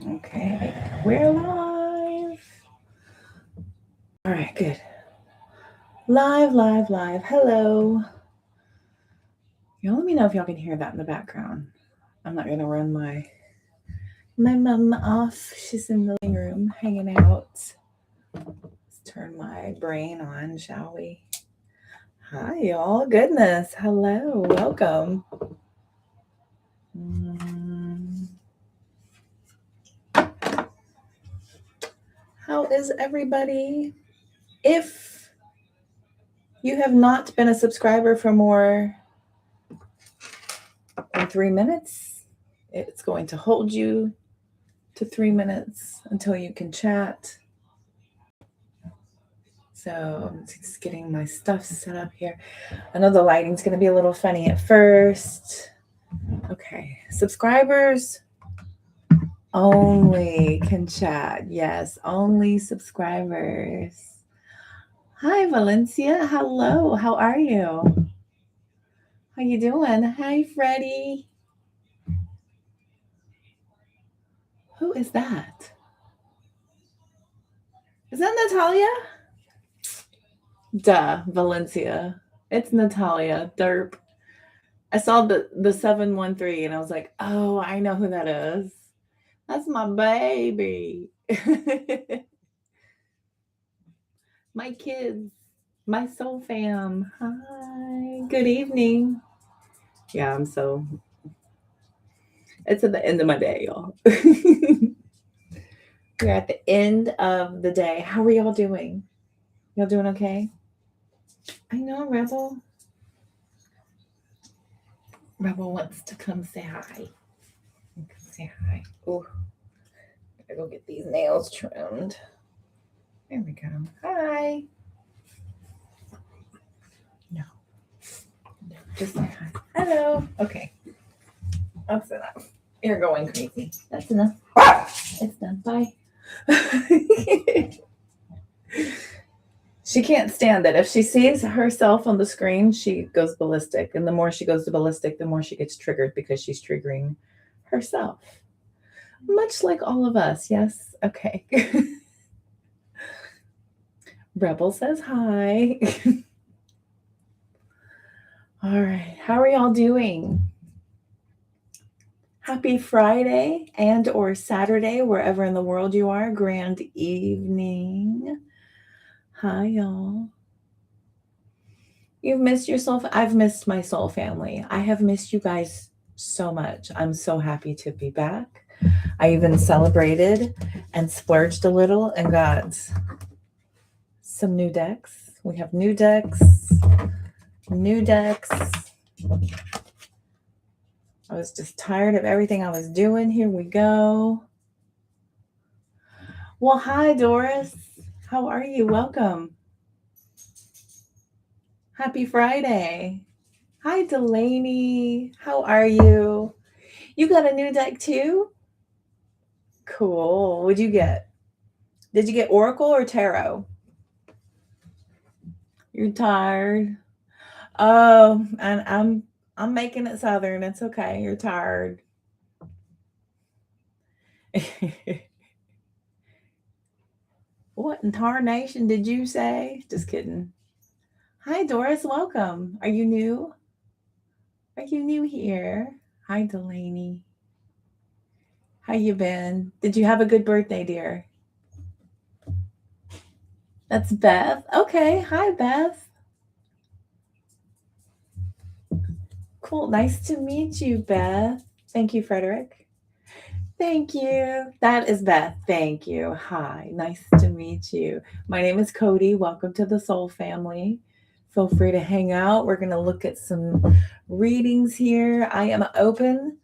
Okay, we're live. All right, good. Live. Hello. Y'all let me know if y'all can hear that in the background. I'm not gonna run my mom off. She's in the living room hanging out. Let's turn my brain on, shall we? Hi, y'all. Goodness. Hello. Welcome. How is everybody? If you have not been a subscriber for more than 3 minutes, it's going to hold you to 3 minutes until you can chat. So I'm just getting my stuff set up here. I know the lighting's going to be a little funny at first. Okay, subscribers only can chat. Yes, only subscribers. Hi, Valencia. Hello. How are you? How you doing? Hi, Freddie. Who is that? Is that Natalia? Duh, Valencia. It's Natalia. Derp. I saw the 713 and I was like, oh, I know who that is. That's my baby. My kids. My soul fam. Hi. Good evening. Yeah, it's at the end of my day, y'all. We're at the end of the day. How are y'all doing? Y'all doing okay? I know Rebel. Rebel wants to come say hi. Come say hi. Oh, gotta go get these nails trimmed. There we go. Hi. No, just say hi. Hello. Okay. That's enough. You're going crazy. That's enough. It's done. Bye. She can't stand it. If she sees herself on the screen, she goes ballistic. And the more she goes to ballistic, the more she gets triggered because she's triggering herself. Much like all of us. Yes. Okay. Rebel says hi. All right. How are y'all doing? Happy Friday and or Saturday, wherever in the world you are. Grand evening. Hi, y'all. You've missed your soul. I've missed my soul family. I have missed you guys so much. I'm so happy to be back. I even celebrated and splurged a little and got some new decks. We have new decks. I was just tired of everything I was doing. Here we go. Well, hi, Doris. How are you? Welcome. Happy Friday. Hi, Delaney. How are you? You got a new deck too? Cool. What'd you get? Did you get Oracle or Tarot? You're tired. Oh, and I'm making it Southern. It's okay. You're tired. What in tarnation did you say? Just kidding. Hi, Doris. Welcome. Are you new? Are you new here? Hi, Delaney. How you been? Did you have a good birthday, dear? That's Beth. Okay. Hi, Beth. Cool. Nice to meet you, Beth. Thank you, Frederick. Thank you. That is Beth. Thank you. Hi. Nice to meet you. My name is Cody. Welcome to the Soul Family. Feel free to hang out. We're going to look at some readings here. I am open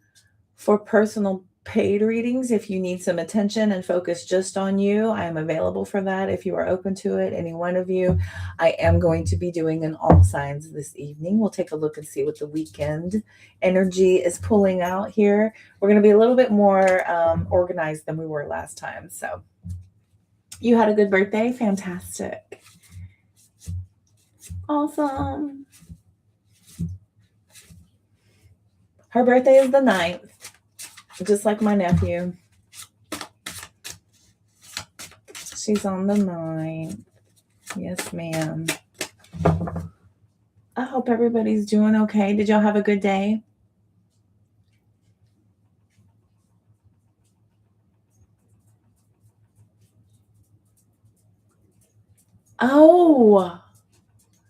for personal paid readings. If you need some attention and focus just on you, I am available for that. If you are open to it, any one of you, I am going to be doing an all signs this evening. We'll take a look and see what the weekend energy is pulling out here. We're going to be a little bit more organized than we were last time. So you had a good birthday? Fantastic. Awesome. Her birthday is the 9th, just like my nephew. She's on the 9th. Yes, ma'am. I hope everybody's doing okay. Did y'all have a good day? Oh,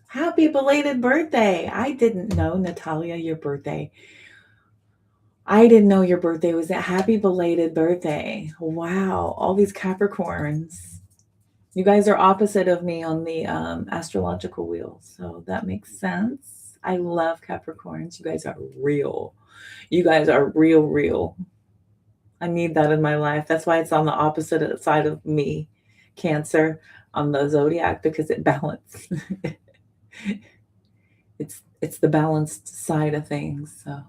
happy belated birthday. I didn't know, Natalia, your birthday. I didn't know your birthday was a happy belated birthday. Wow, all these Capricorns. You guys are opposite of me on the astrological wheel, so that makes sense. I love Capricorns. You guys are real. You guys are real, real. I need that in my life. That's why it's on the opposite side of me, Cancer, on the zodiac, because it balances. it's the balanced side of things. So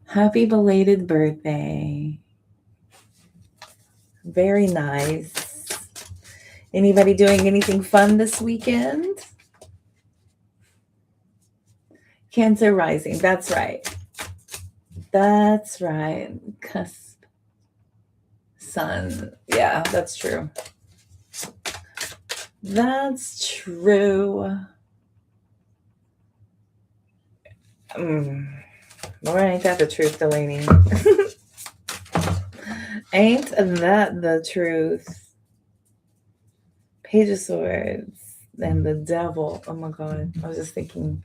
happy belated birthday. Very nice. Anybody doing anything fun this weekend? Cancer rising. That's right. That's right. Cusp. Sun. Yeah, that's true. That's true. Boy, ain't that the truth, Delaney? Ain't that the truth? Page of Swords and the Devil. Oh my God. I was just thinking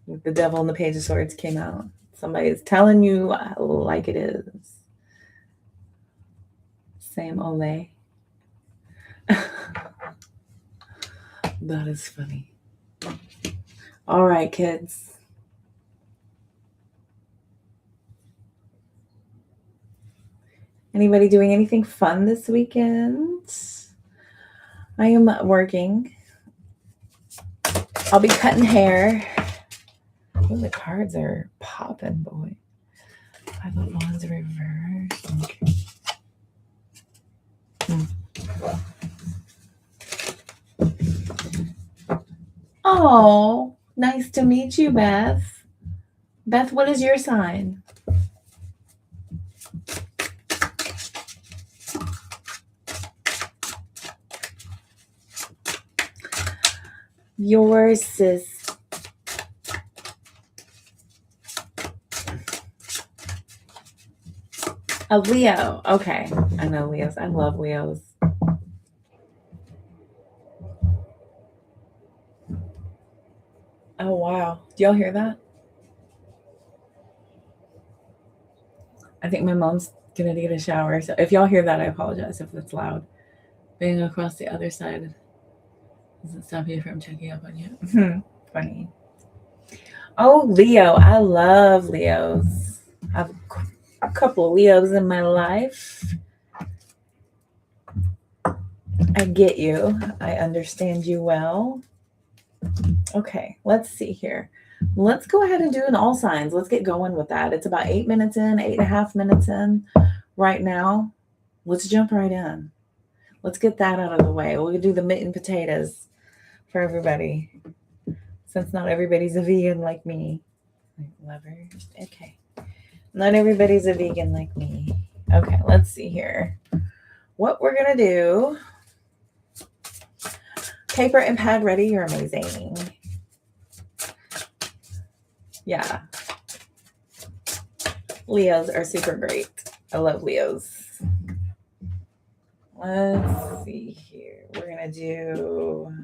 the Devil and the Page of Swords came out. Somebody's telling you like it is. Same Olay. That is funny. All right, kids. Anybody doing anything fun this weekend? I am working. I'll be cutting hair. Oh, the cards are popping, boy. 5 of Wands reversed. Oh, nice to meet you, Beth. Beth, what is your sign? Yours, sis. A Leo. Okay. I know Leos. I love Leos. Oh, wow. Do y'all hear that? I think my mom's going to get a shower. So if y'all hear that, I apologize if it's loud. Being across the other side doesn't stop you from checking up on you. Funny. Oh, Leo. I love Leos. I have a couple of Leos in my life. I get you. I understand you well. Okay, let's see here. Let's go ahead and do an all signs. Let's get going with that. It's about 8 minutes in, 8.5 minutes in right now. Let's jump right in. Let's get that out of the way. We'll do the meat and potatoes for everybody, since not everybody's a vegan like me. Lovers. Okay. Not everybody's a vegan like me. Okay, let's see here. What we're going to do. Paper and pad ready. You're amazing. Yeah. Leos are super great. I love Leos. Let's see here. We're going to do...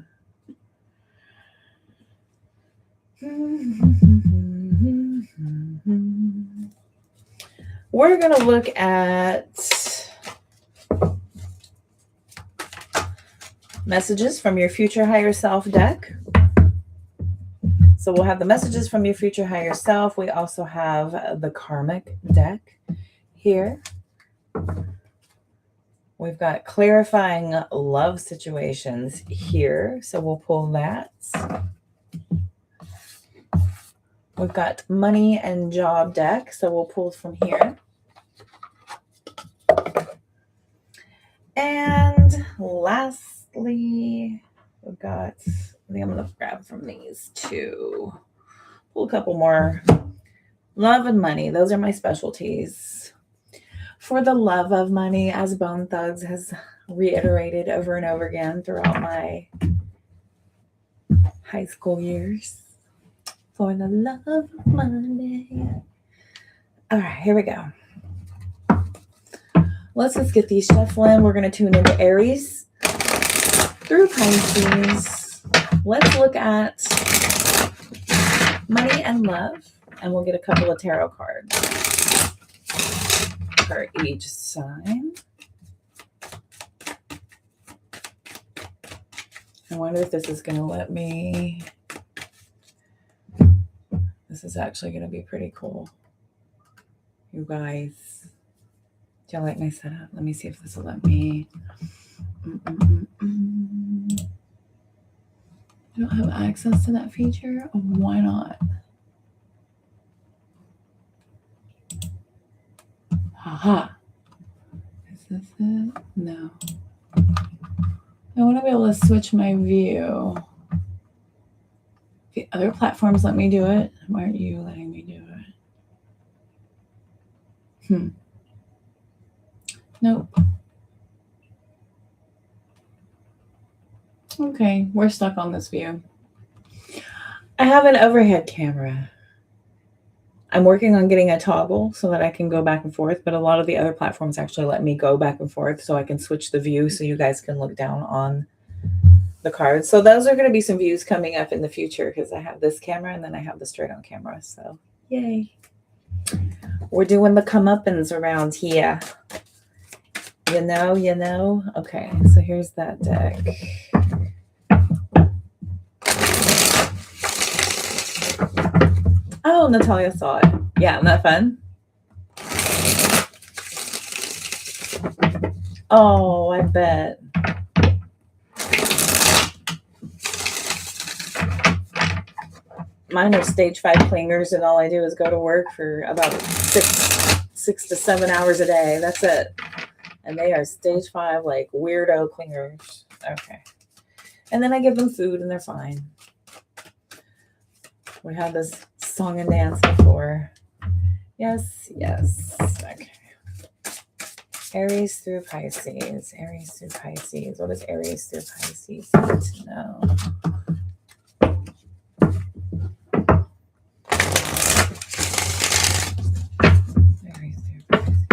We're going to look at messages from your future higher self deck. So we'll have the messages from your future higher self. We also have the karmic deck here. We've got clarifying love situations here. So we'll pull that. We've got money and job deck. So we'll pull from here. And lastly, we've got, I think I'm going to grab from these two. Pull a couple more. Love and money. Those are my specialties. For the love of money, as Bone Thugs has reiterated over and over again throughout my high school years. For the love of money. All right, here we go. Let's just get these shuffling. We're going to tune into Aries through Pisces. Let's look at money and love, and we'll get a couple of tarot cards for each sign. I wonder if this is going to let me. This is actually going to be pretty cool. You guys, do you like my setup? Let me see if this will let me. I don't have access to that feature. Why not? Haha. Is this it? No. I want to be able to switch my view. The other platforms let me do it. Why aren't you letting me do it? Nope. Okay, we're stuck on this view. I have an overhead camera. I'm working on getting a toggle so that I can go back and forth, but a lot of the other platforms actually let me go back and forth so I can switch the view so you guys can look down on the cards. So those are going to be some views coming up in the future because I have this camera and then I have the straight on camera. So yay. We're doing the comeuppance around here. You know. Okay, so here's that deck. Oh, Natalia saw it. Yeah, isn't that fun? Oh, I bet. Mine are stage 5 clingers, and all I do is go to work for about six to 7 hours a day. That's it. And they are stage 5, like weirdo clingers. Okay. And then I give them food, and they're fine. We had this song and dance before. Yes. Okay. Aries through Pisces. Aries through Pisces. What does Aries through Pisces need to know? Aries through Pisces.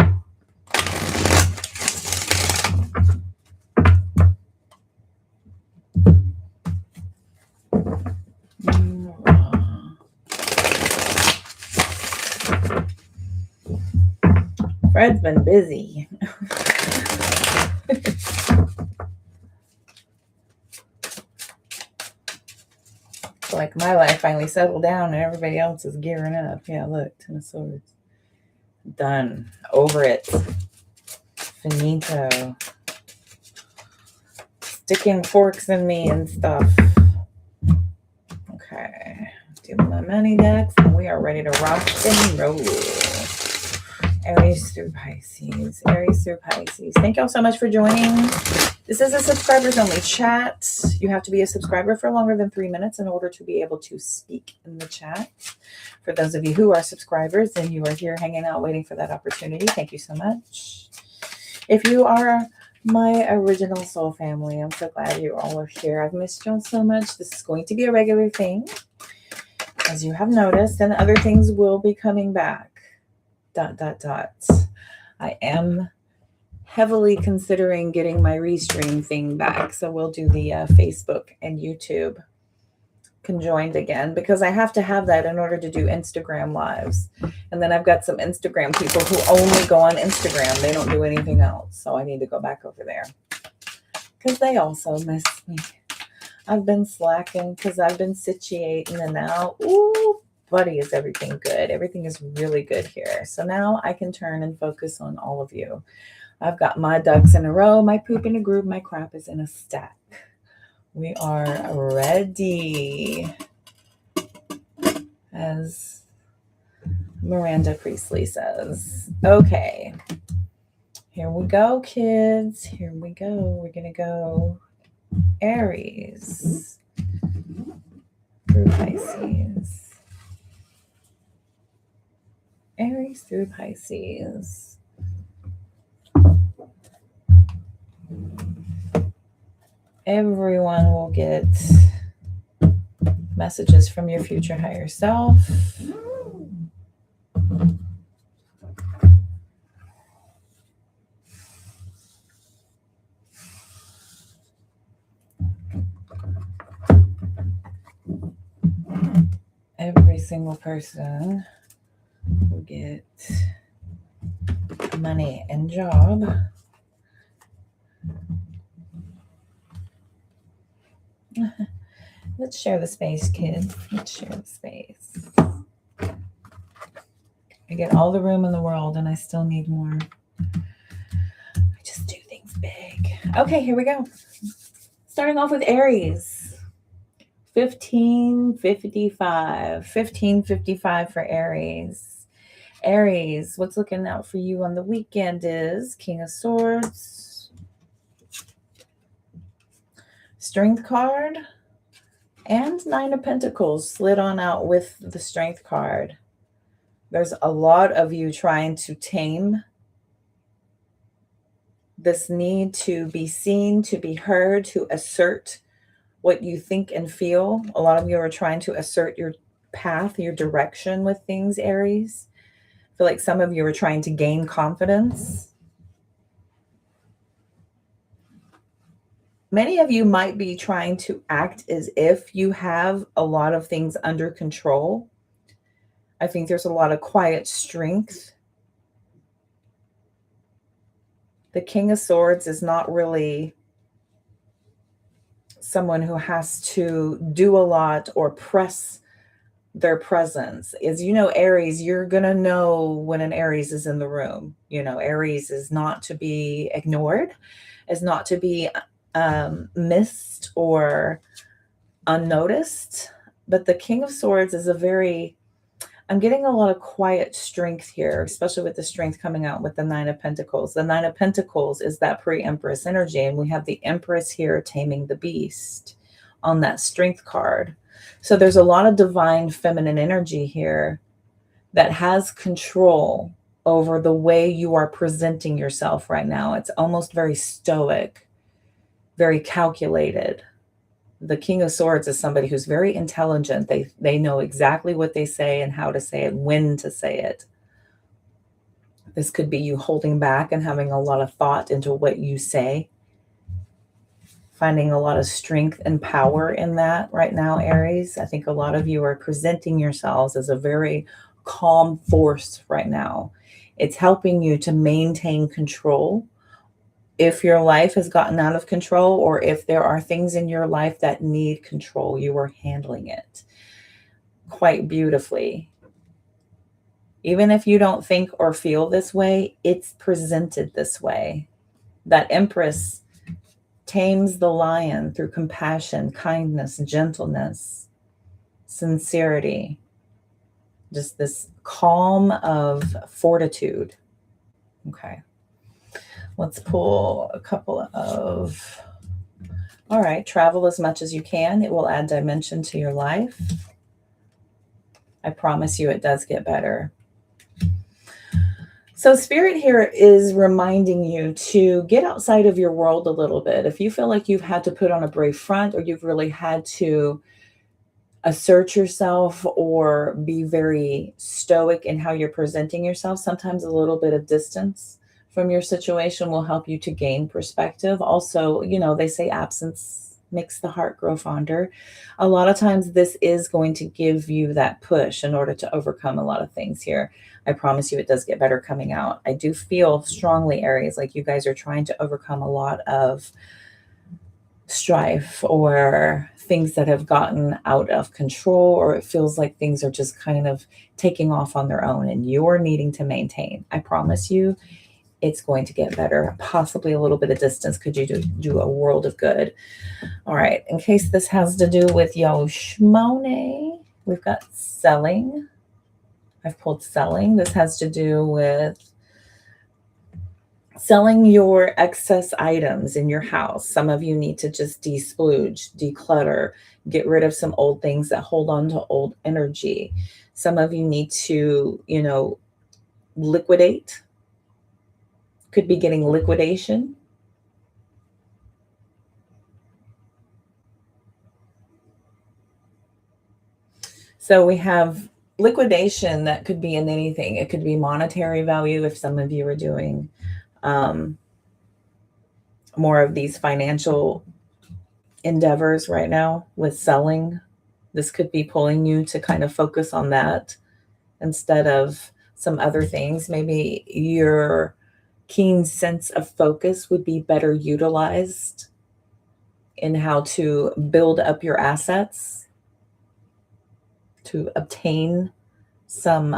Fred's been busy. Like my life finally settled down and everybody else is gearing up. Yeah, look, 10 of Swords. Done. Over it. Finito. Sticking forks in me and stuff. Okay. Do my money decks and we are ready to rock and roll. Aries through Pisces. Aries through Pisces. Thank y'all so much for joining. This is a subscribers only chat. You have to be a subscriber for longer than 3 minutes in order to be able to speak in the chat. For those of you who are subscribers and you are here hanging out waiting for that opportunity, thank you so much. If you are my original soul family, I'm so glad you all are here. I've missed y'all so much. This is going to be a regular thing, as you have noticed, and other things will be coming back. ... I am heavily considering getting my restream thing back. So we'll do the Facebook and YouTube conjoined again because I have to have that in order to do Instagram lives. And then I've got some Instagram people who only go on Instagram. They don't do anything else. So I need to go back over there because they also miss me. I've been slacking because I've been situating and now, ooh, buddy, is everything good. Everything is really good here. So now I can turn and focus on all of you. I've got my ducks in a row, my poop in a groove, my crap is in a stack. We are ready, as Miranda Priestley says. Okay, here we go, kids. Here we go. We're going to go Aries through Pisces. Aries through Pisces. Everyone will get messages from your future higher self. Every single person will get money and job. Let's share the space, kids. Let's share the space. I get all the room in the world and I still need more. I just do things big. Okay, here we go. Starting off with Aries. 1555. 1555 for Aries. Aries, what's looking out for you on the weekend is King of Swords, Strength card, and Nine of Pentacles slid on out with the Strength card. There's a lot of you trying to tame this need to be seen, to be heard, to assert what you think and feel. A lot of you are trying to assert your path, your direction with things, Aries. I feel like some of you are trying to gain confidence. Many of you might be trying to act as if you have a lot of things under control. I think there's a lot of quiet strength. The King of Swords is not really someone who has to do a lot or press their presence. As you know, Aries, you're going to know when an Aries is in the room. You know, Aries is not to be ignored, is not to be missed or unnoticed. But the King of Swords is I'm getting a lot of quiet strength here, especially with the strength coming out with the Nine of Pentacles. The Nine of Pentacles is that pre-Empress energy, and we have the Empress here taming the beast on that strength card. So there's a lot of divine feminine energy here that has control over the way you are presenting yourself right now. It's almost very stoic, very calculated. The King of Swords is somebody who's very intelligent. They know exactly what they say and how to say it, when to say it. This could be you holding back and having a lot of thought into what you say. Finding a lot of strength and power in that right now, Aries. I think a lot of you are presenting yourselves as a very calm force right now. It's helping you to maintain control. If your life has gotten out of control, or if there are things in your life that need control, you are handling it quite beautifully. Even if you don't think or feel this way, it's presented this way. That Empress tames the lion through compassion, kindness, gentleness, sincerity, just this calm of fortitude. Okay. Let's pull a couple of, all right, travel as much as you can. It will add dimension to your life. I promise you it does get better. So Spirit here is reminding you to get outside of your world a little bit. If you feel like you've had to put on a brave front, or you've really had to assert yourself or be very stoic in how you're presenting yourself, sometimes a little bit of distance from your situation will help you to gain perspective. Also, you know, they say absence makes the heart grow fonder. A lot of times this is going to give you that push in order to overcome a lot of things here. I promise you it does get better coming out. I do feel strongly, Aries, like you guys are trying to overcome a lot of strife or things that have gotten out of control, or it feels like things are just kind of taking off on their own and you're needing to maintain. I promise you it's going to get better. Possibly a little bit of distance could you do a world of good. All right, in case this has to do with yo shmone, we've got selling. I've pulled selling. This has to do with selling your excess items in your house. Some of you need to just desplooge, declutter, get rid of some old things that hold on to old energy. Some of you need to, you know, liquidate. Could be getting liquidation. So we have liquidation that could be in anything. It could be monetary value if some of you are doing um, more of these financial endeavors right now with selling. This could be pulling you to kind of focus on that instead of some other things. Maybe your keen sense of focus would be better utilized in how to build up your assets to some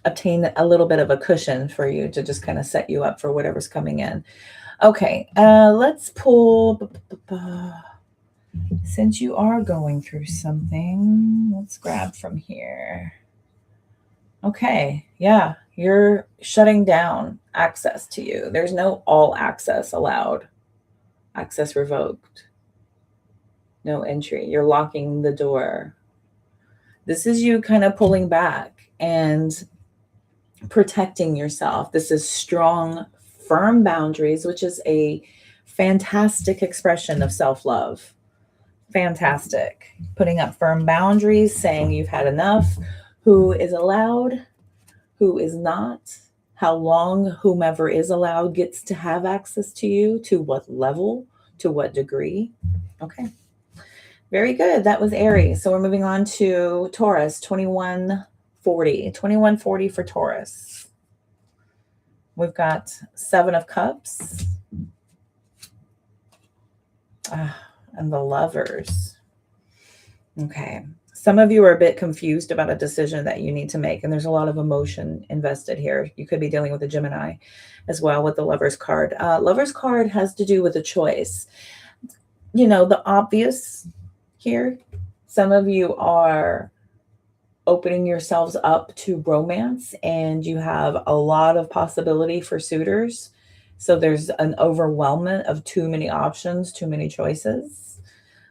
obtain a little bit of a cushion for you to just kind of set you up for whatever's coming in. Okay, let's pull. Since you are going through something, let's grab from here. Okay, yeah, you're shutting down access to you. There's no all access allowed, access revoked, no entry. You're locking the door. This is you kind of pulling back and protecting yourself. This is strong, firm boundaries, which is a fantastic expression of self love. Fantastic. Putting up firm boundaries, saying you've had enough, who is allowed, who is not, how long whomever is allowed gets to have access to you, to what level, to what degree. Okay. Very good. That was Aries. So we're moving on to Taurus, 2140. 2140 for Taurus. We've got 7 of Cups. And the Lovers. Okay. Some of you are a bit confused about a decision that you need to make, and there's a lot of emotion invested here. You could be dealing with a Gemini as well with the Lover's card. Lover's card has to do with a choice. You know, the obvious here. Some of you are opening yourselves up to romance, and you have a lot of possibility for suitors. So there's an overwhelmment of too many options, too many choices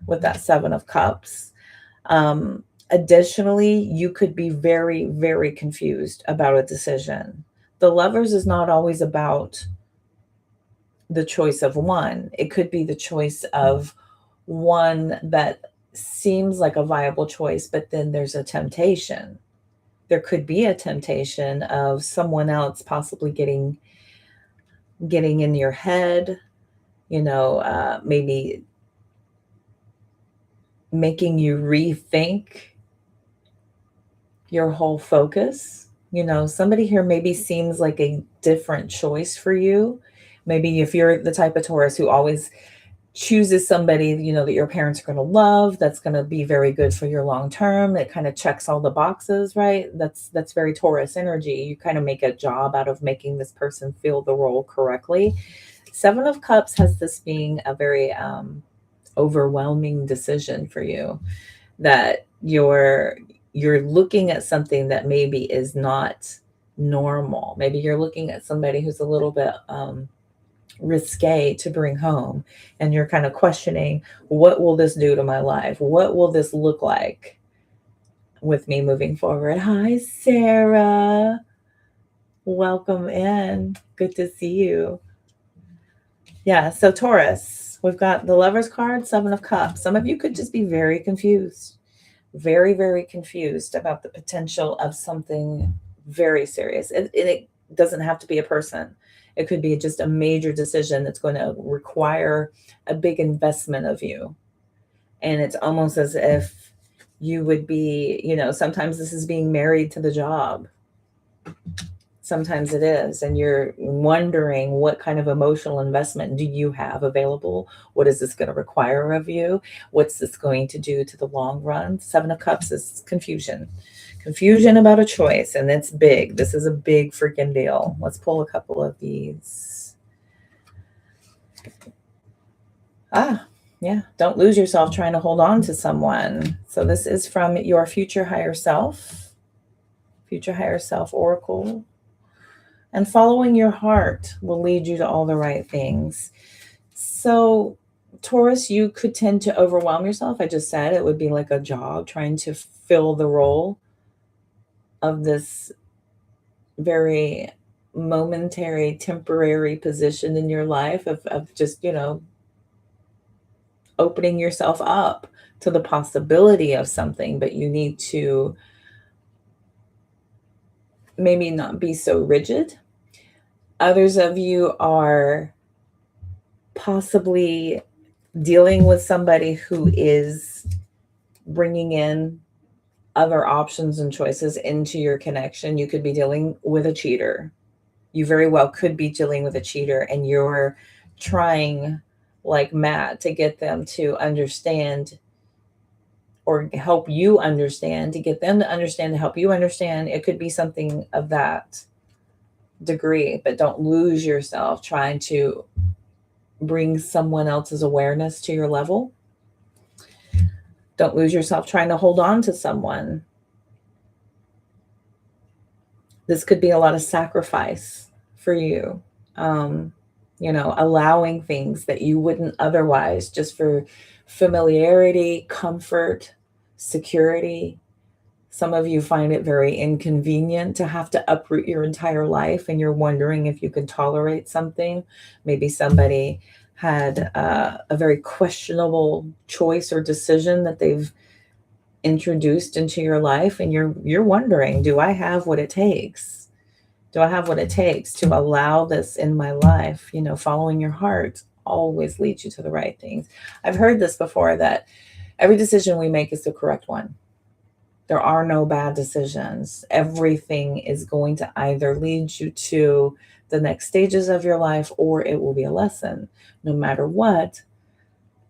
with that 7 of Cups. Additionally, you could be very, very confused about a decision. The Lovers is not always about the choice of one. It could be the choice of one that seems like a viable choice, but then there's a temptation. There could be a temptation of someone else possibly getting in your head, maybe making you rethink your whole focus. Somebody here maybe seems like a different choice for you. Maybe if you're the type of Taurus who always chooses somebody, that your parents are going to love, that's going to be very good for your long term. It kind of checks all the boxes, right? That's very Taurus energy. You kind of make a job out of making this person feel the role correctly. 7 of Cups has this being a very overwhelming decision for you, that you're looking at something that maybe is not normal. Maybe you're looking at somebody who's a little bit risque to bring home, and you're kind of questioning, what will this do to my life? What will this look like with me moving forward? Hi, Sarah. Welcome in. Good to see you. Yeah, so Taurus, we've got the Lover's card, 7 of Cups. Some of you could just be very confused. Very, very confused about the potential of something very serious. It doesn't have to be a person. It could be just a major decision that's going to require a big investment of you. And it's almost as if you would be, sometimes this is being married to the job. Sometimes it is. And you're wondering, what kind of emotional investment do you have available? What is this going to require of you? What's this going to do to the long run? 7 of Cups is confusion. Confusion about a choice, and it's big. This is a big freaking deal. Let's pull a couple of these. Yeah. Don't lose yourself trying to hold on to someone. So this is from your future higher self. Future higher self oracle. And following your heart will lead you to all the right things. So Taurus, you could tend to overwhelm yourself. I just said it would be like a job trying to fill the role of this very momentary, temporary position in your life of just, opening yourself up to the possibility of something, but you need to maybe not be so rigid. Others of you are possibly dealing with somebody who is bringing in other options and choices into your connection. You could be dealing with a cheater. You very well could be dealing with a cheater, and you're trying like mad to get them to understand or help you understand, to get them to understand, to help you understand. It could be something of that degree, but don't lose yourself trying to bring someone else's awareness to your level. Don't lose yourself trying to hold on to someone. This could be a lot of sacrifice for you. Allowing things that you wouldn't otherwise, just for familiarity, comfort, security. Some of you find it very inconvenient to have to uproot your entire life, and you're wondering if you can tolerate something. Maybe somebody had a very questionable choice or decision that they've introduced into your life, and you're wondering, do I have what it takes? Do I have what it takes to allow this in my life? Following your heart always leads you to the right things. I've heard this before, that every decision we make is the correct one. There are no bad decisions. Everything is going to either lead you to the next stages of your life, or it will be a lesson. No matter what,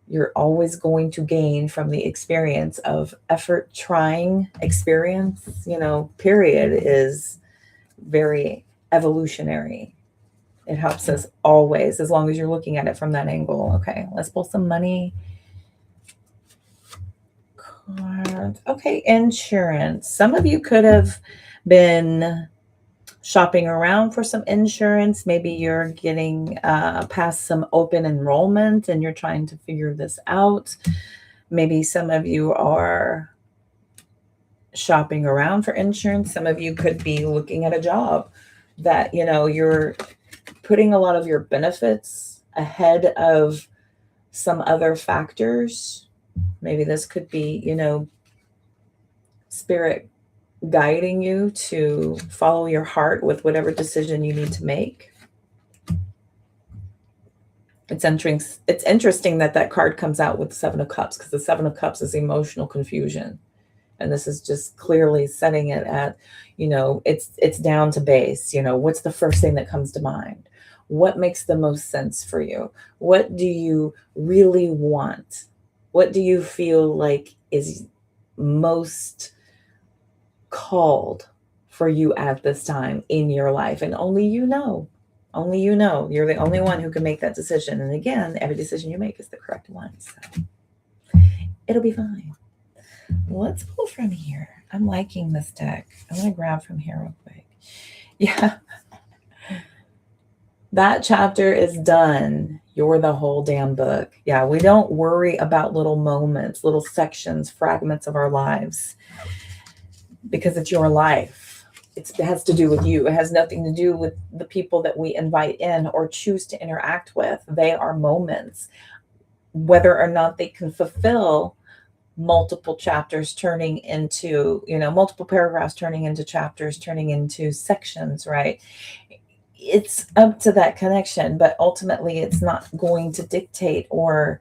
you're always going to gain from the experience of effort, trying. Experience, period, is very evolutionary. It helps us always, as long as you're looking at it from that angle. Okay, let's pull some money. Okay, insurance. Some of you could have been shopping around for some insurance. Maybe you're getting past some open enrollment and you're trying to figure this out. Maybe some of you are shopping around for insurance. Some of you could be looking at a job that, you're putting a lot of your benefits ahead of some other factors. Maybe this could be, spirit guiding you to follow your heart with whatever decision you need to make. It's interesting that card comes out with the Seven of Cups, because the Seven of Cups is emotional confusion. And this is just clearly setting it at, it's down to base. What's the first thing that comes to mind? What makes the most sense for you? What do you really want? What do you feel like is most called for you at this time in your life? And only you know. You're the only one who can make that decision. And again, every decision you make is the correct one. So it'll be fine. Let's pull from here. I'm liking this deck. I'm going to grab from here real quick. Yeah. That chapter is done. You're the whole damn book. Yeah, we don't worry about little moments, little sections, fragments of our lives, because it's your life. It has to do with you. It has nothing to do with the people that we invite in or choose to interact with. They are moments. Whether or not they can fulfill multiple chapters turning into, multiple paragraphs turning into chapters, turning into sections, right? It's up to that connection, but ultimately it's not going to dictate, or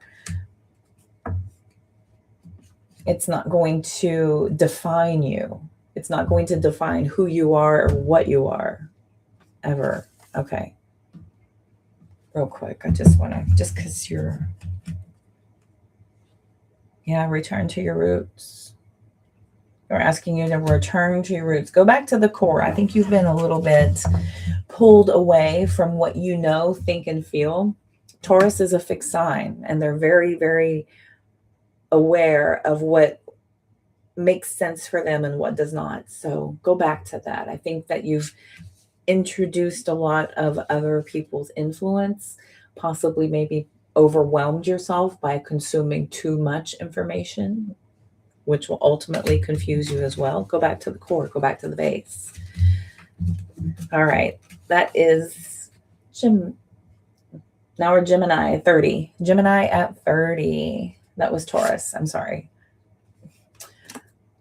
it's not going to define you. It's not going to define who you are or what you are, ever. Okay. Real quick, I just want to, just because return to your roots. We're asking you to return to your roots. Go back to the core. I think you've been a little bit pulled away from what you know, think, and feel. Taurus is a fixed sign, and they're very, very aware of what makes sense for them and what does not. So go back to that. I think that you've introduced a lot of other people's influence, possibly maybe overwhelmed yourself by consuming too much information, which will ultimately confuse you as well. Go back to the core, go back to the base. All right, that is now we're Gemini 30. Gemini at 30. That was Taurus. I'm sorry.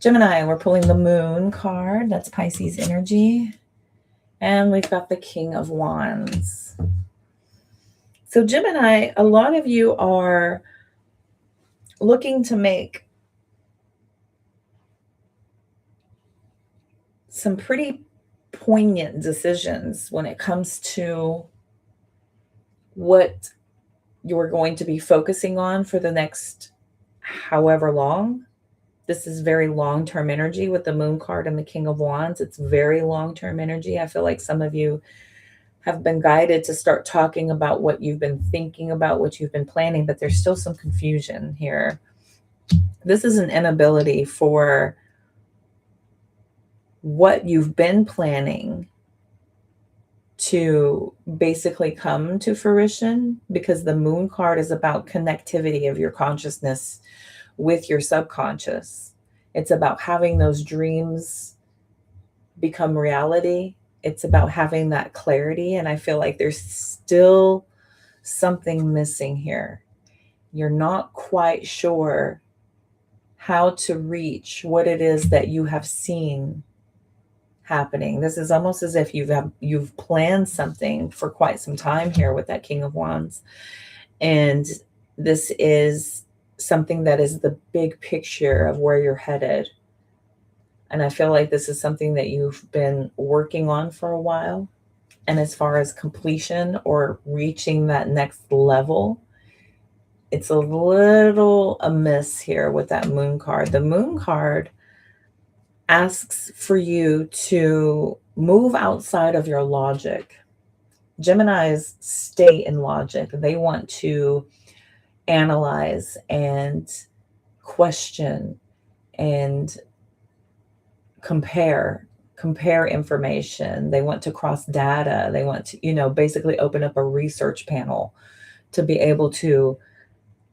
Gemini, we're pulling the Moon card. That's Pisces energy. And we've got the King of Wands. So Gemini, a lot of you are looking to make some pretty poignant decisions when it comes to what you're going to be focusing on for the next however long. This is very long-term energy with the Moon card and the King of Wands. It's very long-term energy. I feel like some of you have been guided to start talking about what you've been thinking about, what you've been planning, but there's still some confusion here. This is an inability for what you've been planning to basically come to fruition, because the Moon card is about connectivity of your consciousness with your subconscious. It's about having those dreams become reality. It's about having that clarity. And I feel like there's still something missing here. You're not quite sure how to reach what it is that you have seen happening. This is almost as if you've planned something for quite some time here with that King of Wands. And this is something that is the big picture of where you're headed. And I feel like this is something that you've been working on for a while. And as far as completion or reaching that next level, it's a little amiss here with that Moon card. The Moon card asks for you to move outside of your logic. Geminis stay in logic. They want to analyze and question and compare information. They want to cross data. They want to, basically open up a research panel to be able to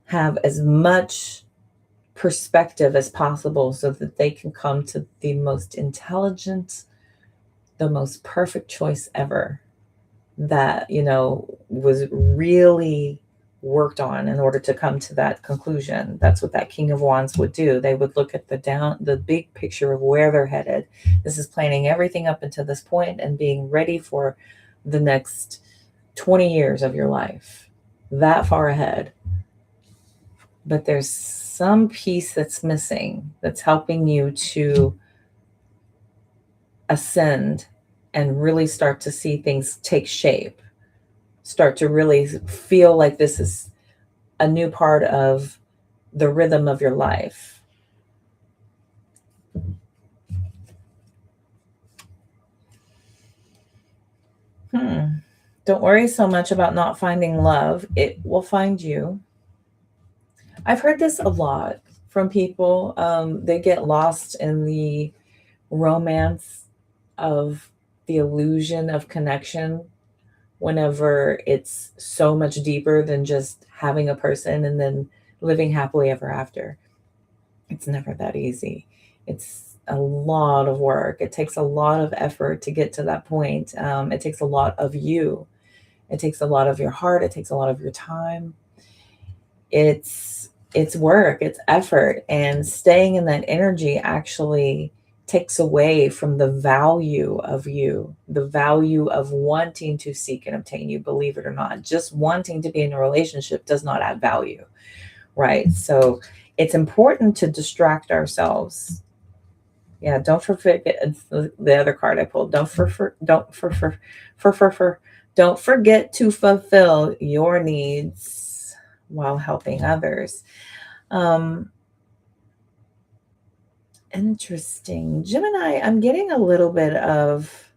have as much perspective as possible so that they can come to the most intelligent, the most perfect choice ever that, was really worked on in order to come to that conclusion. That's what that King of Wands would do. They would look at the big picture of where they're headed. This is planning everything up until this point and being ready for the next 20 years of your life, that far ahead. But there's some piece that's missing that's helping you to ascend and really start to see things take shape, start to really feel like this is a new part of the rhythm of your life. Don't worry so much about not finding love. It will find you. I've heard this a lot from people. They get lost in the romance of the illusion of connection whenever it's so much deeper than just having a person and then living happily ever after. It's never that easy. It's a lot of work. It takes a lot of effort to get to that point. It takes a lot of you. It takes a lot of your heart. It takes a lot of your time. It's work. It's effort. And staying in that energy actually takes away from the value of you, the value of wanting to seek and obtain you, believe it or not. Just wanting to be in a relationship does not add value, right? So it's important to distract ourselves. Yeah, don't forget, it's the other card I pulled. Don't forget to fulfill your needs while helping others. Interesting. Gemini, I'm getting a little bit of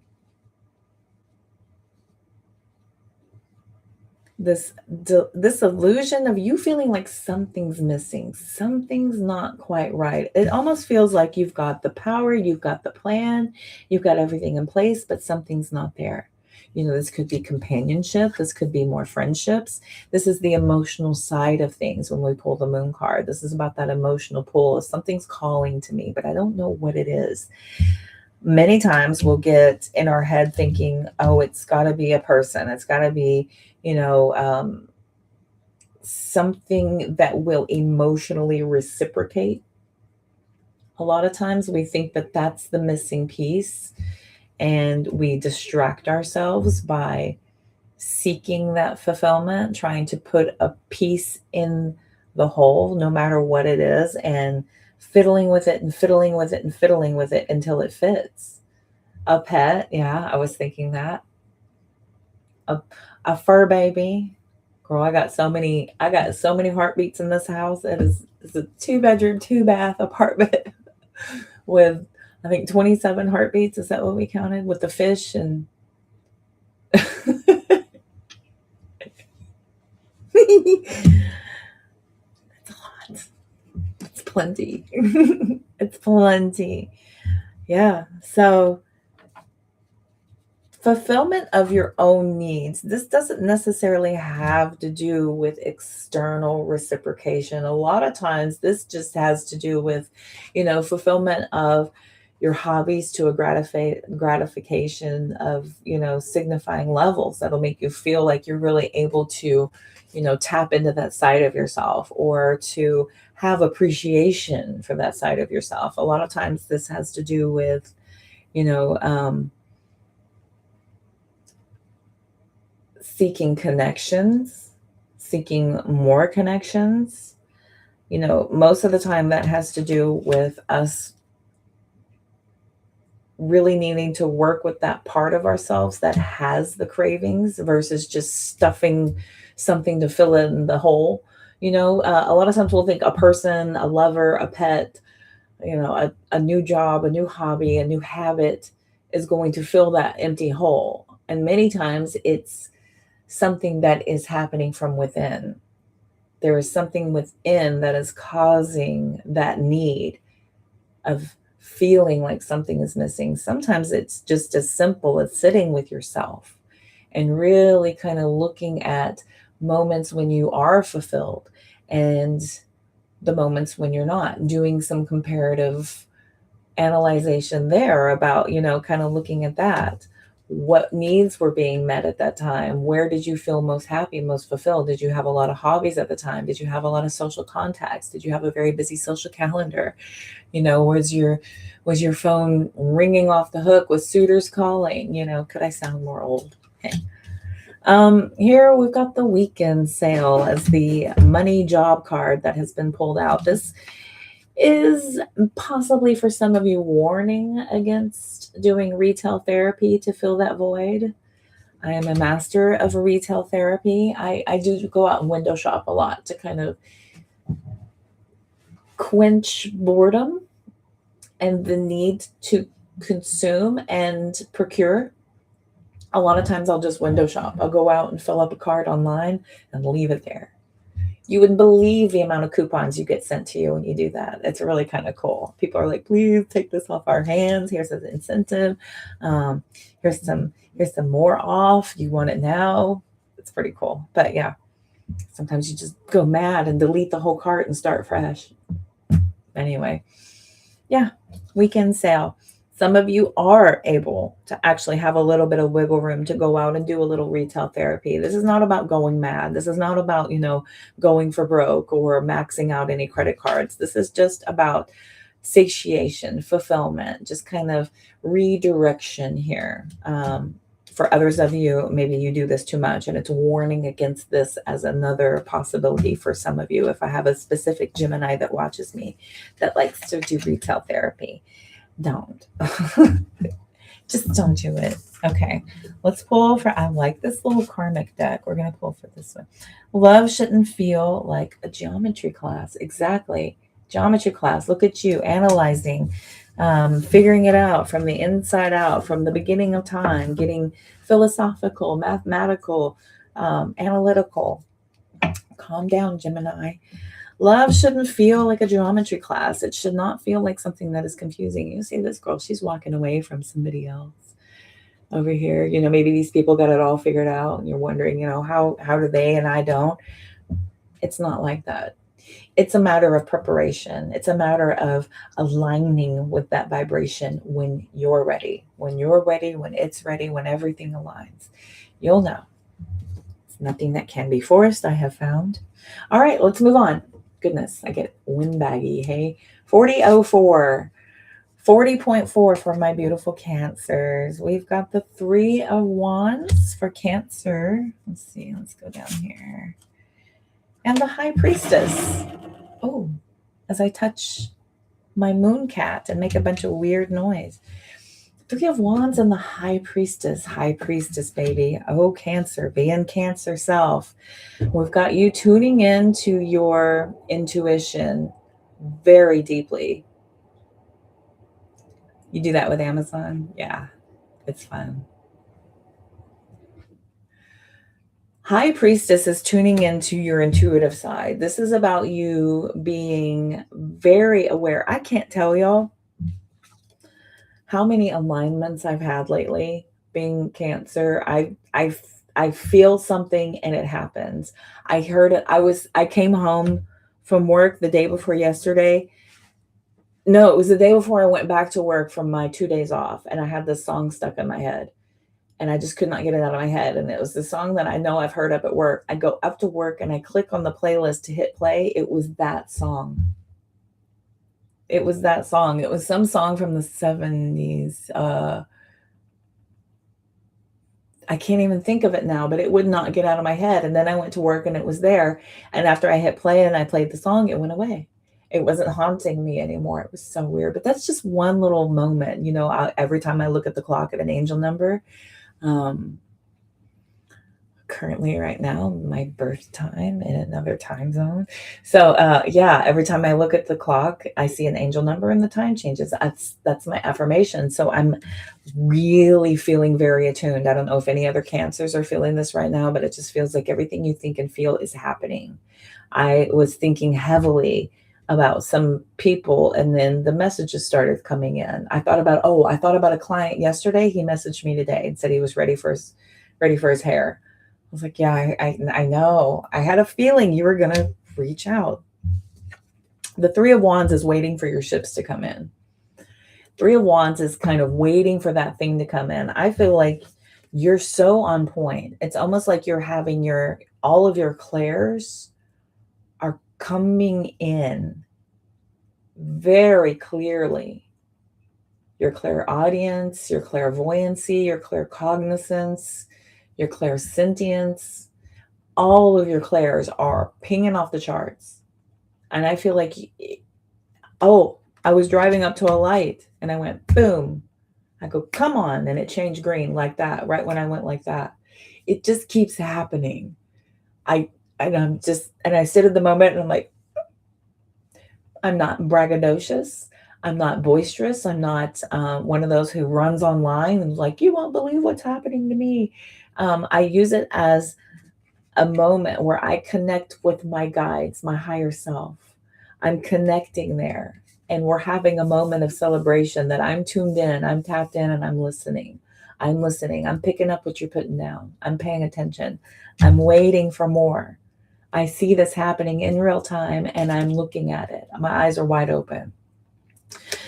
this illusion of you feeling like something's missing, something's not quite right. It almost feels like you've got the power, you've got the plan, you've got everything in place, but something's not there. This could be companionship, this could be more friendships. This is the emotional side of things when we pull the Moon card. This is about that emotional pull. Something's calling to me, but I don't know what it is. Many times we'll get in our head thinking, oh, it's got to be a person. It's got to be, something that will emotionally reciprocate. A lot of times we think that that's the missing piece, and we distract ourselves by seeking that fulfillment, trying to put a piece in the whole, no matter what it is, and fiddling with it and fiddling with it and fiddling with it until it fits. A pet, yeah, I was thinking that. A, a fur baby. Girl, I got so many heartbeats in this house. It's a 2 bedroom, 2 bath apartment with I think 27 heartbeats. Is that what we counted with the fish and it's a lot. It's plenty. It's plenty. Yeah. So fulfillment of your own needs. This doesn't necessarily have to do with external reciprocation. A lot of times, this just has to do with, fulfillment of your hobbies to a gratification of, signifying levels that'll make you feel like you're really able to, tap into that side of yourself or to have appreciation for that side of yourself. A lot of times, this has to do with, you know, seeking connections, seeking more connections. Most of the time that has to do with us really needing to work with that part of ourselves that has the cravings versus just stuffing something to fill in the hole. A lot of times we'll think a person, a lover, a pet, a new job, a new hobby, a new habit is going to fill that empty hole. And many times it's something that is happening from within. There is something within that is causing that need of feeling like something is missing. Sometimes it's just as simple as sitting with yourself and really kind of looking at moments when you are fulfilled and the moments when you're not, doing some comparative analyzation there about, kind of looking at that. What needs were being met at that time? Where did you feel most happy, most fulfilled? Did you have a lot of hobbies at the time? Did you have a lot of social contacts? Did you have a very busy social calendar? Was your phone ringing off the hook with suitors calling? Could I sound more old? Hey. Here we've got the weekend sale as the money job card that has been pulled out. This is possibly for some of you warning against doing retail therapy to fill that void. I am a master of retail therapy. I do go out and window shop a lot to kind of quench boredom and the need to consume and procure. A lot of times I'll just window shop. I'll go out and fill up a card online and leave it there. You wouldn't believe the amount of coupons you get sent to you when you do that. It's really kind of cool. People are like, please take this off our hands. Here's an incentive. Um, here's some more off. You want it now? It's pretty cool. But yeah, sometimes you just go mad and delete the whole cart and start fresh. Anyway, yeah, weekend sale. Some of you are able to actually have a little bit of wiggle room to go out and do a little retail therapy. This is not about going mad. This is not about, going for broke or maxing out any credit cards. This is just about satiation, fulfillment, just kind of redirection here. For others of you, maybe you do this too much, and it's warning against this as another possibility for some of you. If I have a specific Gemini that watches me that likes to do retail therapy, don't. Just don't do it. Okay, let's pull for, I like this little karmic deck. We're going to pull for this one. Love shouldn't feel like a geometry class. Exactly. Geometry class. Look at you analyzing, figuring it out from the inside out, from the beginning of time, getting philosophical, mathematical, analytical. Calm down, Gemini. Love shouldn't feel like a geometry class. It should not feel like something that is confusing. You see this girl, she's walking away from somebody else over here. Maybe these people got it all figured out and you're wondering, how do they and I don't? It's not like that. It's a matter of preparation. It's a matter of aligning with that vibration when you're ready. When you're ready, when it's ready, when everything aligns. You'll know. It's Nothing that can be forced, I have found. All right, let's move on. Goodness, I get windbaggy. Hey, 4004. 40.4 for my beautiful Cancers. We've got the Three of Wands for Cancer. Let's see, let's go down here. And the High Priestess. Oh, as I touch my moon cat and make a bunch of weird noise. Three of Wands and the High Priestess. High Priestess, baby. Oh, Cancer, being Cancer self. We've got you tuning into your intuition very deeply. You do that with Amazon? Yeah, it's fun. High Priestess is tuning into your intuitive side. This is about you being very aware. I can't tell y'all how many alignments I've had lately being Cancer. I feel something and it happens. I heard it. I came home from work the day before yesterday. No, it was the day before I went back to work from my 2 days off, and I had this song stuck in my head. And I just could not get it out of my head. And it was the song that I know I've heard up at work. I go up to work and I click on the playlist to hit play. It was that song. It was that song. It was some song from the 70s. I can't even think of it now, but it would not get out of my head. And then I went to work and it was there. And after I hit play and I played the song, it went away. It wasn't haunting me anymore. It was so weird. But that's just one little moment. Every time I look at the clock at an angel number, currently right now, my birth time in another time zone. So every time I look at the clock, I see an angel number and the time changes. That's my affirmation. So I'm really feeling very attuned. I don't know if any other Cancers are feeling this right now, but it just feels like everything you think and feel is happening. I was thinking heavily about some people, and then the messages started coming in. I thought about a client yesterday. He messaged me today and said he was ready for his hair. I was like, yeah, I know. I had a feeling you were going to reach out. The Three of Wands is waiting for your ships to come in. Three of Wands is kind of waiting for that thing to come in. I feel like you're so on point. It's almost like you're having all of your clairs are coming in very clearly. Your clairaudience, your clairvoyancy, your claircognizance, your clairsentience, all of your clairs are pinging off the charts. And I feel like, I was driving up to a light and I went, boom. I go, come on. And it changed green like that, right when I went like that. It just keeps happening. I sit at the moment and I'm like, I'm not braggadocious. I'm not boisterous. I'm not one of those who runs online and like, you won't believe what's happening to me. I use it as a moment where I connect with my guides, my higher self. I'm connecting there and we're having a moment of celebration that I'm tuned in, I'm tapped in, and I'm listening. I'm picking up what you're putting down. I'm paying attention. I'm waiting for more. I see this happening in real time and I'm looking at it. My eyes are wide open.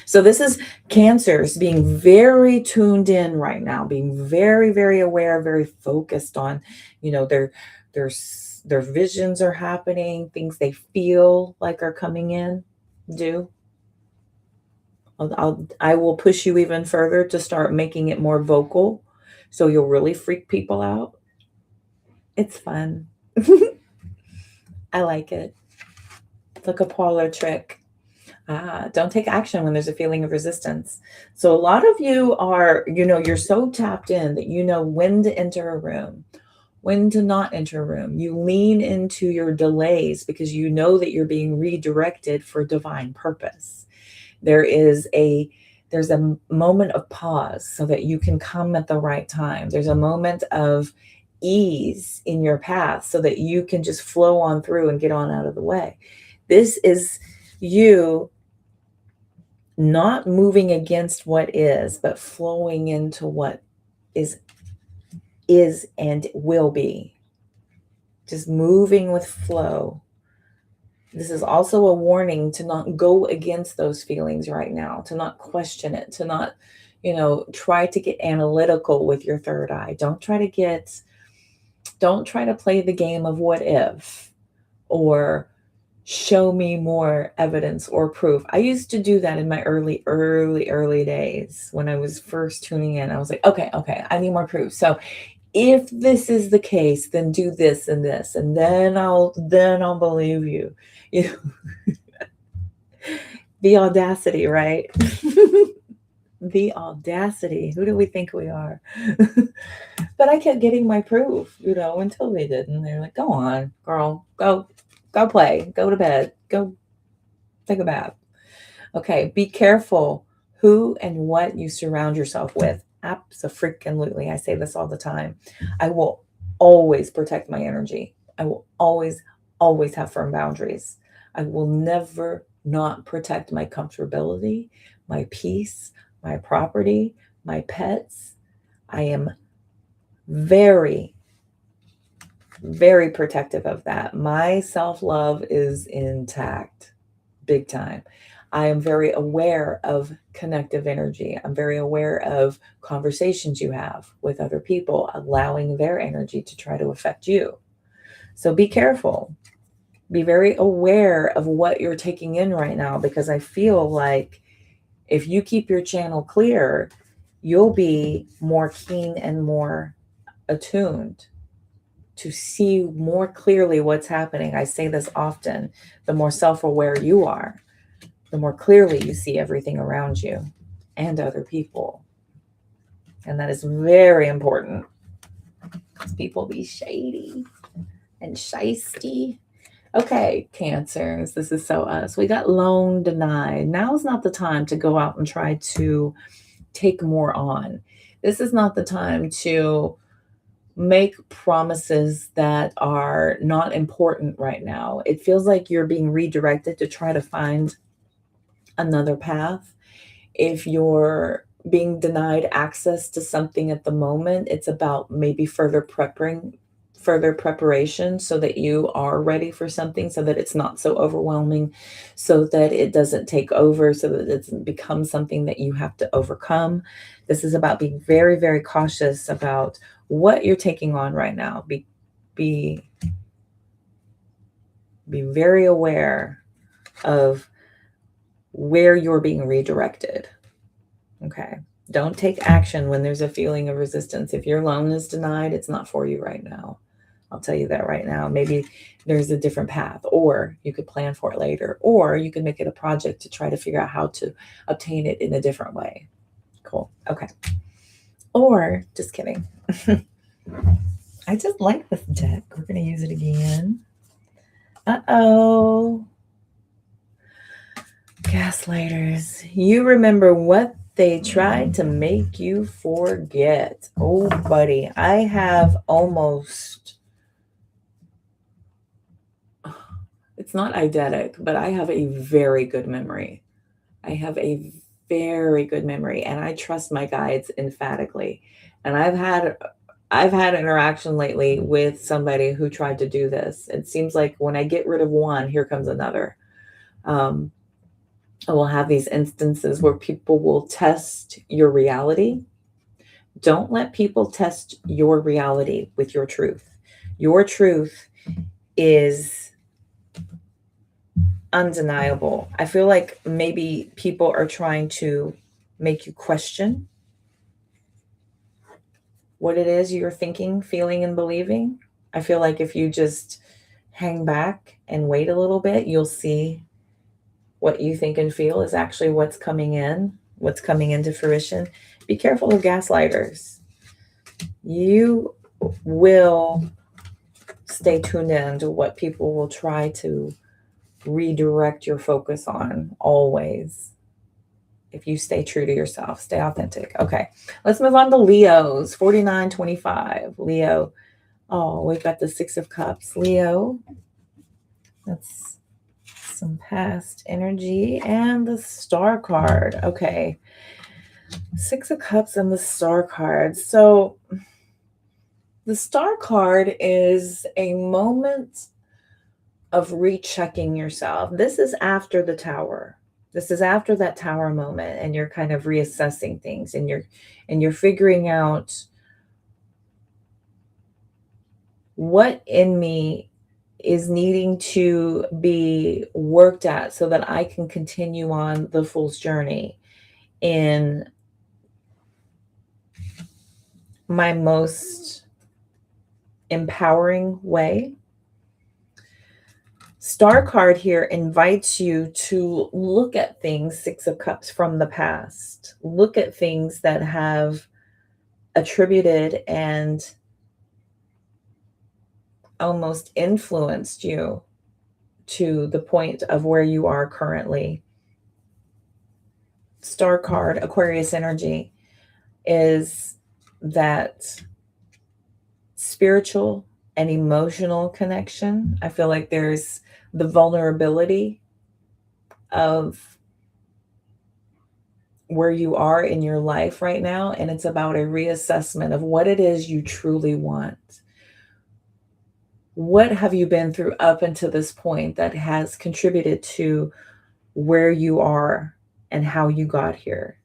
So this is Cancers being very tuned in right now, being very, very aware, very focused on, their visions are happening, things they feel like are coming in. I will push you even further to start making it more vocal, so you'll really freak people out. It's fun. I like it. It's like a parlor trick. Don't take action when there's a feeling of resistance. So a lot of you are, you're so tapped in that you know when to enter a room, when to not enter a room. You lean into your delays because you know that you're being redirected for divine purpose. There's a moment of pause so that you can come at the right time. There's a moment of ease in your path so that you can just flow on through and get on out of the way. This is you not moving against what is, but flowing into what is and will be. Just moving with flow. This is also a warning to not go against those feelings right now, to not question it, to not, try to get analytical with your third eye. Don't try to get Don't try to play the game of what if or show me more evidence or proof. I used to do that in my early days when I was first tuning in. I was like, okay, I need more proof. So if this is the case, then do this, and then I'll believe you. You know, the audacity, right? The audacity. Who do we think we are? But I kept getting my proof, until they didn't. They're like, go on, girl, go play, go to bed, go take a bath. Okay, be careful who and what you surround yourself with. Absolutely. I say this all the time. I will always protect my energy. I will always have firm boundaries. I will never not protect my comfortability, my peace, my property, my pets. I am very, very protective of that. My self love is intact, big time. I am very aware of connective energy. I'm very aware of conversations you have with other people, allowing their energy to try to affect you. So be careful. Be very aware of what you're taking in right now, because I feel like if you keep your channel clear, you'll be more keen and more attuned to see more clearly what's happening. I say this often: the more self aware you are, the more clearly you see everything around you and other people. And that is very important, because people be shady and shisty. Okay, Cancers, this is so us. We got loan denied. Now is not the time to go out and try to take more on. This is not the time to make promises that are not important right now. It feels like you're being redirected to try to find another path. If you're being denied access to something at the moment, it's about maybe further preparation so that you are ready for something, so that it's not so overwhelming, so that it doesn't take over, so that it doesn't become something that you have to overcome. This is about being very, very cautious about what you're taking on right now. Be very aware of where you're being redirected. Okay. Don't take action when there's a feeling of resistance. If your loan is denied, it's not for you right now. I'll tell you that right now. Maybe there's a different path, or you could plan for it later, or you can make it a project to try to figure out how to obtain it in a different way. Cool. Okay. Or just kidding. I just like this deck. We're going to use it again. Uh-oh. Gaslighters. You remember what they tried to make you forget. Oh, buddy. I have almost... It's not eidetic, but I have a very good memory. I have a very good memory, and I trust my guides emphatically. And I've had interaction lately with somebody who tried to do this. It seems like when I get rid of one, here comes another. I will have these instances where people will test your reality. Don't let people test your reality with your truth. Your truth is undeniable. I feel like maybe people are trying to make you question what it is you're thinking, feeling, and believing. I feel like if you just hang back and wait a little bit, you'll see what you think and feel is actually what's coming into fruition. Be careful of gaslighters. You will stay tuned in to what people will try to redirect your focus on, always. If you stay true to yourself, stay authentic. Okay, let's move on to Leos. 4925. Leo. Oh, we've got the Six of Cups. Leo. That's some past energy. And the Star card. Okay. Six of Cups and the Star card. So the Star card is a moment of rechecking yourself. This is after the Tower. This is after that Tower moment, and you're kind of reassessing things, and you're figuring out What in me is needing to be worked at so that I can continue on the fool's journey in my most empowering way? Star card here invites you to look at things, Six of Cups, from the past. Look at things that have attributed and almost influenced you to the point of where you are currently. Star card, Aquarius energy, is that spiritual and emotional connection. I feel like there's the vulnerability of where you are in your life right now, and it's about a reassessment of what it is you truly want. What have you been through up until this point that has contributed to where you are and how you got here?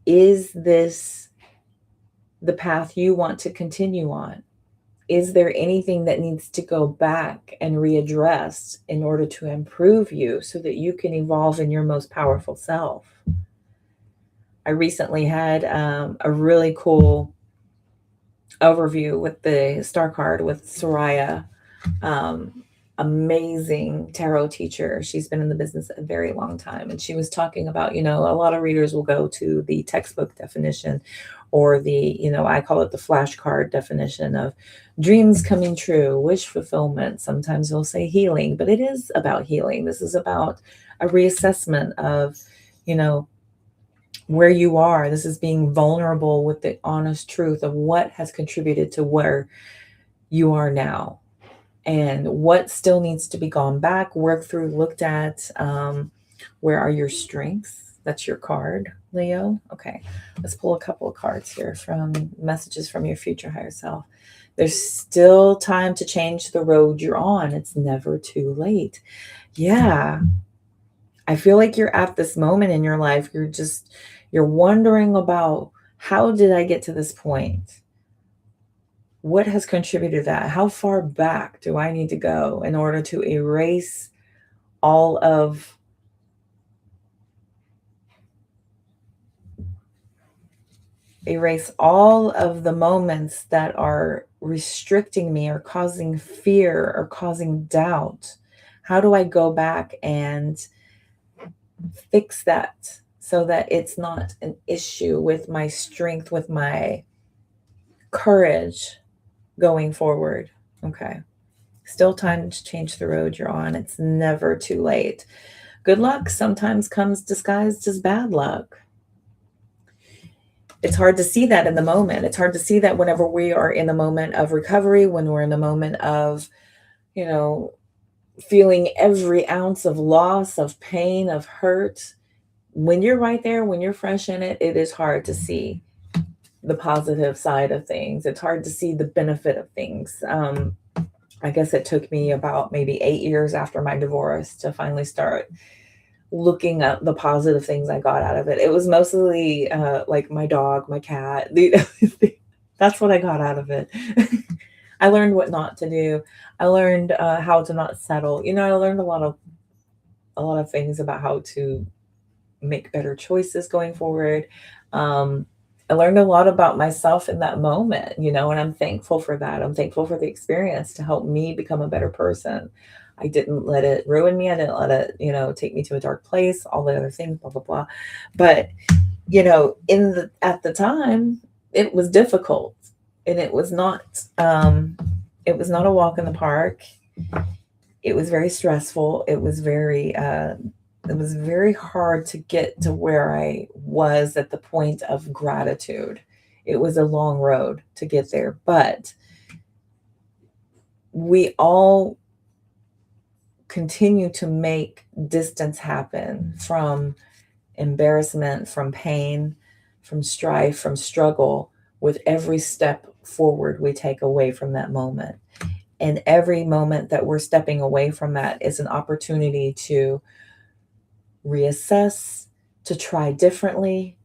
Is this the path you want to continue on? Is there anything that needs to go back and readdress in order to improve you so that you can evolve in your most powerful self? I recently had a really cool overview with the star card with Soraya, amazing tarot teacher. She's been in the business a very long time. And she was talking about, a lot of readers will go to the textbook definition or I call it the flashcard definition of dreams coming true, wish fulfillment. Sometimes they'll say healing, but it is about healing. This is about a reassessment of, where you are. This is being vulnerable with the honest truth of what has contributed to where you are now and what still needs to be gone back, worked through, looked at. Where are your strengths? That's your card, Leo. Okay, let's pull a couple of cards here from messages from your future higher self. There's still time to change the road you're on. It's never too late. Yeah. I feel like you're at this moment in your life. You're wondering about, how did I get to this point? What has contributed to that? How far back do I need to go in order to erase all of the moments that are restricting me or causing fear or causing doubt? How do I go back and fix that so that it's not an issue with my strength, with my courage going forward? Okay. Still time to change the road you're on. It's never too late. Good luck sometimes comes disguised as bad luck. It's hard to see that in the moment. It's hard to see that whenever we are in the moment of recovery, when we're in the moment of, feeling every ounce of loss, of pain, of hurt. When you're right there, when you're fresh in it, it is hard to see the positive side of things. It's hard to see the benefit of things. I guess it took me about maybe 8 years after my divorce to finally start looking at the positive things I got out of it. It was mostly like my dog, my cat. That's what I got out of it. I learned what not to do. I learned how to not settle. I learned a lot of things about how to make better choices going forward. I learned a lot about myself in that moment, and I'm thankful for that. I'm thankful for the experience to help me become a better person. I didn't let it ruin me. I didn't let it, take me to a dark place, all the other things, blah, blah, blah. But, at the time, it was difficult, and it was not a walk in the park. It was very stressful. It was very hard to get to where I was at the point of gratitude. It was a long road to get there, but we all continue to make distance happen from embarrassment, from pain, from strife, from struggle with every step forward we take away from that moment. And every moment that we're stepping away from that is an opportunity to reassess, to try differently.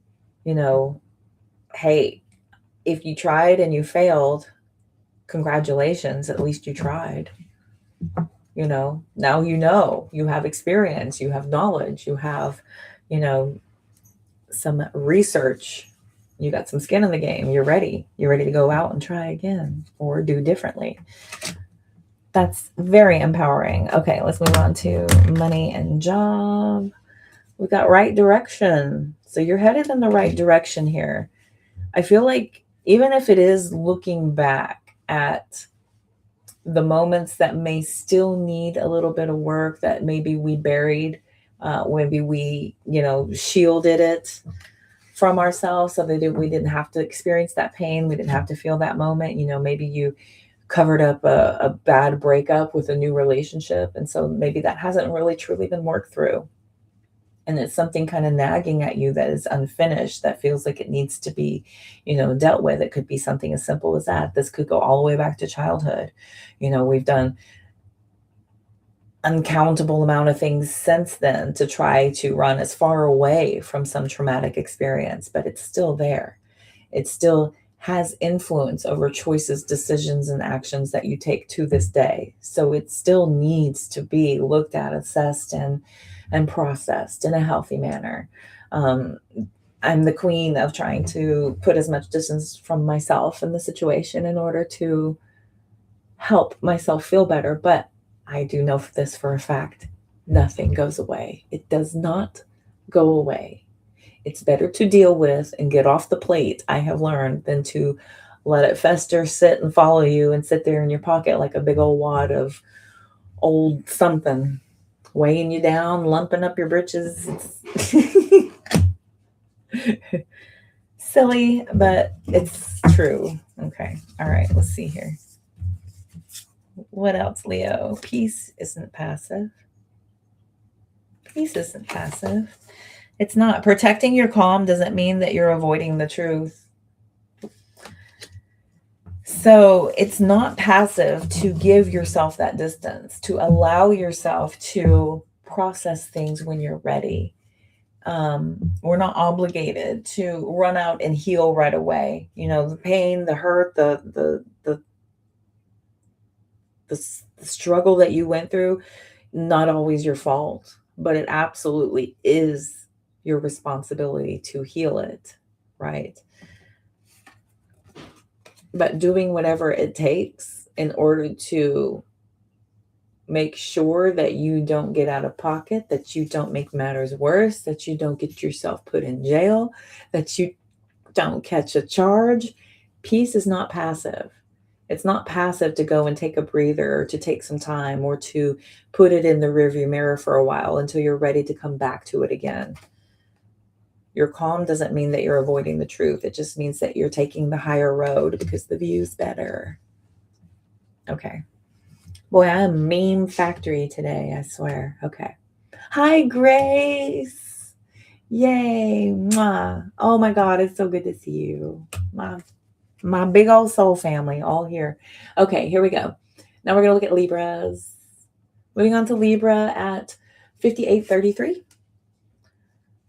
Hey, if you tried and you failed, congratulations, at least you tried. Now you have experience, you have knowledge, you have, you know, some research, you got some skin in the game, you're ready. You're ready to go out and try again or do differently. That's very empowering. Okay, let's move on to money and job. We've got right direction. So you're headed in the right direction here. I feel like even if it is looking back at the moments that may still need a little bit of work, that maybe we buried, maybe we, shielded it from ourselves so that we didn't have to experience that pain. We didn't have to feel that moment. Maybe you covered up a bad breakup with a new relationship. And so maybe that hasn't really truly been worked through. And it's something kind of nagging at you that is unfinished, that feels like it needs to be, dealt with. It could be something as simple as that. This could go all the way back to childhood. We've done uncountable amount of things since then to try to run as far away from some traumatic experience, but it's still there. It still has influence over choices, decisions, and actions that you take to this day. So it still needs to be looked at, assessed, and processed in a healthy manner. I'm the queen of trying to put as much distance from myself in the situation in order to help myself feel better. But I do know this for a fact. Nothing goes away. It does not go away. It's better to deal with and get off the plate, I have learned, than to let it fester, sit and follow you and sit there in your pocket like a big old wad of old something, weighing you down, lumping up your britches. Silly, but it's true. Okay. All right. Let's see here. What else, Leo? Peace isn't passive. Peace isn't passive. It's not. Protecting your calm doesn't mean that you're avoiding the truth. So it's not passive to give yourself that distance, to allow yourself to process things when you're ready. We're not obligated to run out and heal right away. The pain, the hurt, the struggle that you went through, not always your fault, but it absolutely is your responsibility to heal it, right? But doing whatever it takes in order to make sure that you don't get out of pocket, that you don't make matters worse, that you don't get yourself put in jail, that you don't catch a charge. Peace is not passive. It's not passive to go and take a breather, or to take some time, or to put it in the rearview mirror for a while until you're ready to come back to it again. Your calm doesn't mean that you're avoiding the truth. It just means that you're taking the higher road because the view's better. Okay. Boy, I'm meme factory today, I swear. Okay. Hi, Grace. Yay. Mwah. Oh my God, it's so good to see you. My big old soul family all here. Okay, here we go. Now we're going to look at Libras. Moving on to Libra at 5833.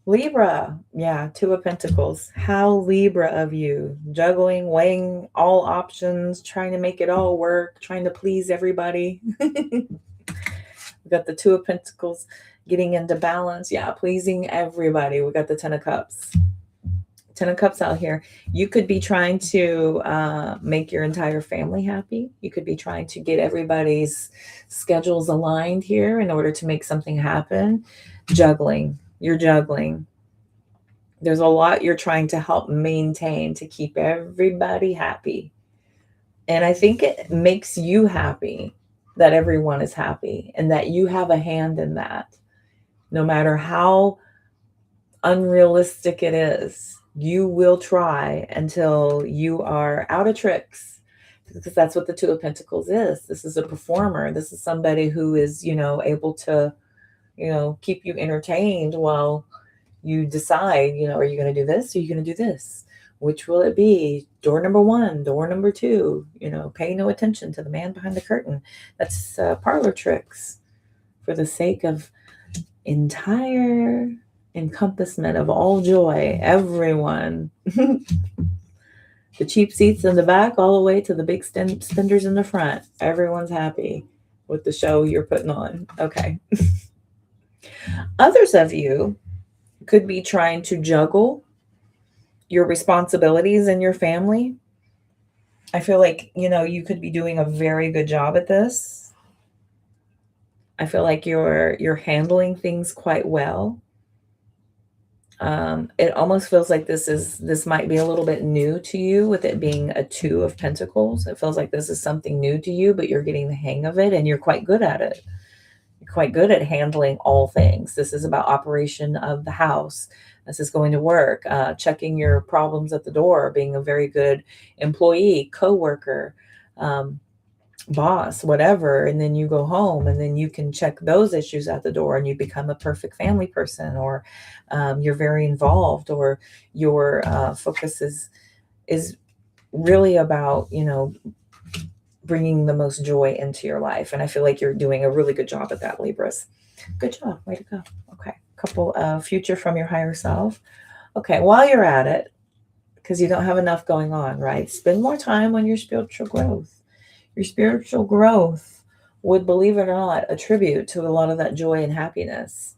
Libra, yeah, Two of Pentacles. How Libra of you. Juggling, weighing all options, trying to make it all work, trying to please everybody. We've got the Two of Pentacles getting into balance. Yeah, pleasing everybody. We got the Ten of Cups. Ten of Cups out here. You could be trying to make your entire family happy. You could be trying to get everybody's schedules aligned here in order to make something happen. Juggling. You're juggling. There's a lot you're trying to help maintain to keep everybody happy. And I think it makes you happy that everyone is happy and that you have a hand in that. No matter how unrealistic it is, you will try until you are out of tricks, because that's what the Two of Pentacles is. This is a performer. This is somebody who is, able to, keep you entertained while you decide, are you going to do this? Or are you going to do this? Which will it be? Door number one, door number two, pay no attention to the man behind the curtain. That's parlor tricks for the sake of entire encompassment of all joy, everyone. The cheap seats in the back all the way to the big spenders in the front. Everyone's happy with the show you're putting on. Okay. Others of you could be trying to juggle your responsibilities in your family. I feel like, you could be doing a very good job at this. I feel like you're handling things quite well. It almost feels like this might be a little bit new to you, with it being a 2 of Pentacles. It feels like this is something new to you, but you're getting the hang of it and you're quite good at it. You're quite good at handling all things. This is about operation of the house. This is going to work, checking your problems at the door, being a very good employee, coworker, um, boss, whatever. And then you go home and then you can check those issues at the door and you become a perfect family person, or you're very involved, or your focus is really about, bringing the most joy into your life. And I feel like you're doing a really good job at that, Libras. Good job. Way to go. Okay. Couple of future from your higher self. Okay. While you're at it, because you don't have enough going on, right? Spend more time on your spiritual growth. Your spiritual growth would, believe it or not, attribute to a lot of that joy and happiness.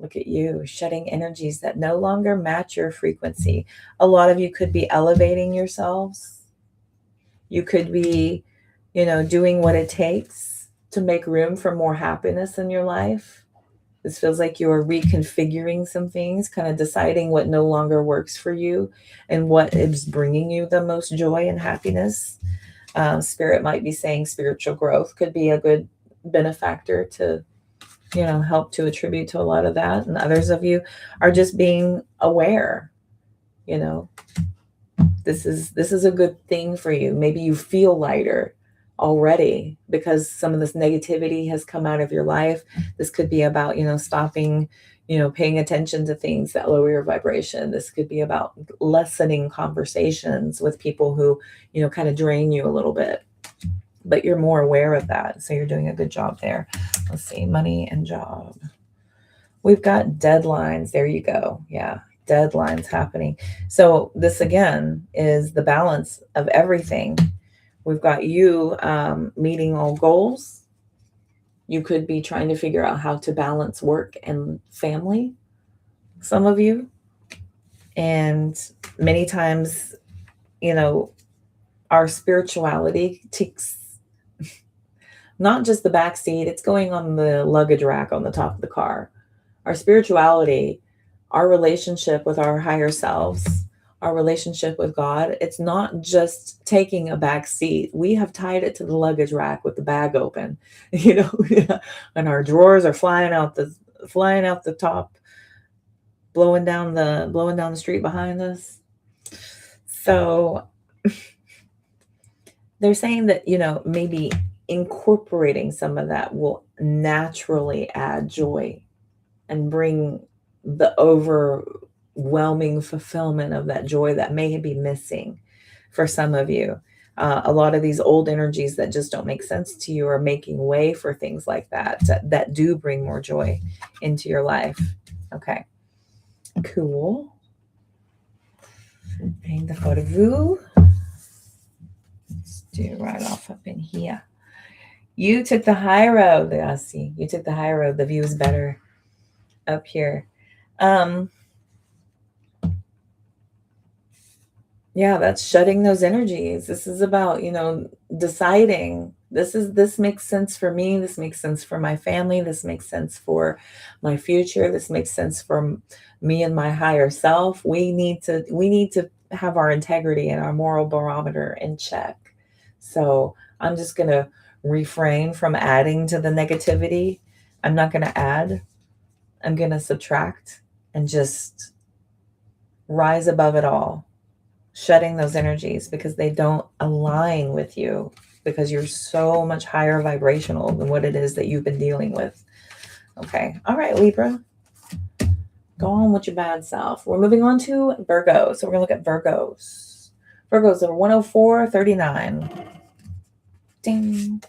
Look at you, shedding energies that no longer match your frequency. A lot of you could be elevating yourselves. You could be, doing what it takes to make room for more happiness in your life. This feels like you're reconfiguring some things, kind of deciding what no longer works for you and what is bringing you the most joy and happiness. Spirit might be saying spiritual growth could be a good benefactor to, help to attribute to a lot of that. And others of you are just being aware, this is a good thing for you. Maybe you feel lighter already because some of this negativity has come out of your life. This could be about, stopping, paying attention to things that lower your vibration. This could be about lessening conversations with people who, kind of drain you a little bit, but you're more aware of that. So you're doing a good job there. Let's see, money and job. We've got deadlines. There you go. Yeah. Deadlines happening. So this again is the balance of everything. We've got you meeting all goals. You could be trying to figure out how to balance work and family, some of you. And many times, our spirituality takes not just the back seat, it's going on the luggage rack on the top of the car. Our spirituality, our relationship with our higher selves, our relationship with God, it's not just taking a back seat. We have tied it to the luggage rack with the bag open, and our drawers are flying out the top, blowing down the street behind us. So they're saying that, maybe incorporating some of that will naturally add joy and bring the overwhelming fulfillment of that joy that may be missing for some of you. A lot of these old energies that just don't make sense to you are making way for things like that do bring more joy into your life. Okay, cool. And the photo view. Let's do right off up in here. You took the high road. I see. You took the high road. The view is better up here. Yeah, that's shutting those energies. This is about, deciding this makes sense for me. This makes sense for my family. This makes sense for my future. This makes sense for me and my higher self. We need to have our integrity and our moral barometer in check. So I'm just going to refrain from adding to the negativity. I'm not going to add. I'm going to subtract and just rise above it all, shutting those energies because they don't align with you, because you're so much higher vibrational than what it is that you've been dealing with. Okay. All right, Libra. Go on with your bad self. We're moving on to Virgo. So we're going to look at Virgos. Virgos are 10439. Ding.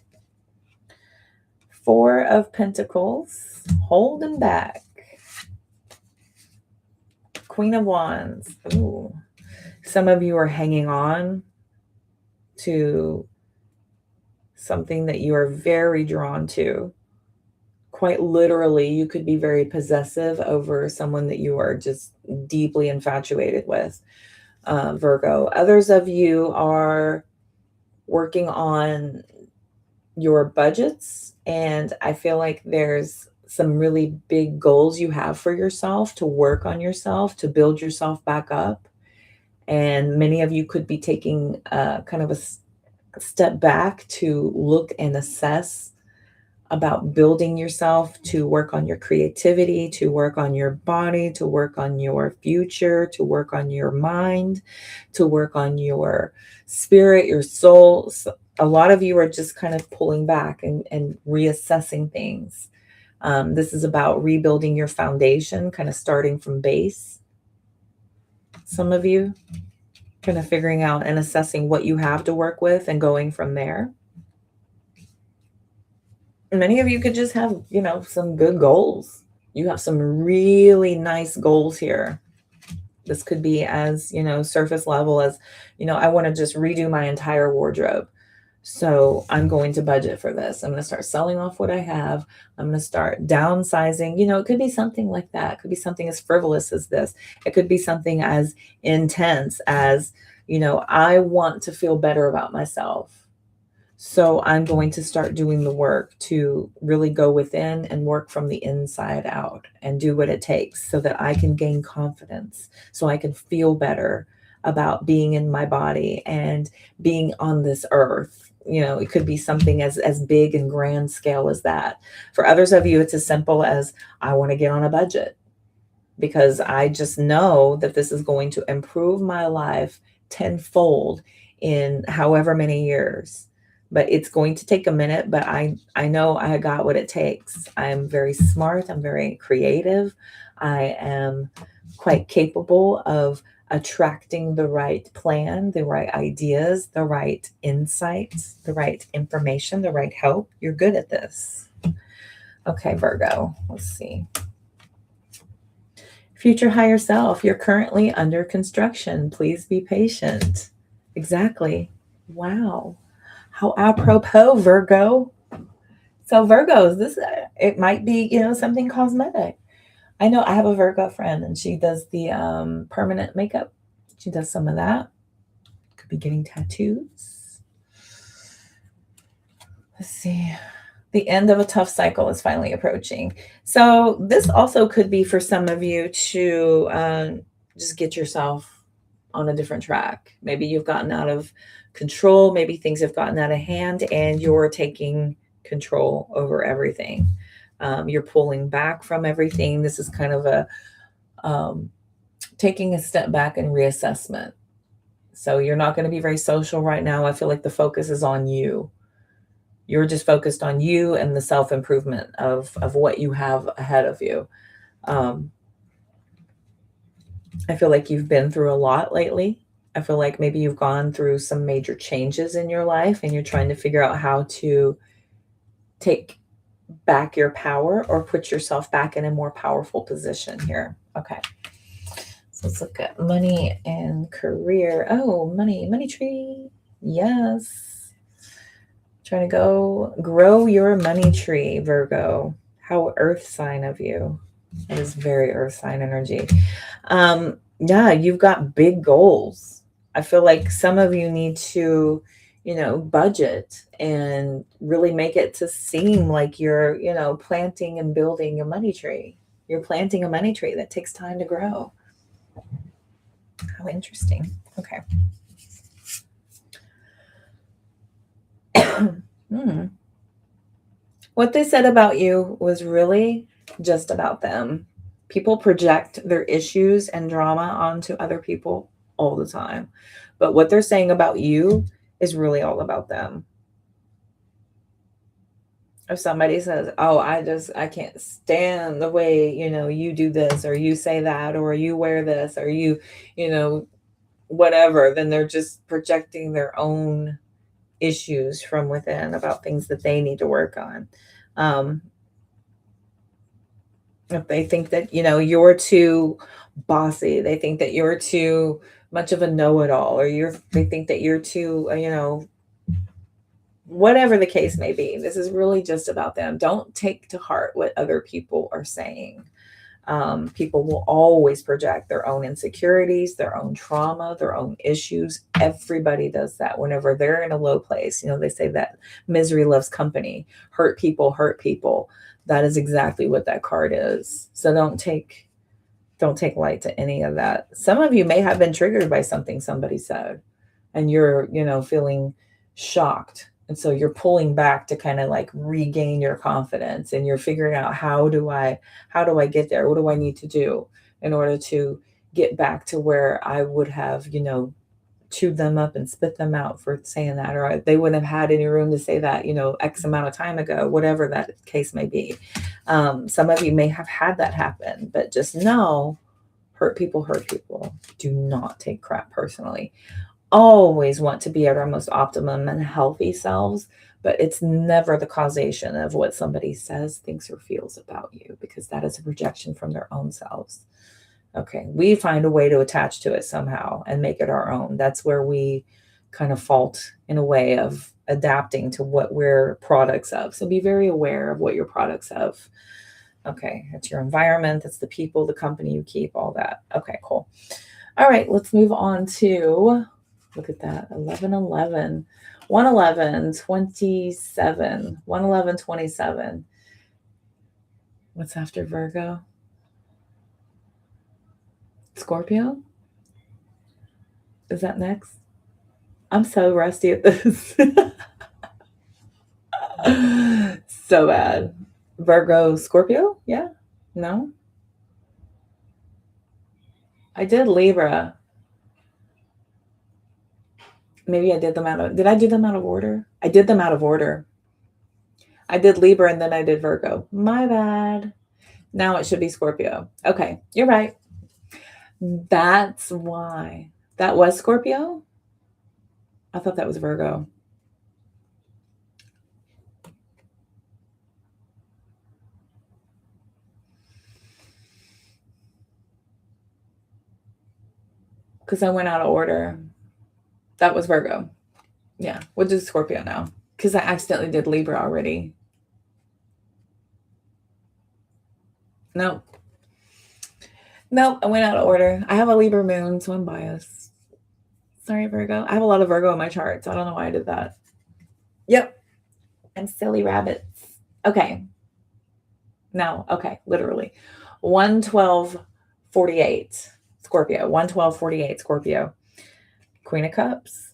4 of Pentacles. Holding back. Queen of Wands. Ooh. Some of you are hanging on to something that you are very drawn to. Quite literally, you could be very possessive over someone that you are just deeply infatuated with, Virgo. Others of you are working on your budgets, and I feel like there's some really big goals you have for yourself to work on yourself, to build yourself back up. And many of you could be taking kind of a step back to look and assess about building yourself, to work on your creativity, to work on your body, to work on your future, to work on your mind, to work on your spirit, your soul. So a lot of you are just kind of pulling back and reassessing things. This is about rebuilding your foundation, kind of starting from base. Some of you kind of figuring out and assessing what you have to work with and going from there. Many of you could just have, some good goals. You have some really nice goals here. This could be as, surface level as, I want to just redo my entire wardrobe. So I'm going to budget for this. I'm going to start selling off what I have. I'm going to start downsizing. It could be something like that. It could be something as frivolous as this. It could be something as intense as, I want to feel better about myself. So I'm going to start doing the work to really go within and work from the inside out and do what it takes so that I can gain confidence, so I can feel better about being in my body and being on this earth. It could be something as big and grand scale as that. For others of you, it's as simple as I want to get on a budget because I just know that this is going to improve my life tenfold in however many years. But it's going to take a minute, but I know I got what it takes. I'm very smart. I'm very creative. I am quite capable of attracting the right plan, the right ideas, the right insights, the right information, the right help. You're good at this. Okay, Virgo, let's see. Future higher self, you're currently under construction. Please be patient. Exactly. Wow. How apropos, Virgo. So Virgos, it might be, something cosmetic. I know I have a Virgo friend and she does the permanent makeup. She does some of that. Could be getting tattoos. Let's see. The end of a tough cycle is finally approaching. So this also could be for some of you to just get yourself on a different track. Maybe you've gotten out of control. Maybe things have gotten out of hand and you're taking control over everything. You're pulling back from everything. This is kind of a taking a step back and reassessment. So you're not going to be very social right now. I feel like the focus is on you. You're just focused on you and the self-improvement of what you have ahead of you. I feel like you've been through a lot lately. I feel like maybe you've gone through some major changes in your life and you're trying to figure out how to take back your power or put yourself back in a more powerful position here. Okay. So let's look at money and career. Oh, money tree. Yes. Trying to grow your money tree, Virgo. How earth sign of you. That is very earth sign energy. Yeah, you've got big goals. I feel like some of you need to, budget and really make it to seem like you're, planting and building a money tree. You're planting a money tree that takes time to grow. How interesting. Okay. What they said about you was really just about them. People project their issues and drama onto other people all the time. But what they're saying about you is really all about them. If somebody says, oh, I can't stand the way, you do this or you say that or you wear this or you whatever, then they're just projecting their own issues from within about things that they need to work on. If they think that, you're too bossy, they think that you're too much of a know-it-all, or they think that you're too, whatever the case may be. This is really just about them. Don't take to heart what other people are saying. People will always project their own insecurities, their own trauma, their own issues. Everybody does that whenever they're in a low place. They say that misery loves company. Hurt people hurt people. That is exactly what that card is. So don't take light to any of that. Some of you may have been triggered by something somebody said, and you're, feeling shocked. And so you're pulling back to kind of like regain your confidence, and you're figuring out, how do I get there? What do I need to do in order to get back to where I would have, chewed them up and spit them out for saying that, or they wouldn't have had any room to say that, X amount of time ago, whatever that case may be. Some of you may have had that happen, but just know, hurt people hurt people. Do not take crap personally. Always want to be at our most optimum and healthy selves, but it's never the causation of what somebody says, thinks, or feels about you, because that is a projection from their own selves. Okay, we find a way to attach to it somehow and make it our own. That's where we kind of fault in a way of adapting to what we're products of. So be very aware of what you're products of. Okay, it's your environment, it's the people, the company you keep, all that. Okay, cool. All right, let's move on to, look at that, 1111, 111, 27, 111, 27. What's after Virgo? Scorpio? Is that next? I'm so rusty at this. So bad. Virgo, Scorpio? Yeah? No? I did Libra. Maybe I did did I do them out of order? I did them out of order. I did Libra and then I did Virgo. My bad. Now it should be Scorpio. Okay, you're right. That's why. That was Scorpio? I thought that was Virgo. Because I went out of order. That was Virgo. Yeah, we'll do Scorpio now. Because I accidentally did Libra already. Nope. Nope, I went out of order. I have a Libra moon, so I'm biased. Sorry, Virgo. I have a lot of Virgo in my chart, so I don't know why I did that. Yep. And silly rabbits. Okay. No, okay, literally. 112:48 Scorpio. 112:48 Scorpio. Queen of Cups.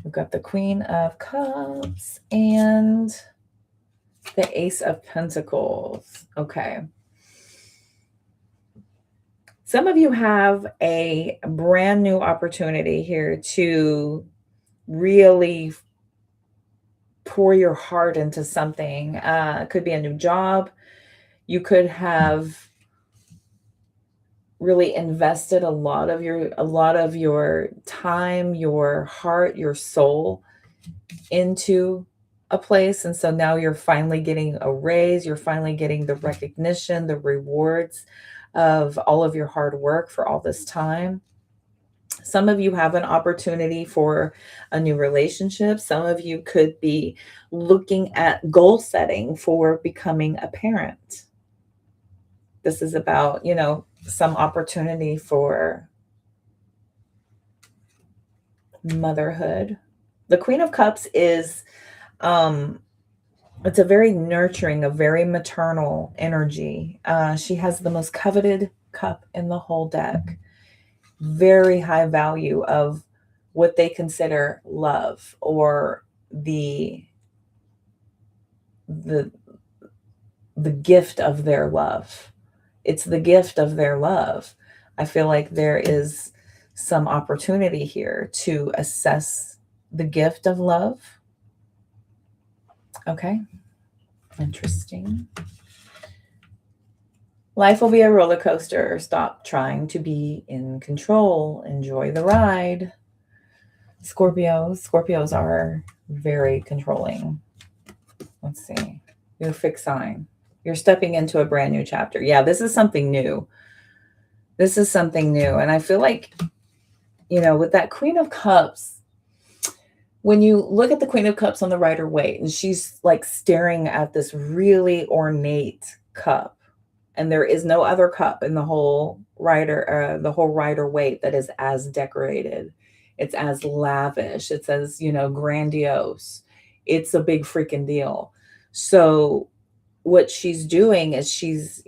We've got the Queen of Cups and the Ace of Pentacles. Okay. Some of you have a brand new opportunity here to really pour your heart into something. It could be a new job. You could have really invested a lot of your time, your heart, your soul into a place. And so now you're finally getting a raise. You're finally getting the recognition, the rewards of all of your hard work for all this time. Some of you have an opportunity for a new relationship. Some of you could be looking at goal setting for becoming a parent. This is about, some opportunity for motherhood. The Queen of Cups is, it's a very nurturing, a very maternal energy. She has the most coveted cup in the whole deck. Very high value of what they consider love, or the gift of their love. It's the gift of their love. I feel like there is some opportunity here to assess the gift of love. Okay. Interesting. Life will be a roller coaster. Stop trying to be in control. Enjoy the ride. Scorpios are very controlling. Let's see. Your fixed sign. You're stepping into a brand new chapter. Yeah, this is something new. This is something new. And I feel like, with that Queen of Cups, when you look at the Queen of Cups on the Rider Waite, and she's like staring at this really ornate cup, and there is no other cup in the whole Rider Waite that is as decorated. It's as lavish. It's as, grandiose. It's a big freaking deal. So what she's doing is she's,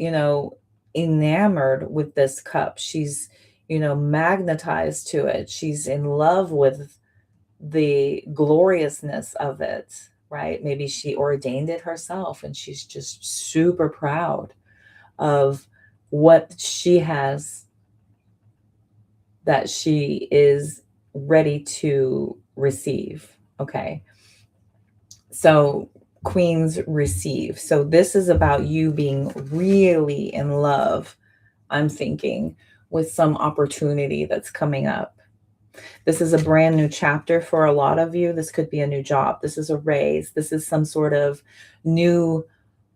enamored with this cup. She's, magnetized to it. She's in love with the gloriousness of it, right? Maybe she ordained it herself and she's just super proud of what she has that she is ready to receive. Okay. So queens receive. So this is about you being really in love, I'm thinking, with some opportunity that's coming up. This is a brand new chapter for a lot of you. This could be a new job. This is a raise. This is some sort of new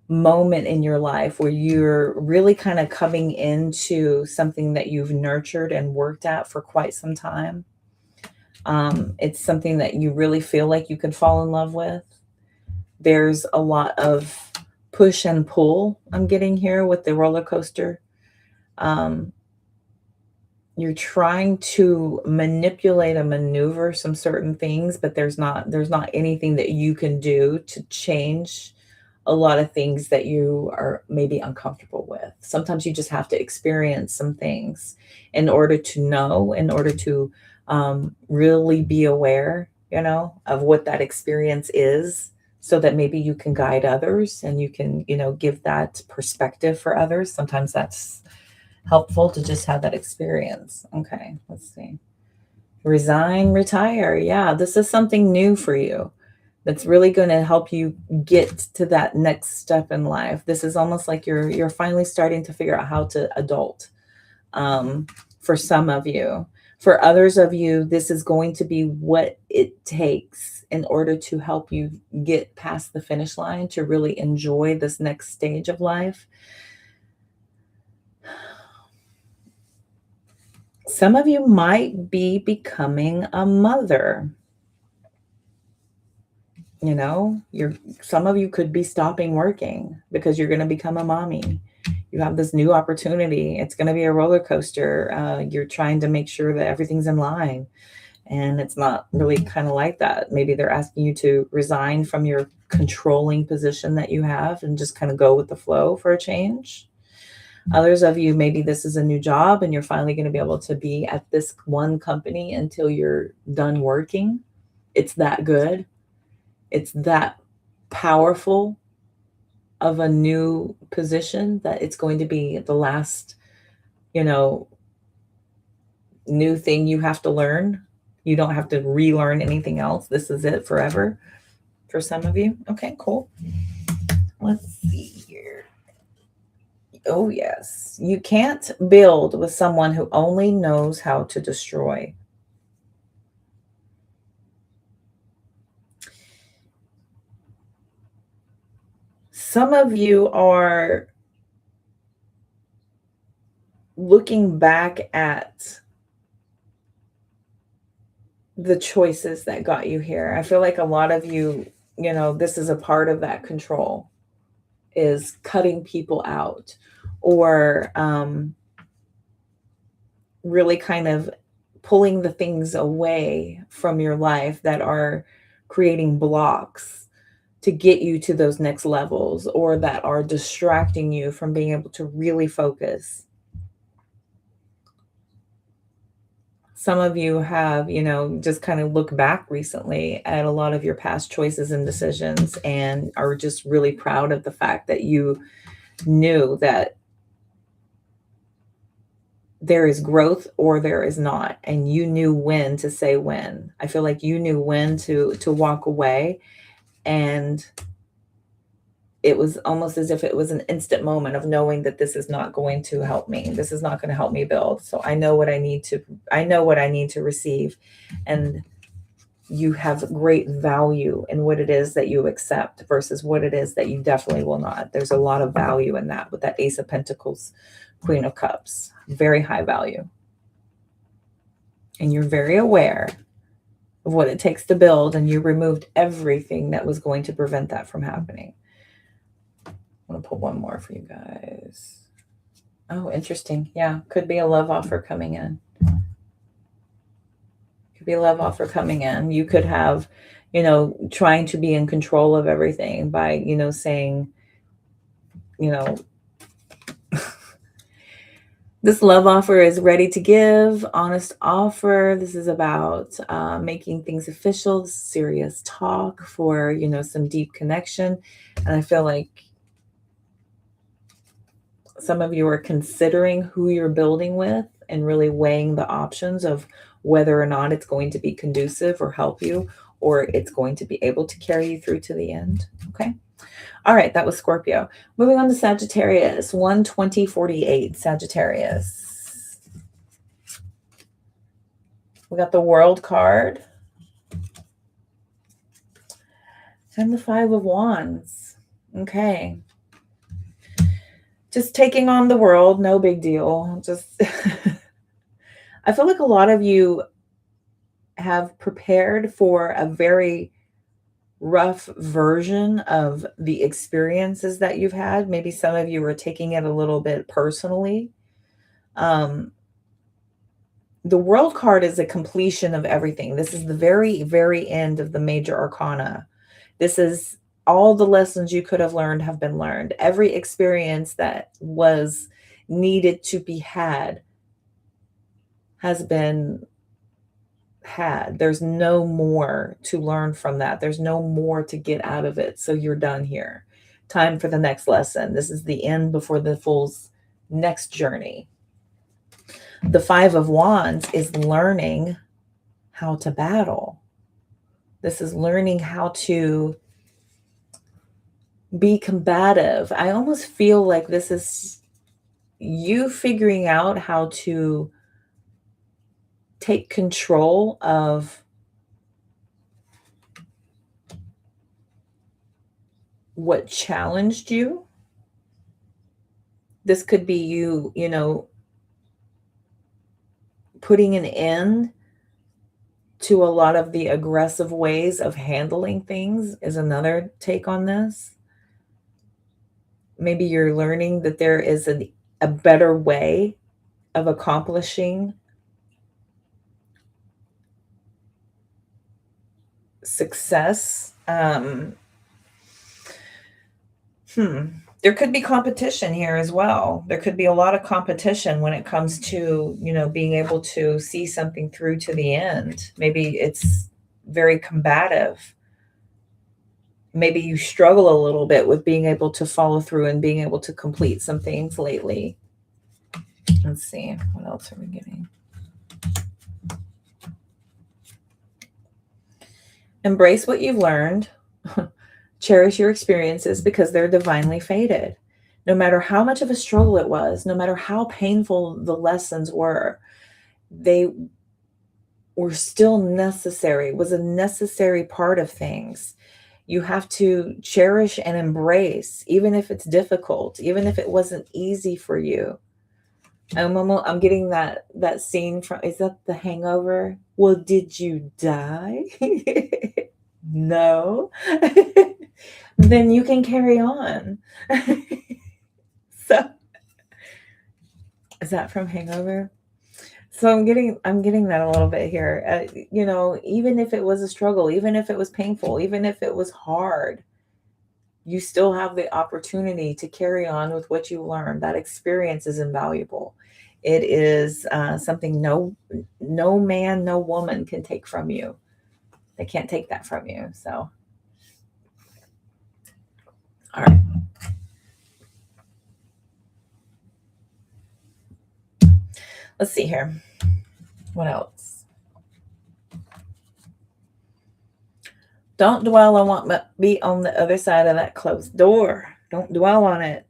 moment in your life where you're really kind of coming into something that you've nurtured and worked at for quite some time. It's something that you really feel like you could fall in love with. There's a lot of push and pull I'm getting here with the roller coaster. You're trying to manipulate and maneuver some certain things, but there's not anything that you can do to change a lot of things that you are maybe uncomfortable with. Sometimes you just have to experience some things in order to know, in order to really be aware, of what that experience is, so that maybe you can guide others and you can, give that perspective for others. Sometimes that's helpful to just have that experience. Okay, let's see. Resign, retire. Yeah, this is something new for you that's really going to help you get to that next step in life. This is almost like you're finally starting to figure out how to adult. For some of you. For others of you, this is going to be what it takes in order to help you get past the finish line, to really enjoy this next stage of life. Some of you might be becoming a mother. Some of you could be stopping working because you're going to become a mommy. You have this new opportunity. It's going to be a roller coaster. You're trying to make sure that everything's in line. And it's not really kind of like that. Maybe they're asking you to resign from your controlling position that you have and just kind of go with the flow for a change. Others of you, maybe this is a new job and you're finally going to be able to be at this one company until you're done working. It's that good. It's that powerful of a new position that it's going to be the last, new thing you have to learn. You don't have to relearn anything else. This is it forever for some of you. Okay, cool. Let's see here. Oh, yes. You can't build with someone who only knows how to destroy. Some of you are looking back at the choices that got you here. I feel like a lot of you, this is a part of that control, is cutting people out or really kind of pulling the things away from your life that are creating blocks to get you to those next levels, or that are distracting you from being able to really focus. Some of you have, just kind of look back recently at a lot of your past choices and decisions and are just really proud of the fact that you knew that there is growth or there is not. And you knew when to say when. I feel like you knew when to walk away. And it was almost as if it was an instant moment of knowing that this is not going to help me. This is not going to help me build. So I know what I need to receive. And you have great value in what it is that you accept versus what it is that you definitely will not. There's a lot of value in that with that Ace of Pentacles Queen of Cups, very high value. And you're very aware of what it takes to build, and you removed everything that was going to prevent that from happening. I'm going to pull one more for you guys. Oh, interesting. Yeah, could be a love offer coming in. Could be a love offer coming in. You could have, trying to be in control of everything by, saying, this love offer is ready to give, honest offer. This is about making things official, serious talk for, some deep connection. And I feel like some of you are considering who you're building with and really weighing the options of whether or not it's going to be conducive or help you, or it's going to be able to carry you through to the end. Okay. All right, that was Scorpio. Moving on to Sagittarius, 12048, Sagittarius. We got the World card and the Five of Wands. Okay. Just taking on the world, no big deal. Just, I feel like a lot of you have prepared for a very rough version of the experiences that you've had. Maybe some of you are taking it a little bit personally. The World card is a completion of everything. This is the very, very end of the major arcana. This is all the lessons you could have learned have been learned. Every experience that was needed to be had has been had. There's no more to learn from that. There's no more to get out of it. So you're done here. Time for the next lesson. This is the end before the Fool's next journey. The Five of Wands is learning how to battle. This is learning how to be combative. I almost feel like this is you figuring out how to take control of what challenged you. This could be you, putting an end to a lot of the aggressive ways of handling things is another take on this. Maybe you're learning that there is a better way of accomplishing success. There could be competition here as well. There could be a lot of competition when it comes to, being able to see something through to the end. Maybe it's very combative. Maybe you struggle a little bit with being able to follow through and being able to complete some things lately. Let's see, what else are we getting? Embrace what you've learned. Cherish your experiences because they're divinely fated. No matter how much of a struggle it was, no matter how painful the lessons were, they were still necessary. It was a necessary part of things. You have to cherish and embrace, even if it's difficult, even if it wasn't easy for you. I'm getting that scene from, is that The Hangover? Well, did you die? No. Then you can carry on. So, is that from Hangover? So I'm getting that a little bit here. Even if it was a struggle, even if it was painful, even if it was hard, you still have the opportunity to carry on with what you learned. That experience is invaluable. It is something no man, no woman can take from you. They can't take that from you. So, all right. Let's see here. What else? Don't dwell on what might be on the other side of that closed door. Don't dwell on it.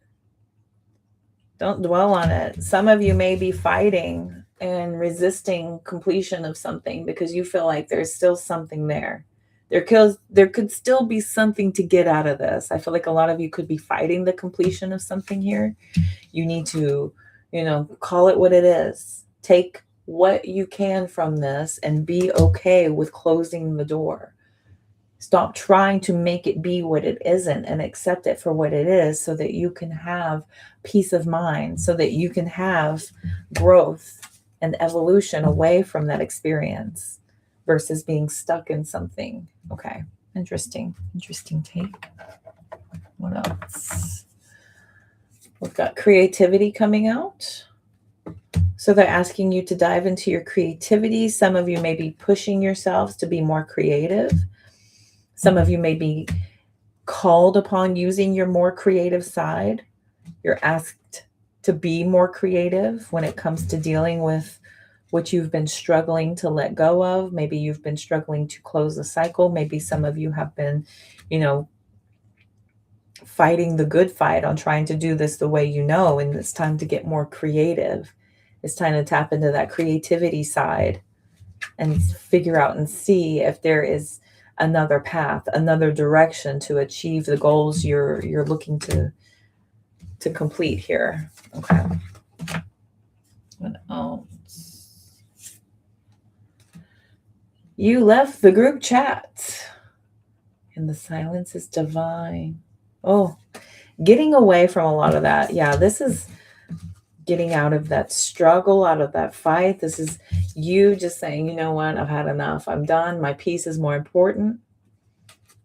Don't dwell on it. Some of you may be fighting and resisting completion of something because you feel like there's still something there. There could still be something to get out of this. I feel like a lot of you could be fighting the completion of something here. You need to, Call it what it is. Take what you can from this and be okay with closing the door. Stop trying to make it be what it isn't and accept it for what it is so that you can have peace of mind, so that you can have growth and evolution away from that experience versus being stuck in something. Okay. Interesting take. What else? We've got creativity coming out. So they're asking you to dive into your creativity. Some of you may be pushing yourselves to be more creative. Some of you may be called upon using your more creative side. You're asked to be more creative when it comes to dealing with what you've been struggling to let go of. Maybe you've been struggling to close the cycle. Maybe some of you have been, fighting the good fight on trying to do this the way and it's time to get more creative. It's time to tap into that creativity side and figure out and see if there is another path, another direction to achieve the goals you're looking to complete here. Okay. What else? You left the group chat and the silence is divine. Oh, getting away from a lot of that. Yeah, this is getting out of that struggle, out of that fight. This is you just saying, you know what, I've had enough. I'm done. My peace is more important.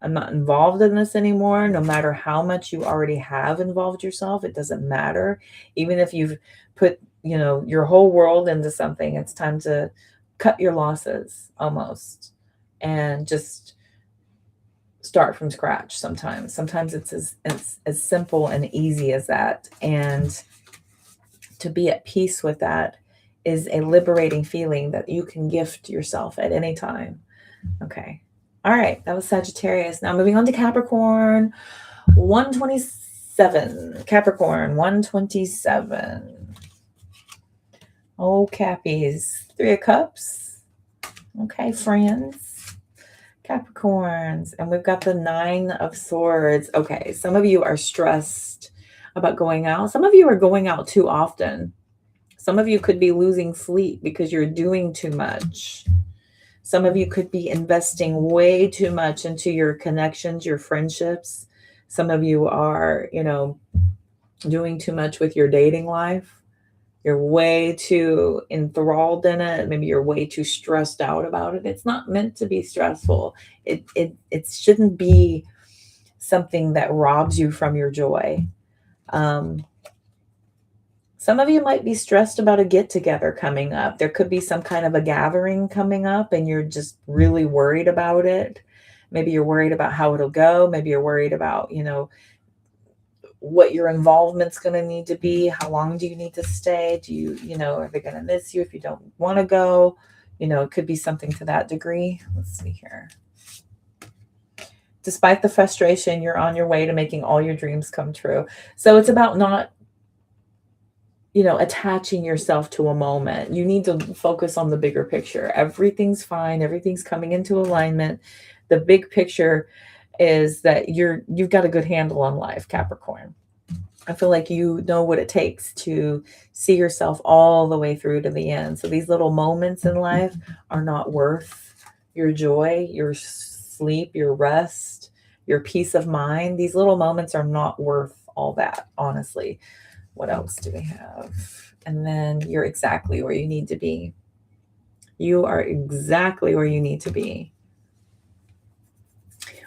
I'm not involved in this anymore. No matter how much you already have involved yourself, it doesn't matter. Even if you've put, your whole world into something, it's time to cut your losses almost and just start from scratch. Sometimes it's as simple and easy as that. And to be at peace with that is a liberating feeling that you can gift yourself at any time. Okay. All right. That was Sagittarius. Now moving on to Capricorn. 127. Capricorn 127. Oh, Cappies. 3 of Cups. Okay, friends. Capricorns. And we've got the 9 of Swords. Okay, some of you are stressed about going out. Some of you are going out too often. Some of you could be losing sleep because you're doing too much. Some of you could be investing way too much into your connections, your friendships. Some of you are, doing too much with your dating life. You're way too enthralled in it. Maybe you're way too stressed out about it. It's not meant to be stressful. It shouldn't be something that robs you from your joy. Some of you might be stressed about a get-together coming up. There could be some kind of a gathering coming up and you're just really worried about it. Maybe you're worried about how it'll go. Maybe you're worried about, what your involvement's going to need to be. How long do you need to stay? Do you, are they going to miss you if you don't want to go? It could be something to that degree. Let's see here. Despite the frustration, you're on your way to making all your dreams come true. So it's about not, attaching yourself to a moment. You need to focus on the bigger picture. Everything's fine. Everything's coming into alignment. The big picture is that you've got a good handle on life, Capricorn. I feel like you know what it takes to see yourself all the way through to the end. So these little moments in life are not worth your joy, your sleep, your rest, your peace of mind. These little moments are not worth all that, honestly. What else do we have? And then you're exactly where you need to be. You are exactly where you need to be.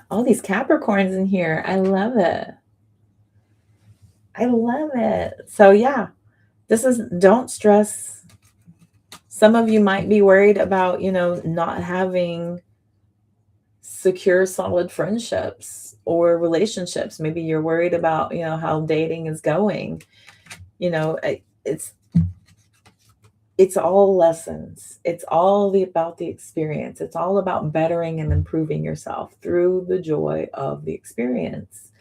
All these Capricorns in here. I love it. I love it. So yeah, don't stress. Some of you might be worried about, not having secure, solid friendships or relationships. Maybe you're worried about, how dating is going. It's all lessons. It's all about the experience. It's all about bettering and improving yourself through the joy of the experience.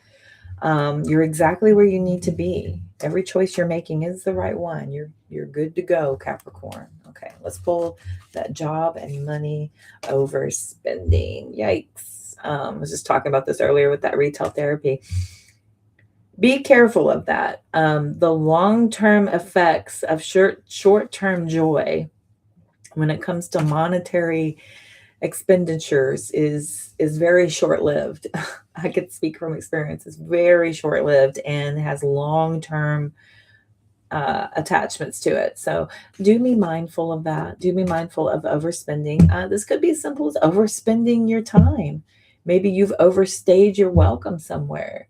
You're exactly where you need to be. Every choice you're making is the right one. You're good to go, Capricorn. Okay, let's pull that job and money overspending. Yikes. I was just talking about this earlier with that retail therapy. Be careful of that. The long-term effects of short-term joy when it comes to monetary expenditures is very short-lived. I could speak from experience. It's very short-lived and has long-term attachments to it. So do be mindful of that. Do be mindful of overspending. This could be as simple as overspending your time. Maybe you've overstayed your welcome somewhere.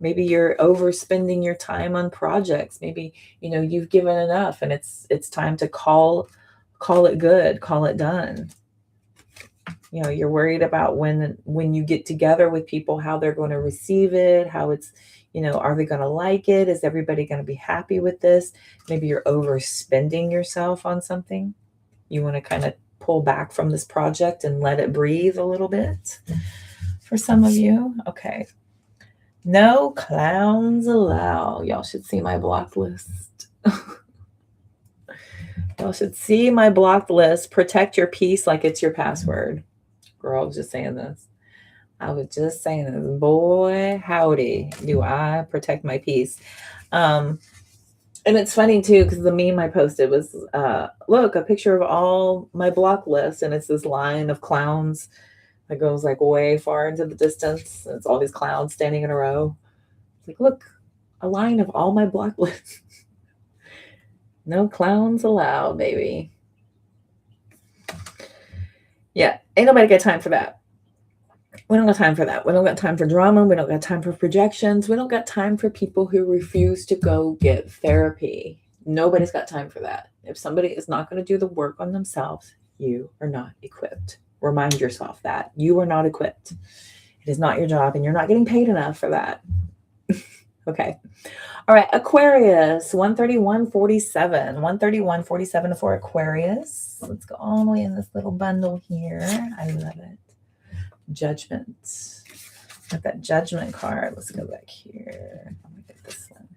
Maybe you're overspending your time on projects. Maybe you've given enough, and it's time to call it good, call it done. You're worried about when you get together with people, how they're going to receive it, how it's, are they going to like it? Is everybody going to be happy with this? Maybe you're overspending yourself on something. You want to kind of pull back from this project and let it breathe a little bit for some of you. Okay. No clowns allowed. Y'all should see my blocked list. Y'all should see my blocked list. Protect your peace like it's your password. Girl, I was just saying this. Boy, howdy, do I protect my peace. And it's funny too, because the meme I posted was, look, a picture of all my block list, and it's this line of clowns that goes like way far into the distance. And it's all these clowns standing in a row. It's like, look, a line of all my block lists. No clowns allowed, baby. Yeah, ain't nobody got time for that. We don't got time for that. We don't got time for drama. We don't got time for projections. We don't got time for people who refuse to go get therapy. Nobody's got time for that. If somebody is not going to do the work on themselves, you are not equipped. Remind yourself that you are not equipped. It is not your job, and you're not getting paid enough for that. Okay. All right. Aquarius, 131.47. 131.47 for Aquarius. Let's go all the way in this little bundle here. I love it. Judgment. Got that judgment card. Let's go back here. Let me get this one.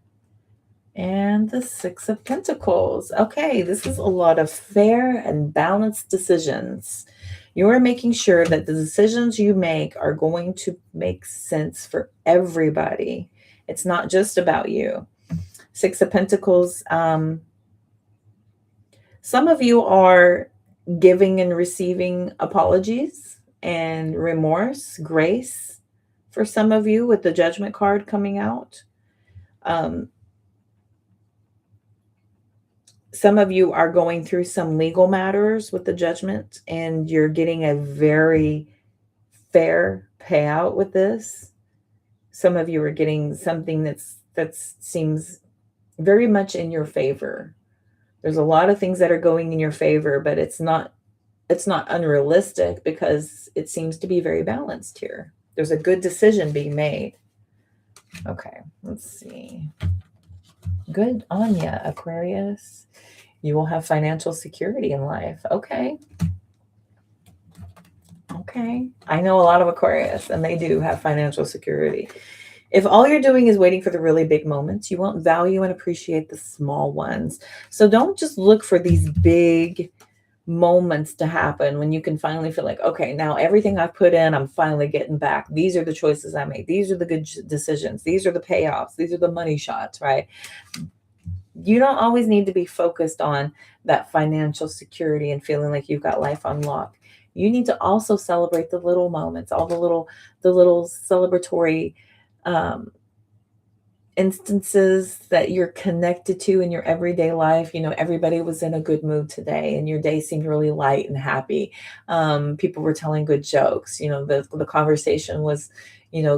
And the Six of Pentacles. Okay, this is a lot of fair and balanced decisions. You are making sure that the decisions you make are going to make sense for everybody. It's not just about you. Six of Pentacles. Some of you are giving and receiving apologies and remorse, grace for some of you with the Judgment card coming out. Some of you are going through some legal matters with the Judgment, and you're getting a very fair payout with this. Some of you are getting something that seems very much in your favor. There's a lot of things that are going in your favor, but it's not unrealistic because it seems to be very balanced here. There's a good decision being made. Okay, let's see. Good on ya, Aquarius. You will have financial security in life. Okay. Okay. I know a lot of Aquarius, and they do have financial security. If all you're doing is waiting for the really big moments, you won't value and appreciate the small ones. So don't just look for these big moments to happen when you can finally feel like, okay, now everything I've put in, I'm finally getting back. These are the choices I made. These are the good decisions. These are the payoffs. These are the money shots, right? You don't always need to be focused on that financial security and feeling like you've got life on lock. You need to also celebrate the little moments, all the little celebratory instances that you're connected to in your everyday life. Everybody was in a good mood today, and your day seemed really light and happy. People were telling good jokes. The conversation was,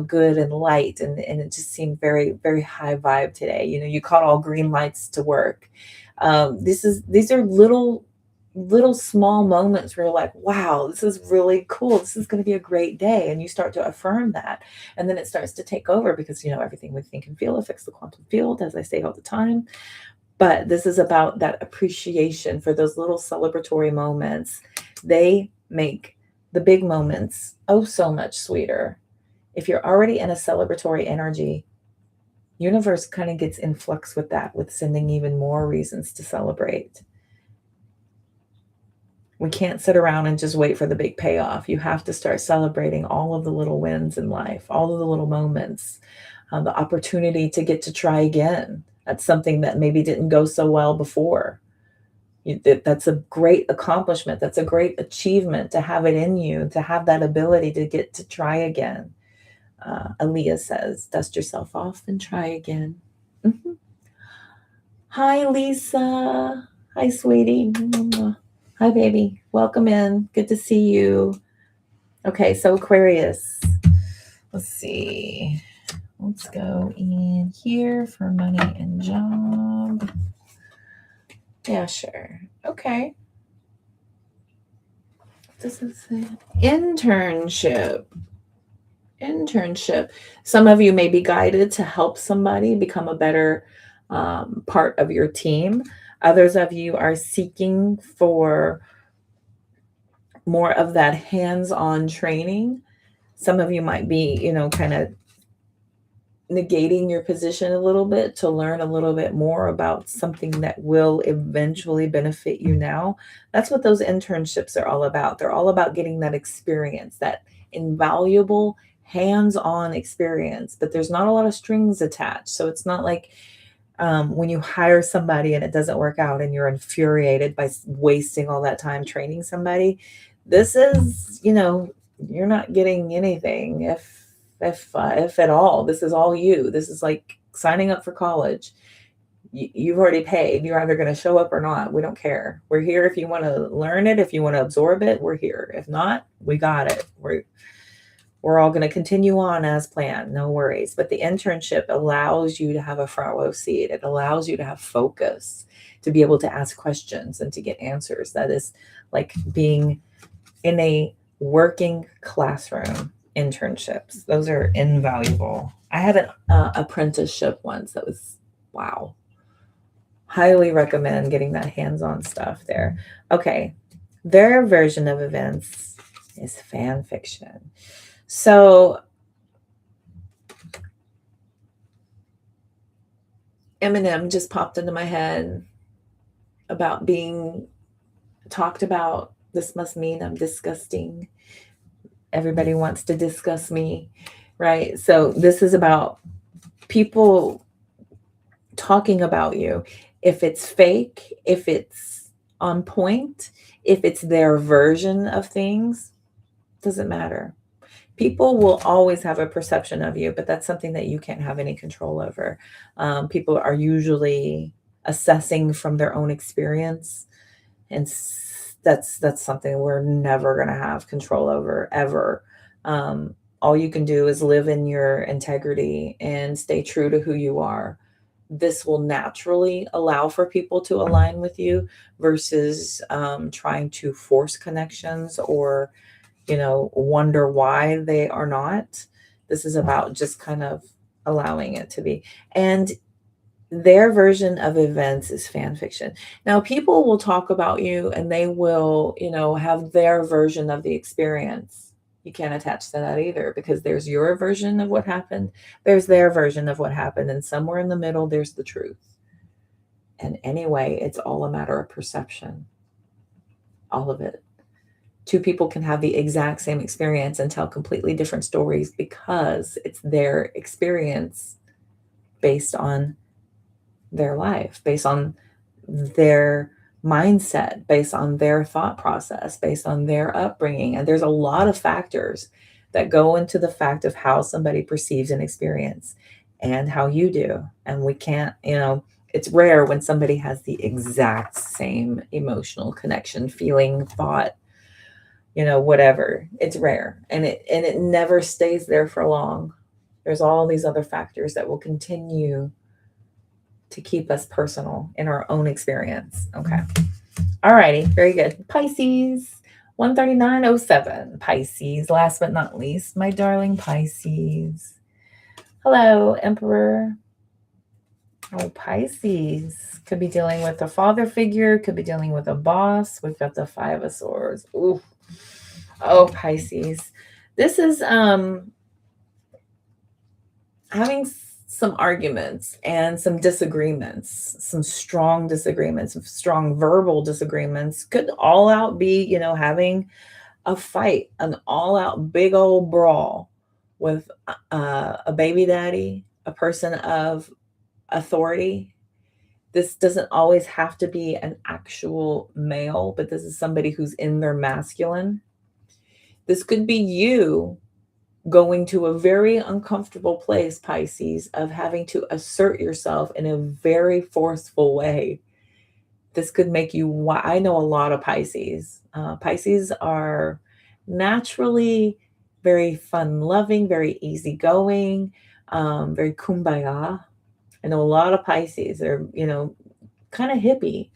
good and light, and it just seemed very, very high vibe today. You caught all green lights to work. These are little small moments where you're like, wow, this is really cool. This is going to be a great day. And you start to affirm that. And then it starts to take over because, everything we think and feel affects the quantum field, as I say all the time. But this is about that appreciation for those little celebratory moments. They make the big moments oh so much sweeter. If you're already in a celebratory energy, universe kind of gets in flux with that, with sending even more reasons to celebrate. We can't sit around and just wait for the big payoff. You have to start celebrating all of the little wins in life, all of the little moments. the opportunity to get to try again. That's something that maybe didn't go so well before. That's a great accomplishment. That's a great achievement to have it in you, to have that ability to get to try again. Aaliyah says, dust yourself off and try again. Mm-hmm. Hi, Lisa. Hi, sweetie. Hi, baby. Welcome in. Good to see you. Okay, so Aquarius. Let's see. Let's go in here for money and job. Yeah, sure. Okay. This is an internship. Internship. Some of you may be guided to help somebody become a better part of your team. Others of you are seeking for more of that hands-on training. Some of you might be, kind of negating your position a little bit to learn a little bit more about something that will eventually benefit you now. That's what those internships are all about. They're all about getting that experience, that invaluable hands-on experience, but there's not a lot of strings attached. So it's not like when you hire somebody and it doesn't work out and you're infuriated by wasting all that time training somebody. This is, you're not getting anything if at all. This is all you. This is like signing up for college. You've already paid. You're either going to show up or not. We don't care. We're here if you want to learn it, if you want to absorb it, we're here. If not, we got it. We're all going to continue on as planned. No worries. But the internship allows you to have a front row seat. It allows you to have focus, to be able to ask questions and to get answers. That is like being in a working classroom. Internships, those are invaluable. I had an apprenticeship once that was wow. Highly recommend getting that hands-on stuff there. Okay, their version of events is fan fiction. So Eminem just popped into my head about being talked about. This must mean I'm disgusting. Everybody wants to discuss me, right? So this is about people talking about you. If it's fake, if it's on point, if it's their version of things, doesn't matter. People will always have a perception of you, but that's something that you can't have any control over. People are usually assessing from their own experience, and that's something we're never going to have control over ever. All you can do is live in your integrity and stay true to who you are. This will naturally allow for people to align with you versus trying to force connections or, wonder why they are not. This is about just kind of allowing it to be. And their version of events is fan fiction. Now, people will talk about you and they will, have their version of the experience. You can't attach to that either because there's your version of what happened. There's their version of what happened. And somewhere in the middle, there's the truth. And anyway, it's all a matter of perception. All of it. Two people can have the exact same experience and tell completely different stories because it's their experience based on their life, based on their mindset, based on their thought process, based on their upbringing. And there's a lot of factors that go into the fact of how somebody perceives an experience and how you do. And we can't, it's rare when somebody has the exact same emotional connection, feeling, thought, whatever. It's rare. And it never stays there for long. There's all these other factors that will continue to keep us personal in our own experience. Okay. All righty. Very good. Pisces, 13907. Pisces, last but not least, my darling Pisces. Hello, Emperor. Oh, Pisces. Could be dealing with a father figure. Could be dealing with a boss. We've got the Five of Swords. Ooh. Oh, Pisces. This is having some arguments and some disagreements, some strong disagreements, strong verbal disagreements. Could all out be, having a fight, an all out big old brawl with a baby daddy, a person of authority. This doesn't always have to be an actual male, but this is somebody who's in their masculine. This could be you going to a very uncomfortable place, Pisces, of having to assert yourself in a very forceful way. This could make you, I know a lot of Pisces. Pisces are naturally very fun loving, very easygoing, very kumbaya. I know a lot of Pisces. They're, kind of hippie,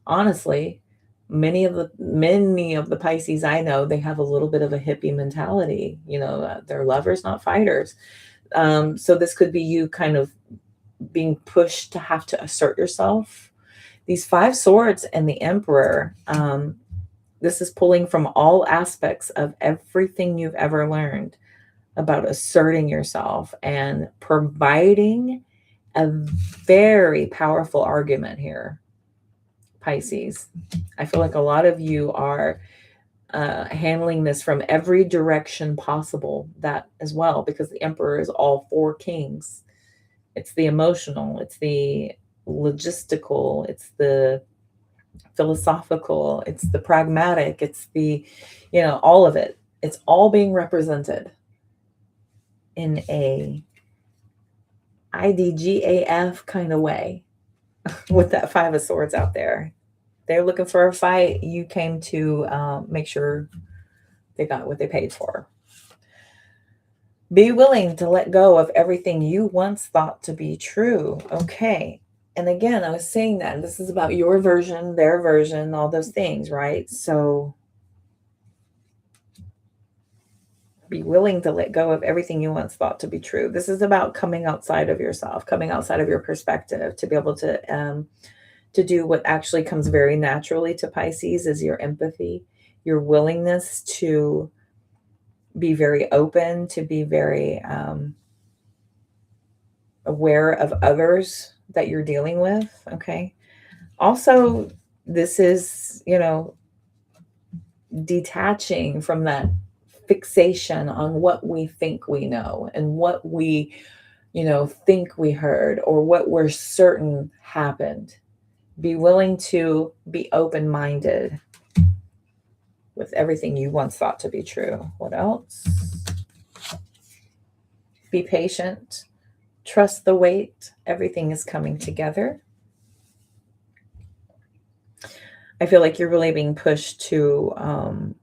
honestly. Many of the Pisces I know, they have a little bit of a hippie mentality. They're lovers, not fighters. So this could be you kind of being pushed to have to assert yourself. These 5 swords and the Emperor, this is pulling from all aspects of everything you've ever learned about asserting yourself and providing a very powerful argument here, Pisces. I feel like a lot of you are handling this from every direction possible, that as well, because the Emperor is all 4 kings. It's the emotional, it's the logistical, it's the philosophical, it's the pragmatic, it's the, all of it. It's all being represented in a IDGAF kind of way with that 5 of swords out there. They're looking for a fight. You came to make sure they got what they paid for. Be willing to let go of everything you once thought to be true. Okay. And again, I was saying that this is about your version, their version, all those things, right? So be willing to let go of everything you once thought to be true. This is about coming outside of yourself, coming outside of your perspective, to be able to do what actually comes very naturally to Pisces is your empathy, your willingness to be very open, to be very aware of others that you're dealing with. Okay. Also, this is, detaching from that fixation on what we think we know and what we, think we heard or what we're certain happened. Be willing to be open-minded with everything you once thought to be true. What else? Be patient. Trust the wait. Everything is coming together. I feel like you're really being pushed to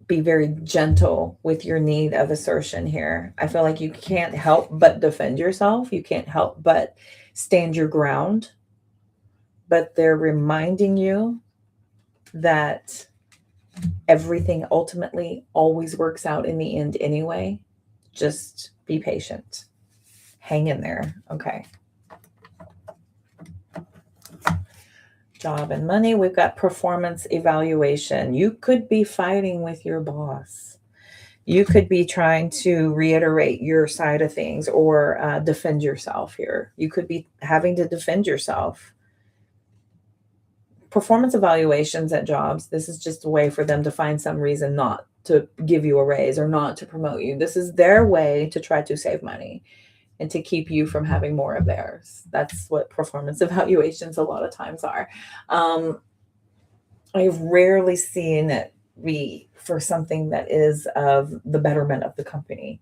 be very gentle with your need of assertion here. I feel like you can't help but defend yourself. You can't help but stand your ground. But they're reminding you that everything ultimately always works out in the end anyway. Just be patient. Hang in there. Okay. Job and money. We've got performance evaluation. You could be fighting with your boss. You could be trying to reiterate your side of things or defend yourself here. You could be having to defend yourself. Performance evaluations at jobs, this is just a way for them to find some reason not to give you a raise or not to promote you. This is their way to try to save money and to keep you from having more of theirs. That's what performance evaluations a lot of times are. I've rarely seen it be for something that is of the betterment of the company.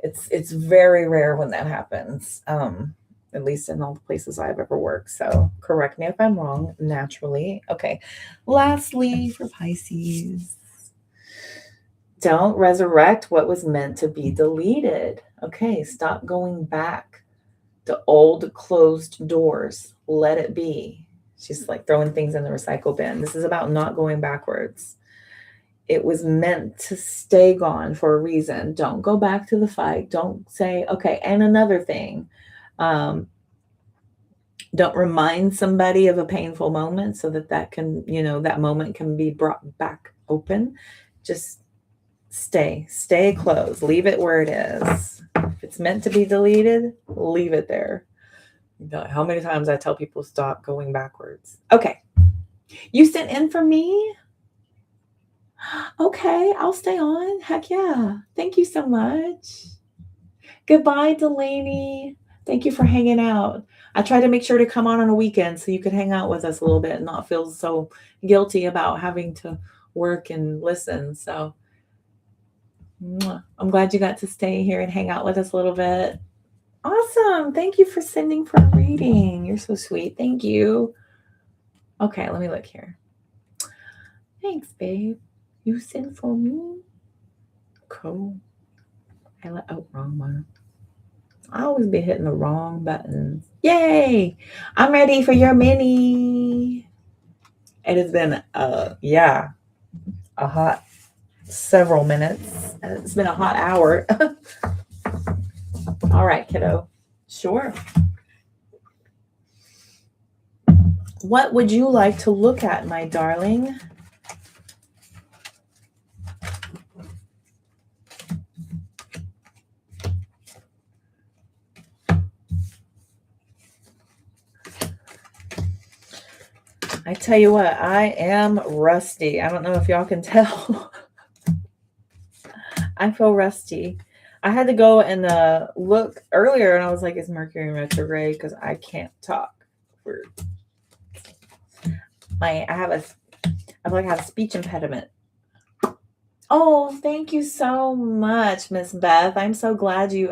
It's very rare when that happens, at least in all the places I've ever worked. So correct me if I'm wrong, naturally. Okay. Lastly, for Pisces, don't resurrect what was meant to be deleted. Okay, stop going back to old closed doors. Let it be. She's like throwing things in the recycle bin. This is about not going backwards. It was meant to stay gone for a reason. Don't go back to the fight. Don't say, okay, and another thing. Don't remind somebody of a painful moment so that can, that moment can be brought back open. Just stay closed. Leave it where it is. If it's meant to be deleted, leave it there. How many times I tell people stop going backwards. Okay. You sent in for me? Okay, I'll stay on. Heck yeah. Thank you so much. Goodbye, Delaney. Thank you for hanging out. I try to make sure to come on a weekend so you could hang out with us a little bit and not feel so guilty about having to work and listen. So I'm glad you got to stay here and hang out with us a little bit. Awesome. Thank you for sending for reading. You're so sweet. Thank you. Okay, let me look here. Thanks, babe. You sent for me? Cool. Wrong one. I always be hitting the wrong buttons. Yay! I'm ready for your mini. It has been, a hot several minutes. It's been a hot hour. All right, kiddo. Sure. What would you like to look at, my darling? I tell you what, I am rusty. I don't know if y'all can tell. I feel rusty. I had to go and look earlier, and I was like, "Is Mercury in retrograde?" Because I can't talk. I feel like I have a speech impediment. Oh, thank you so much, Miss Beth. I'm so glad you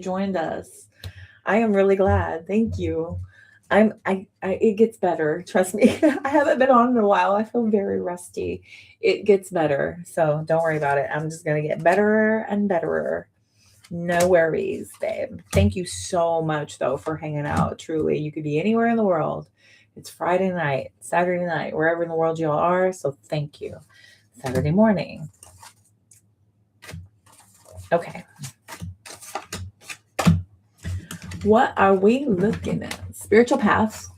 joined us. I am really glad. Thank you. It gets better. Trust me. I haven't been on in a while. I feel very rusty. It gets better. So don't worry about it. I'm just going to get better and betterer. No worries, babe. Thank you so much, though, for hanging out. Truly, you could be anywhere in the world. It's Friday night, Saturday night, wherever in the world y'all are. So thank you. Saturday morning. Okay. What are we looking at? Spiritual paths.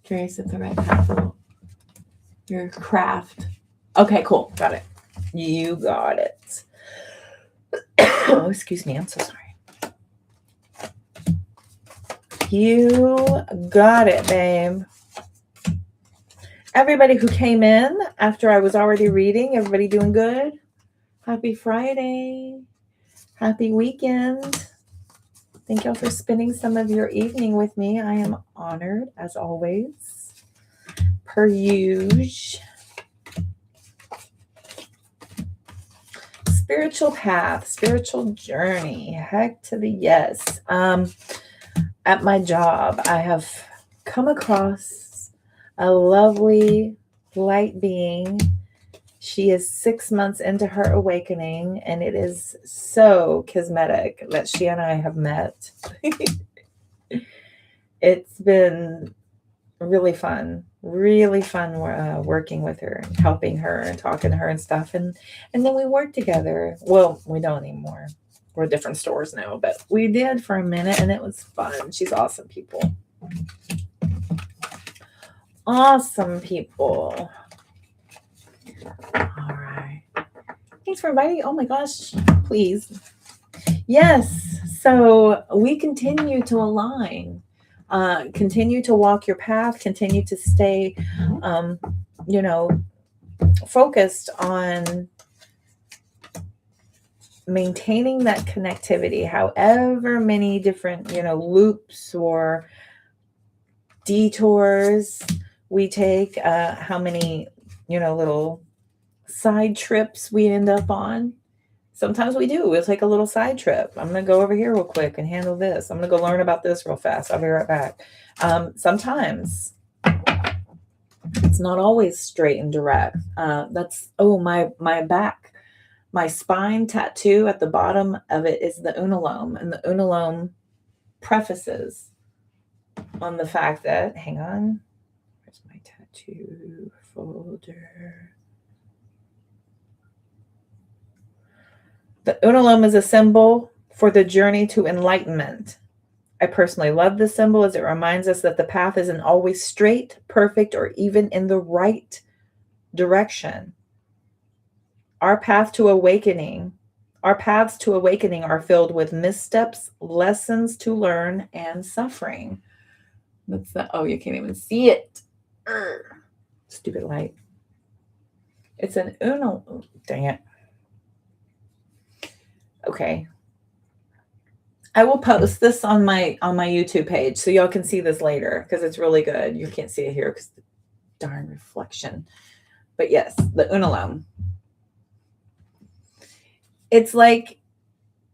Curious if the right path will. Your craft. Okay, cool. Got it. You got it. Oh, excuse me. I'm so sorry. You got it, babe. Everybody who came in after I was already reading, everybody doing good? Happy Friday. Happy weekend. Thank y'all for spending some of your evening with me. I am honored, as always. Per usual. Spiritual path, spiritual journey. Heck to the yes. At my job, I have come across a lovely light being. She is 6 months into her awakening, and it is so cosmetic that she and I have met. It's been really fun working with her and helping her and talking to her and stuff. And then we work together. Well, we don't anymore. We're at different stores now, but we did for a minute, and it was fun. She's awesome people. Awesome people. All right. Thanks for inviting. Oh my gosh, please. Yes. So we continue to align, continue to walk your path, continue to stay, focused on maintaining that connectivity, however many different, loops or detours we take, how many, little side trips we end up on. Sometimes we do. We'll take a little side trip. I'm going to go over here real quick and handle this. I'm going to go learn about this real fast. I'll be right back. Sometimes it's not always straight and direct. My back, my spine tattoo at the bottom of it is the unalome. And the unalome prefaces on the fact that, hang on, where's my tattoo folder? The unalome is a symbol for the journey to enlightenment. I personally love this symbol as it reminds us that the path isn't always straight, perfect, or even in the right direction. Our paths to awakening are filled with missteps, lessons to learn, and suffering. You can't even see it. Stupid light. It's an uno. Oh, dang it. Okay. I will post this on my YouTube page so y'all can see this later because it's really good. You can't see it here because the darn reflection. But yes, the unalome. It's like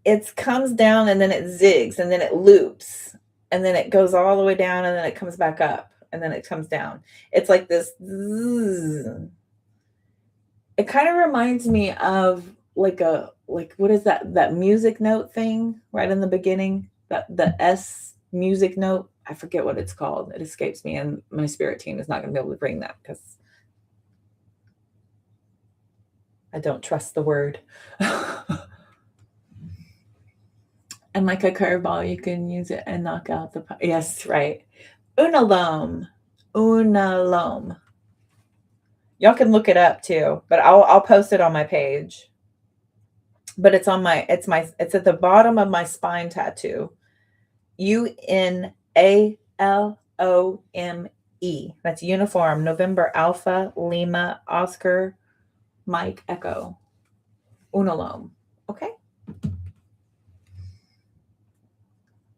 it comes down and then it zigs and then it loops and then it goes all the way down and then it comes back up and then it comes down. It's like this. It kind of reminds me of like what is that music note thing right in the beginning? That the S music note. I forget what it's called. It escapes me, and my spirit team is not going to be able to bring that because I don't trust the word. And like a curveball, you can use it and knock out the. Yes, right. Unalome. Unalome. Y'all can look it up too, but I'll post it on my page. But it's at the bottom of my spine tattoo. UNALOME. That's uniform. November Alpha Lima Oscar Mike Echo. Unalome. Okay.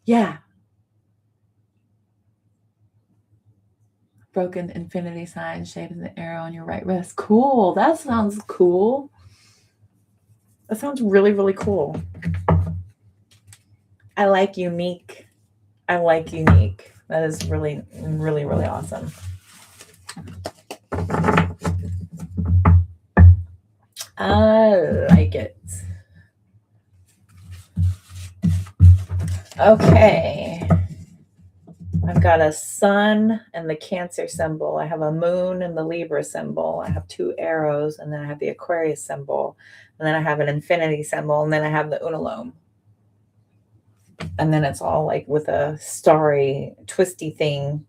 Yeah. Broken infinity sign shaped as an arrow on your right wrist. Cool. That sounds cool. That sounds really, really cool. I like unique. That is really, really, really awesome. I like it. Okay. I've got a sun and the Cancer symbol. I have a moon and the Libra symbol. I have 2 arrows, and then I have the Aquarius symbol, and then I have an infinity symbol, and then I have the unalome. And then it's all like with a starry, twisty thing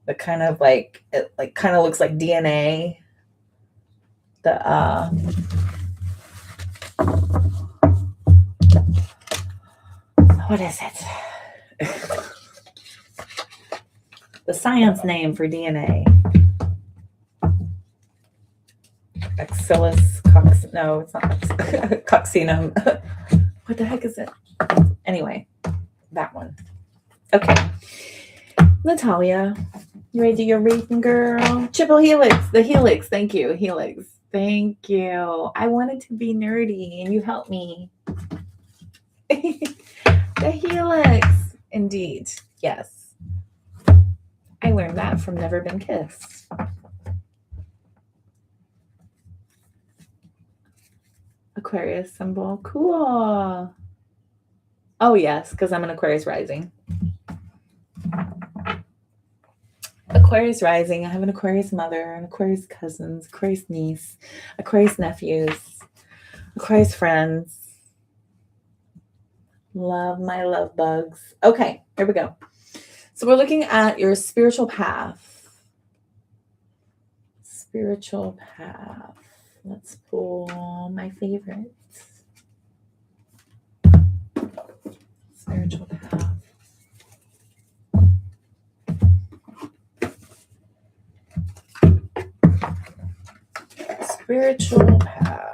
that kind of like it like kind of looks like DNA. What is it? The science name for DNA. No, it's not coccinum. What the heck is it? Anyway, that one. Okay. Natalia, you ready to do your reading, girl? Triple helix. The helix. Thank you. Helix. Thank you. I wanted to be nerdy and you helped me. The helix. Indeed. Yes. I learned that from Never Been Kissed. Aquarius symbol. Cool. Oh, yes, because I'm an Aquarius rising. Aquarius rising. I have an Aquarius mother, an Aquarius cousins, Aquarius niece, Aquarius nephews, Aquarius friends. Love my love bugs. Okay, here we go. So we're looking at your spiritual path. Spiritual path. Let's pull my favorites. Spiritual path. Spiritual path.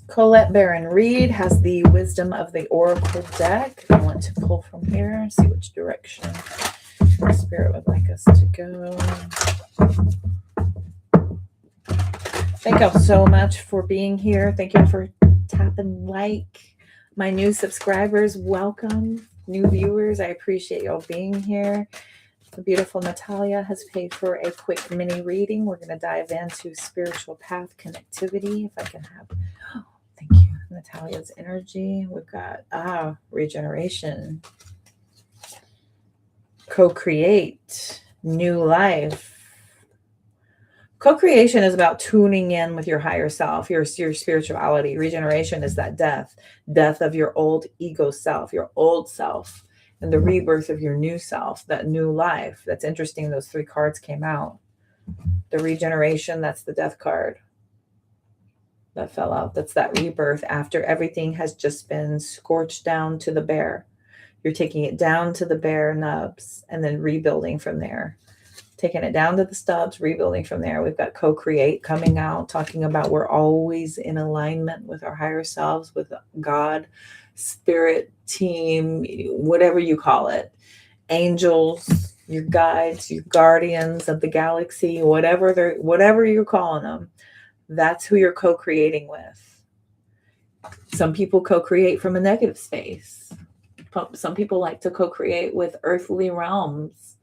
Colette Baron Reed has the Wisdom of the Oracle deck. I want to pull from here, see which direction Spirit would like us to go. Thank you all so much for being here. Thank you for tapping like. My new subscribers, welcome. New viewers, I appreciate y'all being here. The beautiful Natalia has paid for a quick mini reading. We're going to dive into spiritual path connectivity. If I can have, thank you, Natalia's energy. We've got regeneration, co-create, new life. Co-creation is about tuning in with your higher self, your spirituality. Regeneration is that death of your old ego self, your old self, and the rebirth of your new self, that new life. That's interesting. Those 3 cards came out. The regeneration, that's the death card that fell out. That's that rebirth after everything has just been scorched down to the bare. You're taking it down to the bare nubs and then rebuilding from there. taking it down to the stubs, rebuilding from there. We've got co-create coming out, talking about we're always in alignment with our higher selves, with God, spirit, team, whatever you call it, angels, your guides, your guardians of the galaxy, whatever you're calling them. That's who you're co-creating with. Some people co-create from a negative space. Some people like to co-create with earthly realms.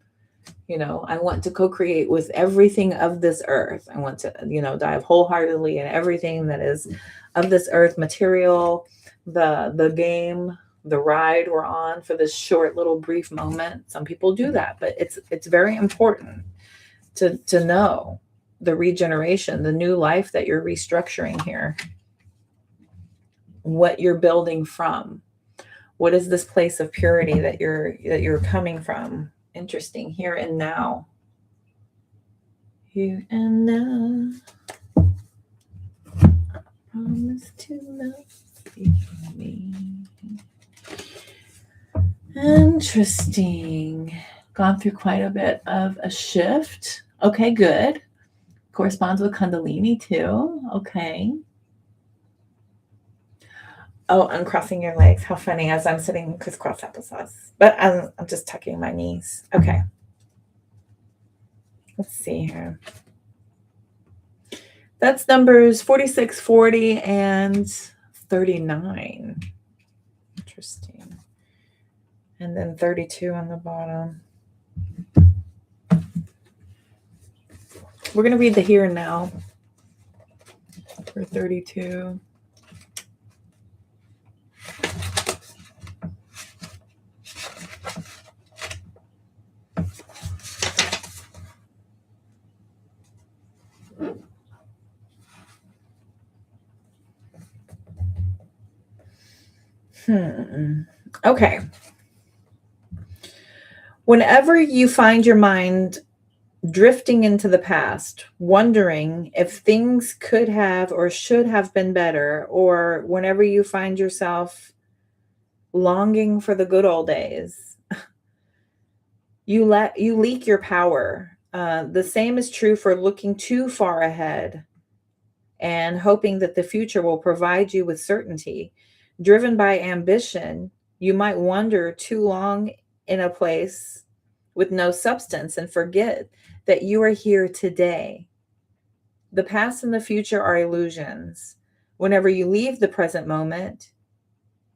I want to co-create with everything of this earth. I want to, dive wholeheartedly in everything that is of this earth material, the game, the ride we're on for this short little brief moment. Some people do that, but it's very important to know the regeneration, the new life that you're restructuring here, what you're building from. What is this place of purity that you're coming from? Interesting. Here and now. Here and now. I promise to love me. Interesting. Gone through quite a bit of a shift. Okay, good. Corresponds with Kundalini too. Okay. Oh, uncrossing your legs. How funny, as I'm sitting crisscross applesauce. But I'm just tucking my knees. Okay. Let's see here. That's numbers 46, 40, and 39. Interesting. And then 32 on the bottom. We're going to read the here and now for 32. Okay. Whenever you find your mind drifting into the past, wondering if things could have or should have been better, or whenever you find yourself longing for the good old days, you leak your power. The same is true for looking too far ahead and hoping that the future will provide you with certainty. Driven by ambition, you might wander too long in a place with no substance and forget that you are here today. The past and the future are illusions. Whenever you leave the present moment,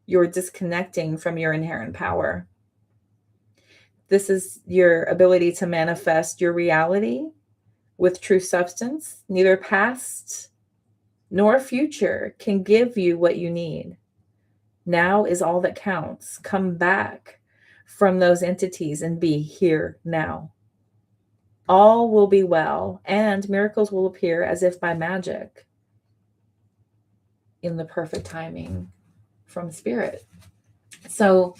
you're disconnecting from your inherent power. This is your ability to manifest your reality with true substance. Neither past nor future can give you what you need. Now is all that counts. Come back from those entities and be here now. All will be well, and miracles will appear as if by magic in the perfect timing from spirit. So,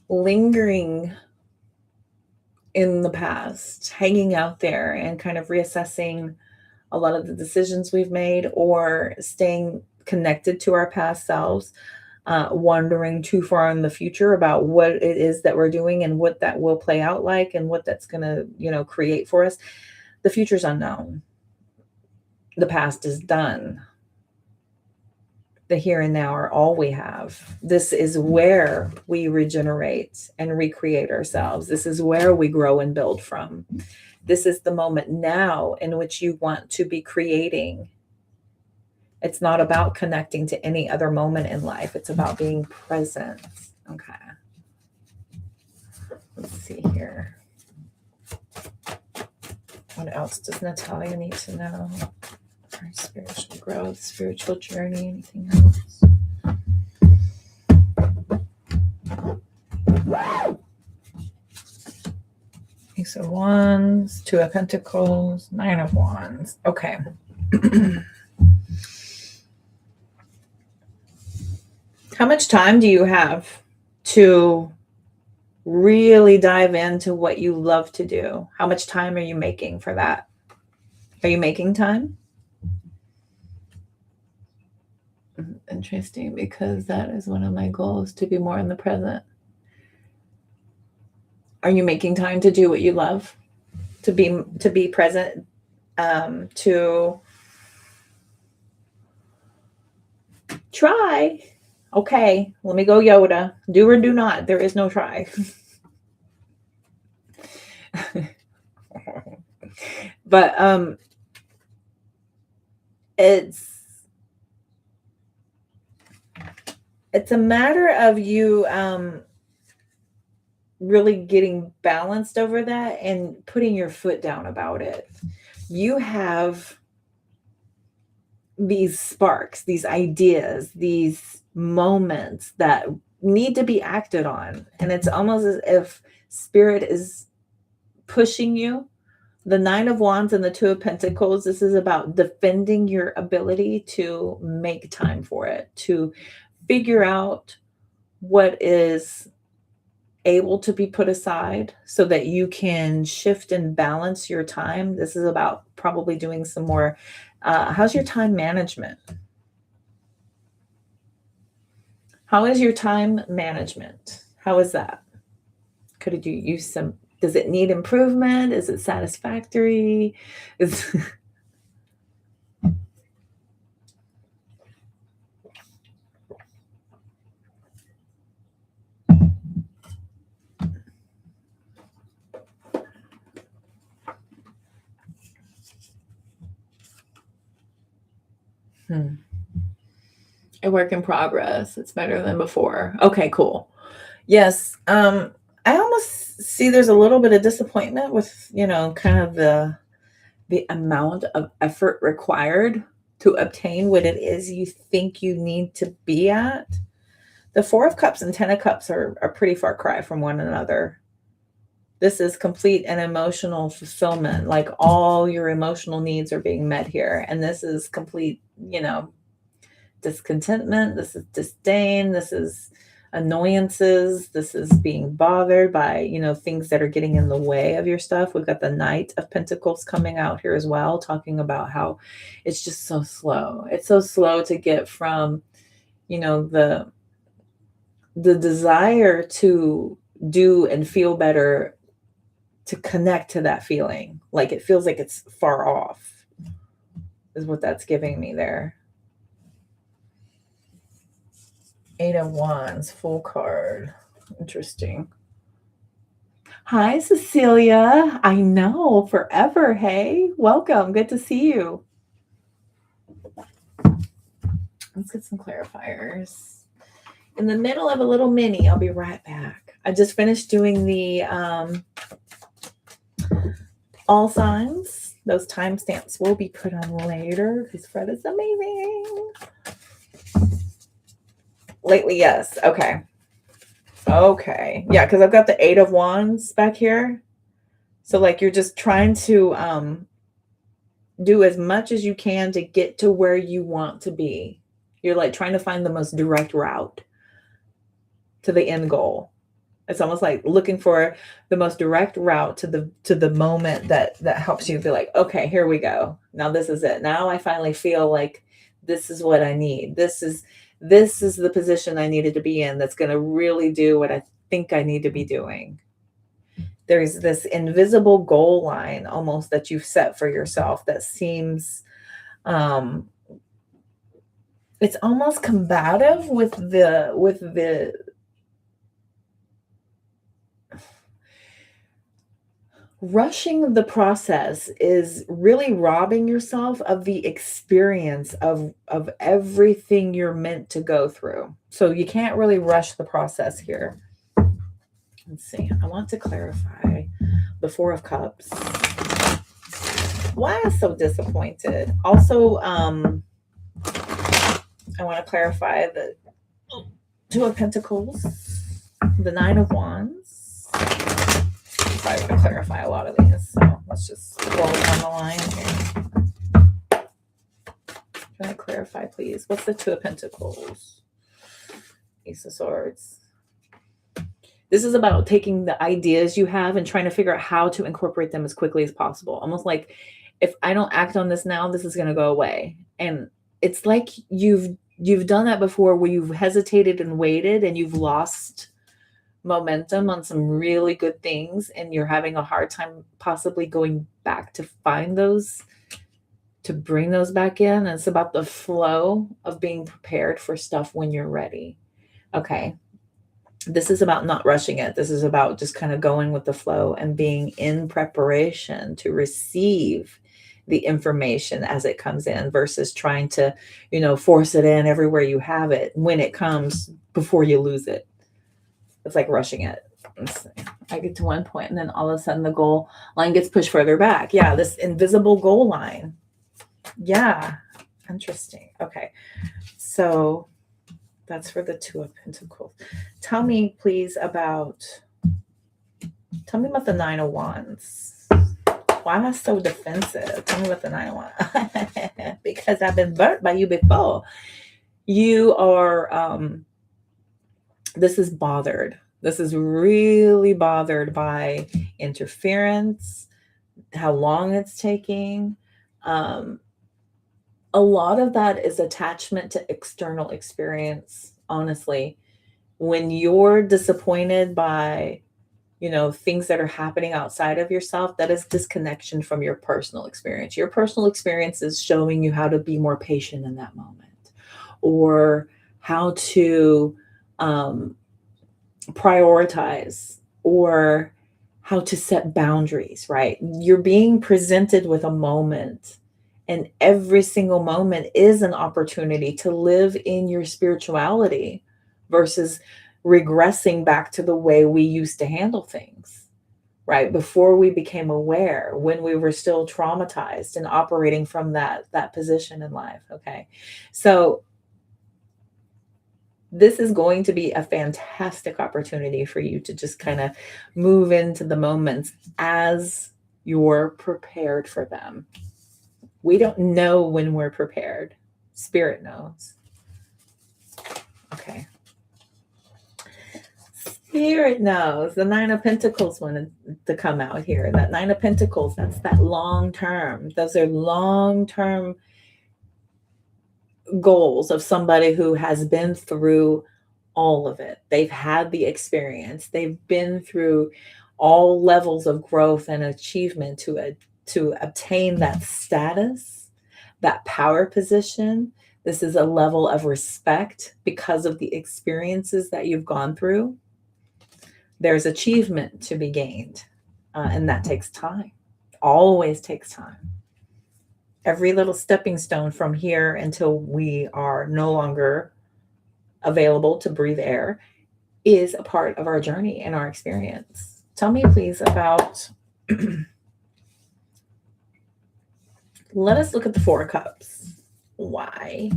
lingering in the past, hanging out there and kind of reassessing a lot of the decisions we've made, or staying connected to our past selves, wandering too far in the future about what it is that we're doing and what that will play out like and what that's going to, create for us. The future's unknown. The past is done. The here and now are all we have. This is where we regenerate and recreate ourselves. This is where we grow and build from. This is the moment now in which you want to be creating. It's not about connecting to any other moment in life. It's about being present. Okay. Let's see here. What else does Natalia need to know? Our spiritual growth, spiritual journey, anything else? Ace of Wands, Two of Pentacles, Nine of Wands. Okay. How much time do you have to really dive into what you love to do? How much time are you making for that? Are you making time? Interesting, because that is one of my goals, to be more in the present. Are you making time to do what you love? to be present, to try. Okay, let me go Yoda. Do or do not. There is no try. But it's a matter of you really getting balanced over that and putting your foot down about it. You have these sparks, these ideas, these moments that need to be acted on. And it's almost as if spirit is pushing you. The Nine of Wands and the Two of Pentacles, this is about defending your ability to make time for it, to figure out what is able to be put aside so that you can shift and balance your time. This is about probably doing some more. How's your time management? How is your time management? How is that? Could you use some? Does it need improvement? Is it satisfactory? A work in progress. It's better than before. Okay, cool. Yes. I almost see there's a little bit of disappointment with, kind of the amount of effort required to obtain what it is you think you need to be at. The Four of Cups and Ten of Cups are pretty far cry from one another. This is complete and emotional fulfillment. Like all your emotional needs are being met here. And this is complete, discontentment. This is disdain. This is annoyances. This is being bothered by, things that are getting in the way of your stuff. We've got the Knight of Pentacles coming out here as well, talking about how it's just so slow. It's so slow to get from, the desire to do and feel better to connect to that feeling. Like it feels like it's far off is what that's giving me there. Eight of Wands, full card. Interesting. Hi, Cecilia. I know, forever. Hey, welcome. Good to see you. Let's get some clarifiers. In the middle of a little mini, I'll be right back. I just finished doing the all signs. Those timestamps will be put on later because Fred is amazing. Lately, yes. Okay. Yeah, because I've got the Eight of Wands back here. So like you're just trying to do as much as you can to get to where you want to be. You're like trying to find the most direct route to the end goal. It's almost like looking for the most direct route to the moment that helps you be like, okay, here we go. Now this is it. Now I finally feel like this is what I need. This is the position I needed to be in that's going to really do what I think I need to be doing. There's this invisible goal line almost that you've set for yourself that seems it's almost combative with the rushing the process is really robbing yourself of the experience of everything you're meant to go through. So you can't really rush the process here. Let's see. I want to clarify the Four of Cups. Why am I so disappointed? Also, I want to clarify the Two of Pentacles, the Nine of Wands. I'm probably going to clarify a lot of these, so let's just roll down the line here. Can I clarify, please? What's the Two of Pentacles? Ace of Swords. This is about taking the ideas you have and trying to figure out how to incorporate them as quickly as possible. Almost like if I don't act on this now, this is going to go away. And it's like you've done that before where you've hesitated and waited and you've lost momentum on some really good things and you're having a hard time possibly going back to find those, to bring those back in. And it's about the flow of being prepared for stuff when you're ready. Okay. This is about not rushing it. This is about just kind of going with the flow and being in preparation to receive the information as it comes in versus trying to, force it in everywhere you have it when it comes before you lose it. It's like rushing it. I get to one point and then all of a sudden the goal line gets pushed further back. Yeah, this invisible goal line. Yeah, interesting. Okay, so that's for the Two of Pentacles. Tell me, please, about the Nine of Wands. Why am I so defensive? Tell me about the Nine of Wands. Because I've been burnt by you before. You are, this is bothered. This is really bothered by interference, how long it's taking. A lot of that is attachment to external experience, honestly. When you're disappointed by, things that are happening outside of yourself, that is disconnection from your personal experience. Your personal experience is showing you how to be more patient in that moment, or how to prioritize, or how to set boundaries, right? You're being presented with a moment, and every single moment is an opportunity to live in your spirituality versus regressing back to the way we used to handle things, right? Before we became aware, when we were still traumatized and operating from that position in life. Okay. So this is going to be a fantastic opportunity for you to just kind of move into the moments as you're prepared for them. We don't know when we're prepared. Spirit knows. Okay. Spirit knows. The Nine of Pentacles wanted to come out here. That Nine of Pentacles, that's that long term. Those are long term goals of somebody who has been through all of it. They've had the experience. They've been through all levels of growth and achievement to obtain that status, that power position. This is a level of respect because of the experiences that you've gone through. There's achievement to be gained, and that takes time. Always takes time. Every little stepping stone from here until we are no longer available to breathe air is a part of our journey and our experience. Tell me, please, about let us look at the Four of Cups. Why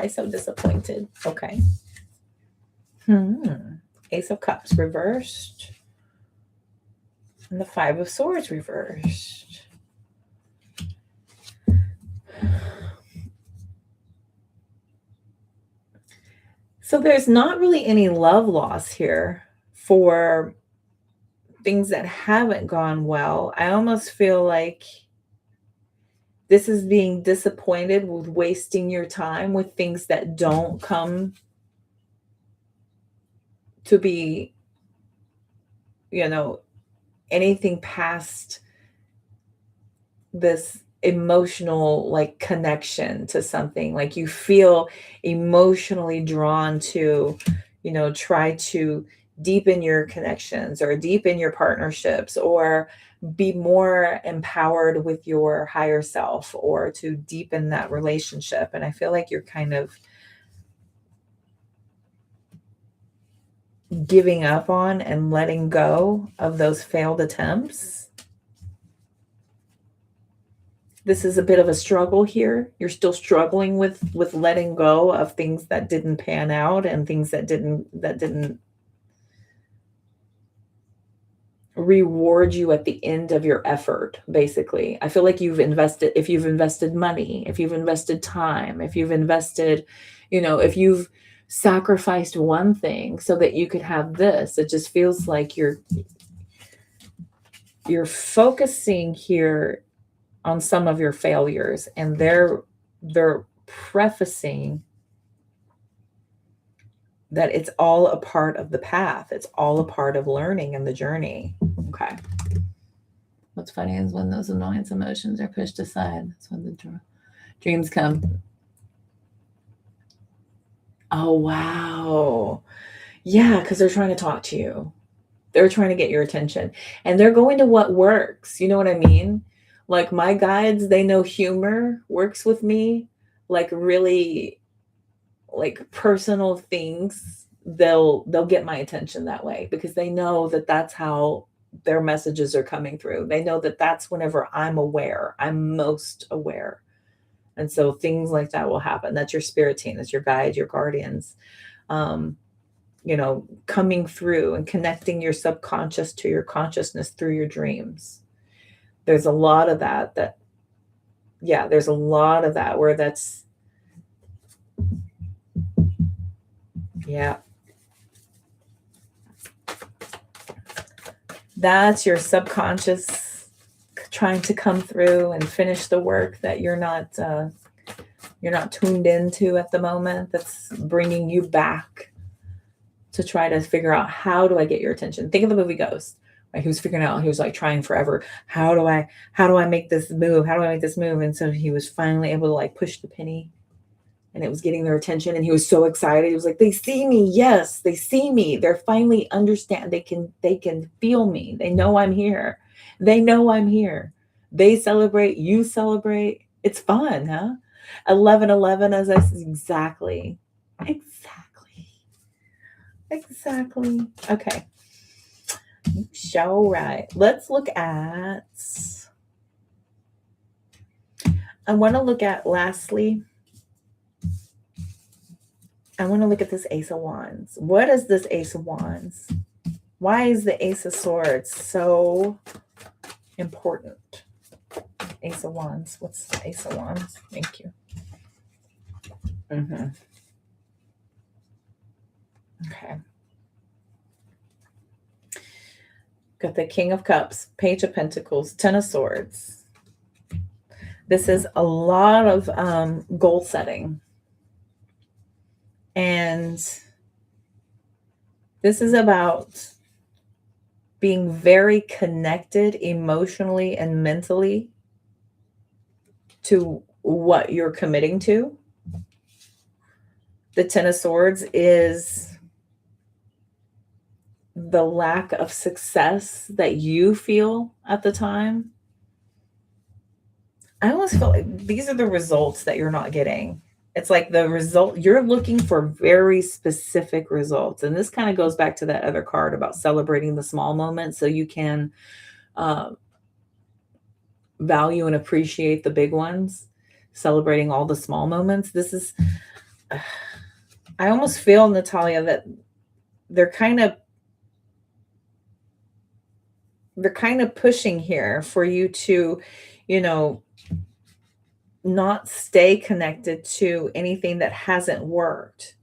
so disappointed? Okay. Ace of Cups reversed, and the Five of Swords reversed. So there's not really any love loss here for things that haven't gone well. I almost feel like this is being disappointed with wasting your time with things that don't come to be, anything past this emotional like connection to something. Like you feel emotionally drawn to, try to deepen your connections or deepen your partnerships, or be more empowered with your higher self, or to deepen that relationship. And I feel like you're kind of giving up on and letting go of those failed attempts. This is a bit of a struggle here. You're still struggling with letting go of things that didn't pan out and things that didn't reward you at the end of your effort. Basically, I feel like if you've invested money, if you've invested time, if you've invested, if you've sacrificed one thing so that you could have this, it just feels like you're focusing here on some of your failures, and they're prefacing that it's all a part of the path. It's all a part of learning and the journey. Okay. What's funny is when those annoyance emotions are pushed aside, that's when the dreams come. Oh, wow. Yeah, because they're trying to talk to you. They're trying to get your attention. And they're going to what works. You know what I mean? Like my guides, they know humor works with me. Like really like personal things, they'll get my attention that way because they know that that's how their messages are coming through. They know that that's whenever I'm aware, I'm most aware. And so things like that will happen. That's your spirit team, that's your guide, your guardians. Um, coming through and connecting your subconscious to your consciousness through your dreams. There's a lot of that, yeah, there's a lot of that where that's, yeah. That's your subconscious trying to come through and finish the work that you're not tuned into at the moment. That's bringing you back to try to figure out, how do I get your attention? Think of the movie Ghost. Right? He was figuring out, he was like trying forever. How do I make this move? How do I make this move? And so he was finally able to like push the penny, and it was getting their attention. And he was so excited. He was like, they see me. Yes, they see me. They're finally understand. They can feel me. They know I'm here. They know I'm here. They celebrate. You celebrate. It's fun, huh? 11:11, as I said, exactly. Okay. Show right. Let's look at. I want to look at lastly. I want to look at this Ace of Wands. What is this Ace of Wands? Why is the Ace of Swords so important? Ace of Wands. What's the Ace of Wands? Thank you. Okay. Got the King of Cups, Page of Pentacles, Ten of Swords. This is a lot of goal setting. And this is about being very connected emotionally and mentally to what you're committing to. The Ten of Swords is the lack of success that you feel at the time. I almost feel like these are the results that you're not getting. It's like the result, you're looking for very specific results. And this kind of goes back to that other card about celebrating the small moments so you can value and appreciate the big ones, celebrating all the small moments. This is, I almost feel, Natalia, that they're kind of pushing here for you to, not stay connected to anything that hasn't worked.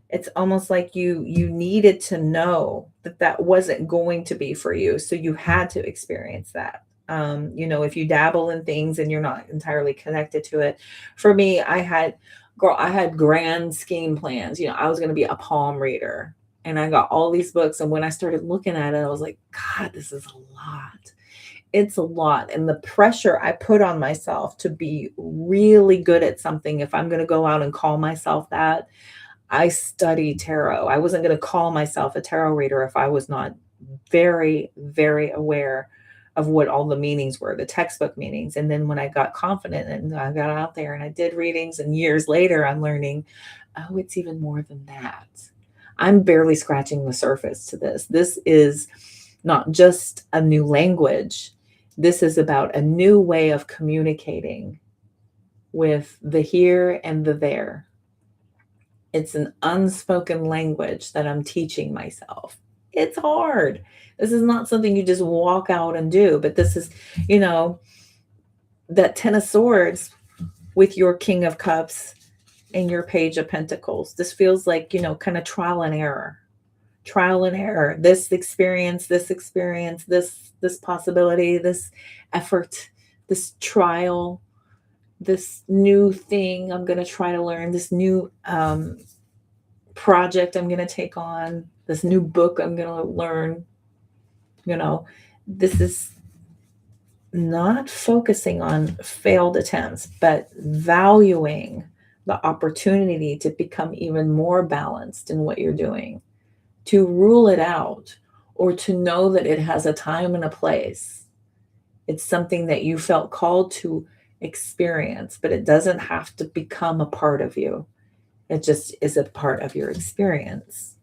It's almost like you needed to know that wasn't going to be for you. So you had to experience that. If you dabble in things and you're not entirely connected to it. For me, I had grand scheme plans. I was going to be a palm reader, and I got all these books. And when I started looking at it, I was like, God, this is a lot. It's a lot. And the pressure I put on myself to be really good at something, if I'm going to go out and call myself that, I study tarot. I wasn't going to call myself a tarot reader if I was not very, very aware of what all the meanings were, the textbook meanings. And then when I got confident and I got out there and I did readings, and years later, I'm learning, oh, it's even more than that. I'm barely scratching the surface to this. This is not just a new language. This is about a new way of communicating with the here and the there. It's an unspoken language that I'm teaching myself. It's hard. This is not something you just walk out and do, but this is, that Ten of Swords with your King of Cups and your Page of Pentacles. This feels like, kind of trial and error. This experience, this possibility, this effort, this trial, this new thing I'm going to try to learn, this new project I'm going to take on, this new book I'm going to learn. This is not focusing on failed attempts, but valuing the opportunity to become even more balanced in what you're doing, to rule it out, or to know that it has a time and a place. It's something that you felt called to experience, but it doesn't have to become a part of you. It just is a part of your experience.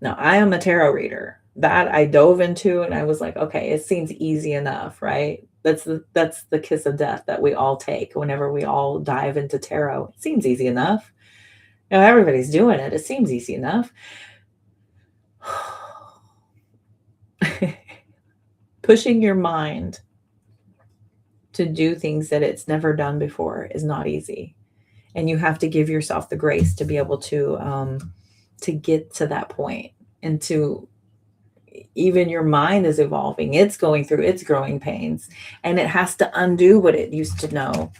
Now, I am a tarot reader that I dove into, and I was like, okay, it seems easy enough, right? That's the kiss of death that we all take whenever we all dive into tarot. It seems easy enough. Everybody's doing it. It seems easy enough. Pushing your mind to do things that it's never done before is not easy. And you have to give yourself the grace to be able to get to that point, and to even your mind is evolving. It's going through its growing pains, and it has to undo what it used to know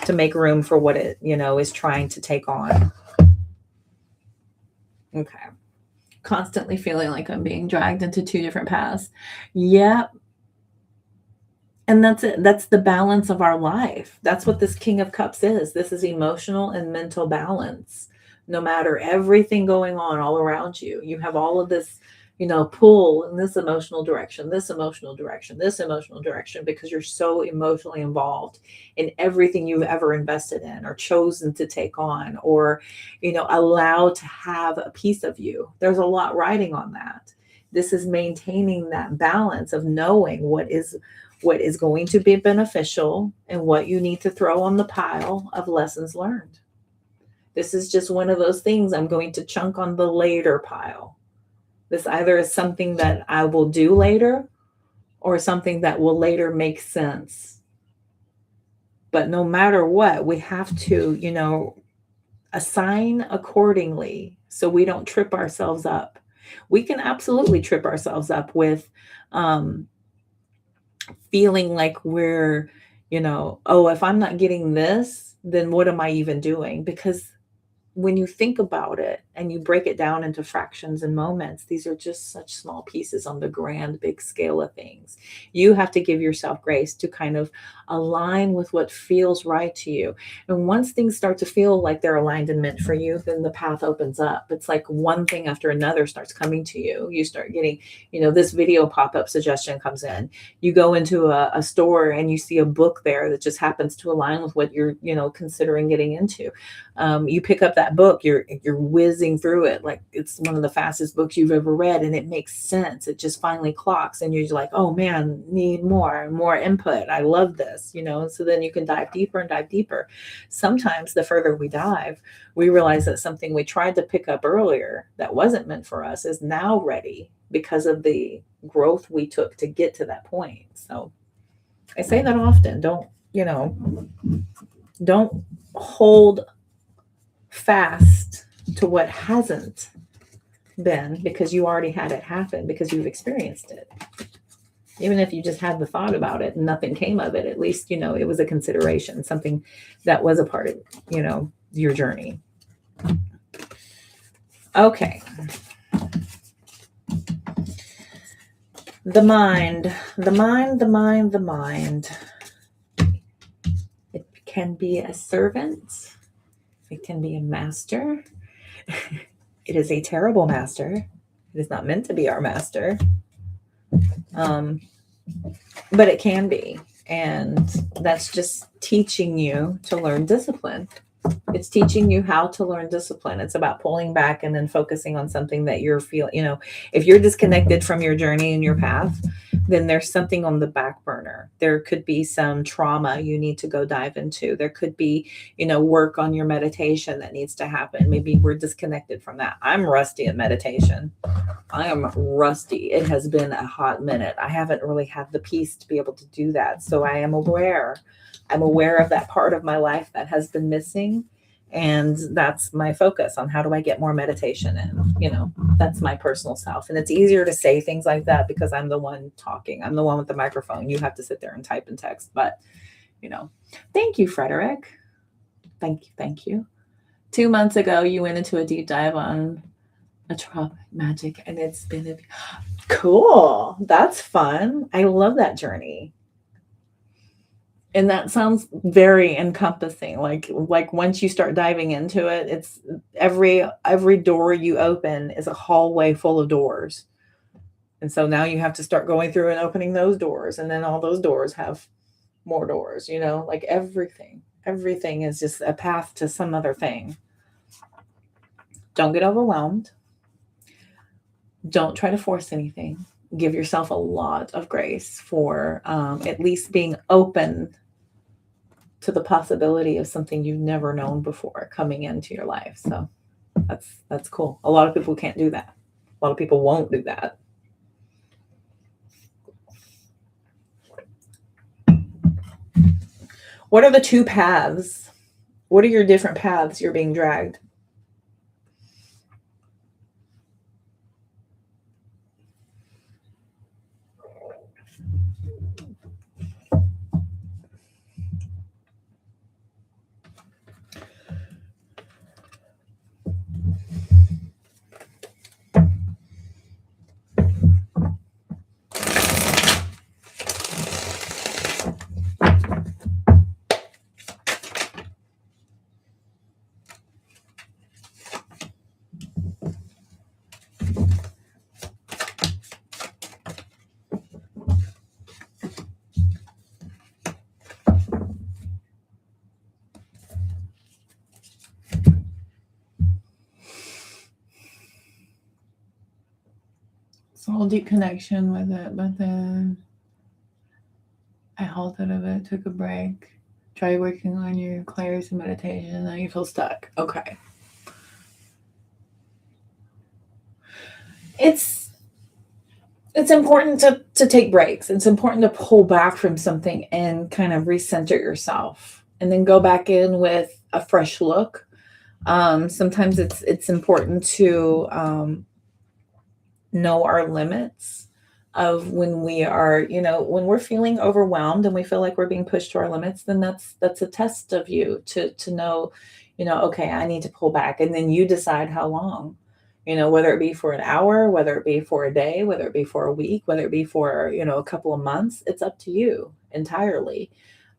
to make room for what it, is trying to take on. Okay. Constantly feeling like I'm being dragged into two different paths. Yeah. And that's it. That's the balance of our life. That's what this King of Cups is. This is emotional and mental balance. No matter everything going on all around you, you have all of this, pull in this emotional direction, this emotional direction, this emotional direction, because you're so emotionally involved in everything you've ever invested in or chosen to take on, or, allow to have a piece of you. There's a lot riding on that. This is maintaining that balance of knowing what is going to be beneficial and what you need to throw on the pile of lessons learned. This is just one of those things I'm going to chunk on the later pile. This either is something that I will do later, or something that will later make sense. But no matter what, we have to, assign accordingly so we don't trip ourselves up. We can absolutely trip ourselves up with feeling like we're, oh, if I'm not getting this, then what am I even doing? Because when you think about it and you break it down into fractions and moments, these are just such small pieces on the grand big scale of things. You have to give yourself grace to kind of align with what feels right to you. And once things start to feel like they're aligned and meant for you, then the path opens up. It's like one thing after another starts coming to you. You start getting, this video pop-up suggestion comes in. You go into a store and you see a book there that just happens to align with what you're, considering getting into. You pick up that book, you're whizzing through it like it's one of the fastest books you've ever read, and it makes sense. It just finally clocks, and you're like, oh man, need more input. I love this, so then you can dive deeper and dive deeper. Sometimes the further we dive, we realize that something we tried to pick up earlier that wasn't meant for us is now ready because of the growth we took to get to that point. So I say that often. Don't hold fast to what hasn't been, because you already had it happen, because you've experienced it. Even if you just had the thought about it and nothing came of it, at least, it was a consideration, something that was a part of, your journey. Okay. The mind. It can be a servant. It can be a master. It is a terrible master. It is not meant to be our master. But it can be. And that's just teaching you to learn discipline. It's teaching you how to learn discipline. It's about pulling back and then focusing on something that you're feeling, if you're disconnected from your journey and your path, then there's something on the back burner. There could be some trauma you need to go dive into. There could be, work on your meditation that needs to happen. Maybe we're disconnected from that. I'm rusty at meditation. I am rusty. It has been a hot minute. I haven't really had the peace to be able to do that. So I am aware. I'm aware of that part of my life that has been missing. And that's my focus on how do I get more meditation in, that's my personal self. And it's easier to say things like that because I'm the one talking. I'm the one with the microphone. You have to sit there and type and text. But, thank you, Frederick. Thank you. 2 months ago, you went into a deep dive on tropic magic, and it's been cool. That's fun. I love that journey. And that sounds very encompassing. Like once you start diving into it, it's every door you open is a hallway full of doors. And so now you have to start going through and opening those doors, and then all those doors have more doors, like everything. Everything is just a path to some other thing. Don't get overwhelmed. Don't try to force anything. Give yourself a lot of grace for at least being open to the possibility of something you've never known before coming into your life. So that's cool. A lot of people can't do that. A lot of people won't do that. What are the two paths? What are your different paths you're being dragged? Soul deep connection with it, but then I halted a bit, took a break, tried working on your clarity and meditation, now you feel stuck. Okay. It's important to take breaks. It's important to pull back from something and kind of recenter yourself, and then go back in with a fresh look. Sometimes it's important to know our limits of when we are, when we're feeling overwhelmed and we feel like we're being pushed to our limits, then that's a test of you to know, okay, I need to pull back. And then you decide how long, whether it be for an hour, whether it be for a day, whether it be for a week, whether it be for, a couple of months, it's up to you entirely.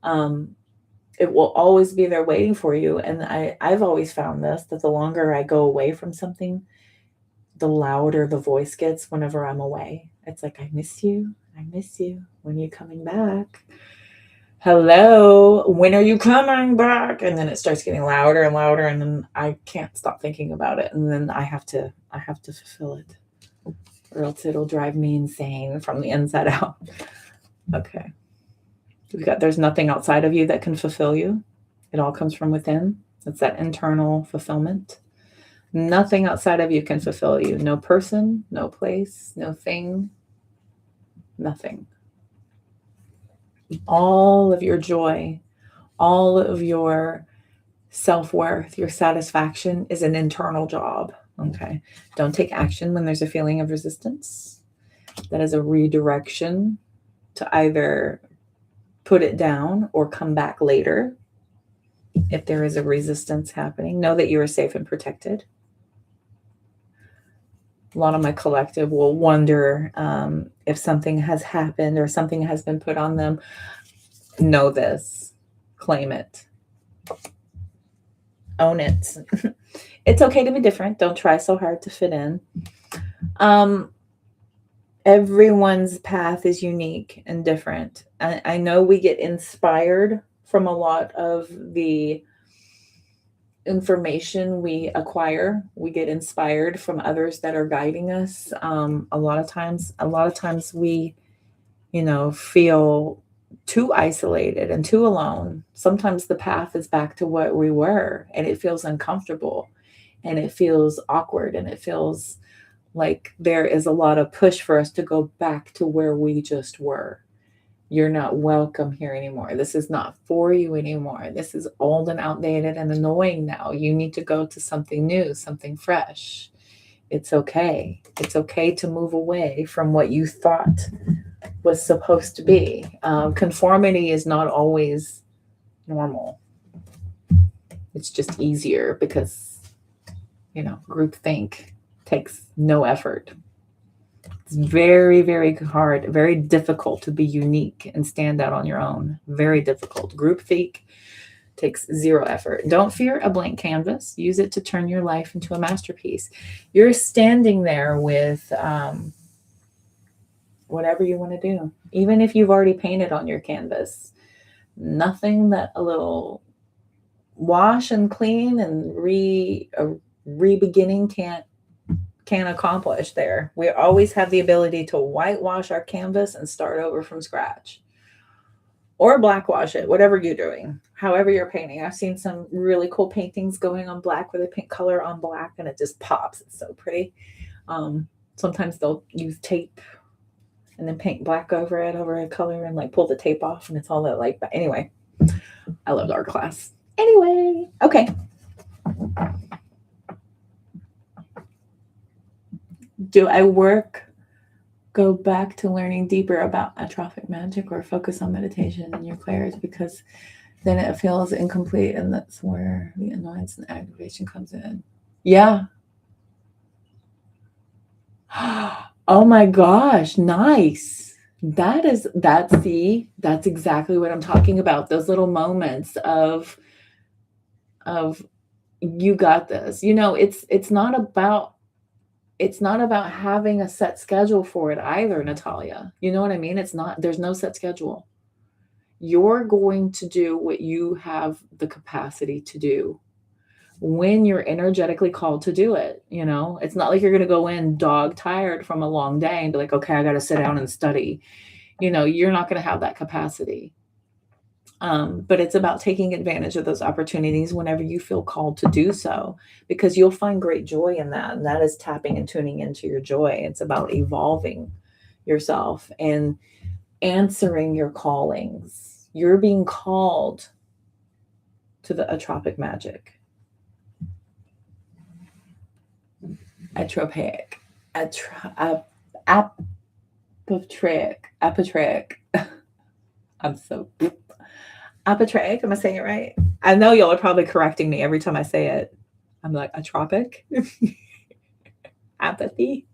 It will always be there waiting for you. And I've always found this, that the longer I go away from something, the louder the voice gets whenever I'm away. It's like, I miss you. I miss you. When are you coming back? Hello, when are you coming back? And then it starts getting louder and louder, and then I can't stop thinking about it. And then I have to fulfill it, or else it'll drive me insane from the inside out. Okay. There's nothing outside of you that can fulfill you. It all comes from within. It's that internal fulfillment. Nothing outside of you can fulfill you. No person, no place, no thing, nothing. All of your joy, all of your self-worth, your satisfaction is an internal job. Okay. Don't take action when there's a feeling of resistance. That is a redirection to either put it down or come back later. If there is a resistance happening, know that you are safe and protected. A lot of my collective will wonder if something has happened or something has been put on them. Know this. Claim it. Own it. It's okay to be different. Don't try so hard to fit in. Everyone's path is unique and different. I know we get inspired from a lot of the information we acquire. We get inspired from others that are guiding us. A lot of times we, feel too isolated and too alone. Sometimes the path is back to what we were, and it feels uncomfortable, and it feels awkward, and it feels like there is a lot of push for us to go back to where we just were. You're not welcome here anymore. This is not for you anymore. This is old and outdated and annoying now. You need to go to something new, something fresh. It's okay. It's okay to move away from what you thought was supposed to be. Conformity is not always normal. It's just easier because, group think takes no effort. It's very, very hard, very difficult to be unique and stand out on your own. Very difficult. Group think takes zero effort. Don't fear a blank canvas. Use it to turn your life into a masterpiece. You're standing there with whatever you want to do. Even if you've already painted on your canvas, nothing that a little wash and clean and re-beginning can't accomplish there. We always have the ability to whitewash our canvas and start over from scratch. Or blackwash it, whatever you're doing, however you're painting. I've seen some really cool paintings going on black where they paint color on black and it just pops. It's so pretty. Sometimes they'll use tape and then paint black over it, over a color, and like pull the tape off, and it's all that like that. Anyway, I loved art class. Anyway, okay. Do I go back to learning deeper about atrophic magic or focus on meditation and your clairs? Because then it feels incomplete, and that's where the annoyance and aggravation comes in. Yeah. Oh my gosh, nice. That's exactly what I'm talking about. Those little moments of you got this. It's not about having a set schedule for it either, Natalia. You know what I mean? There's no set schedule. You're going to do what you have the capacity to do when you're energetically called to do it. It's not like you're going to go in dog tired from a long day and be like, okay, I got to sit down and study. You're not going to have that capacity. But it's about taking advantage of those opportunities whenever you feel called to do so, because you'll find great joy in that. And that is tapping and tuning into your joy. It's about evolving yourself and answering your callings. You're being called to the atropic magic. Atropic. Apatric. I'm so... Apatric, am I saying it right? I know y'all are probably correcting me every time I say it. I'm like, atropic? Apathy?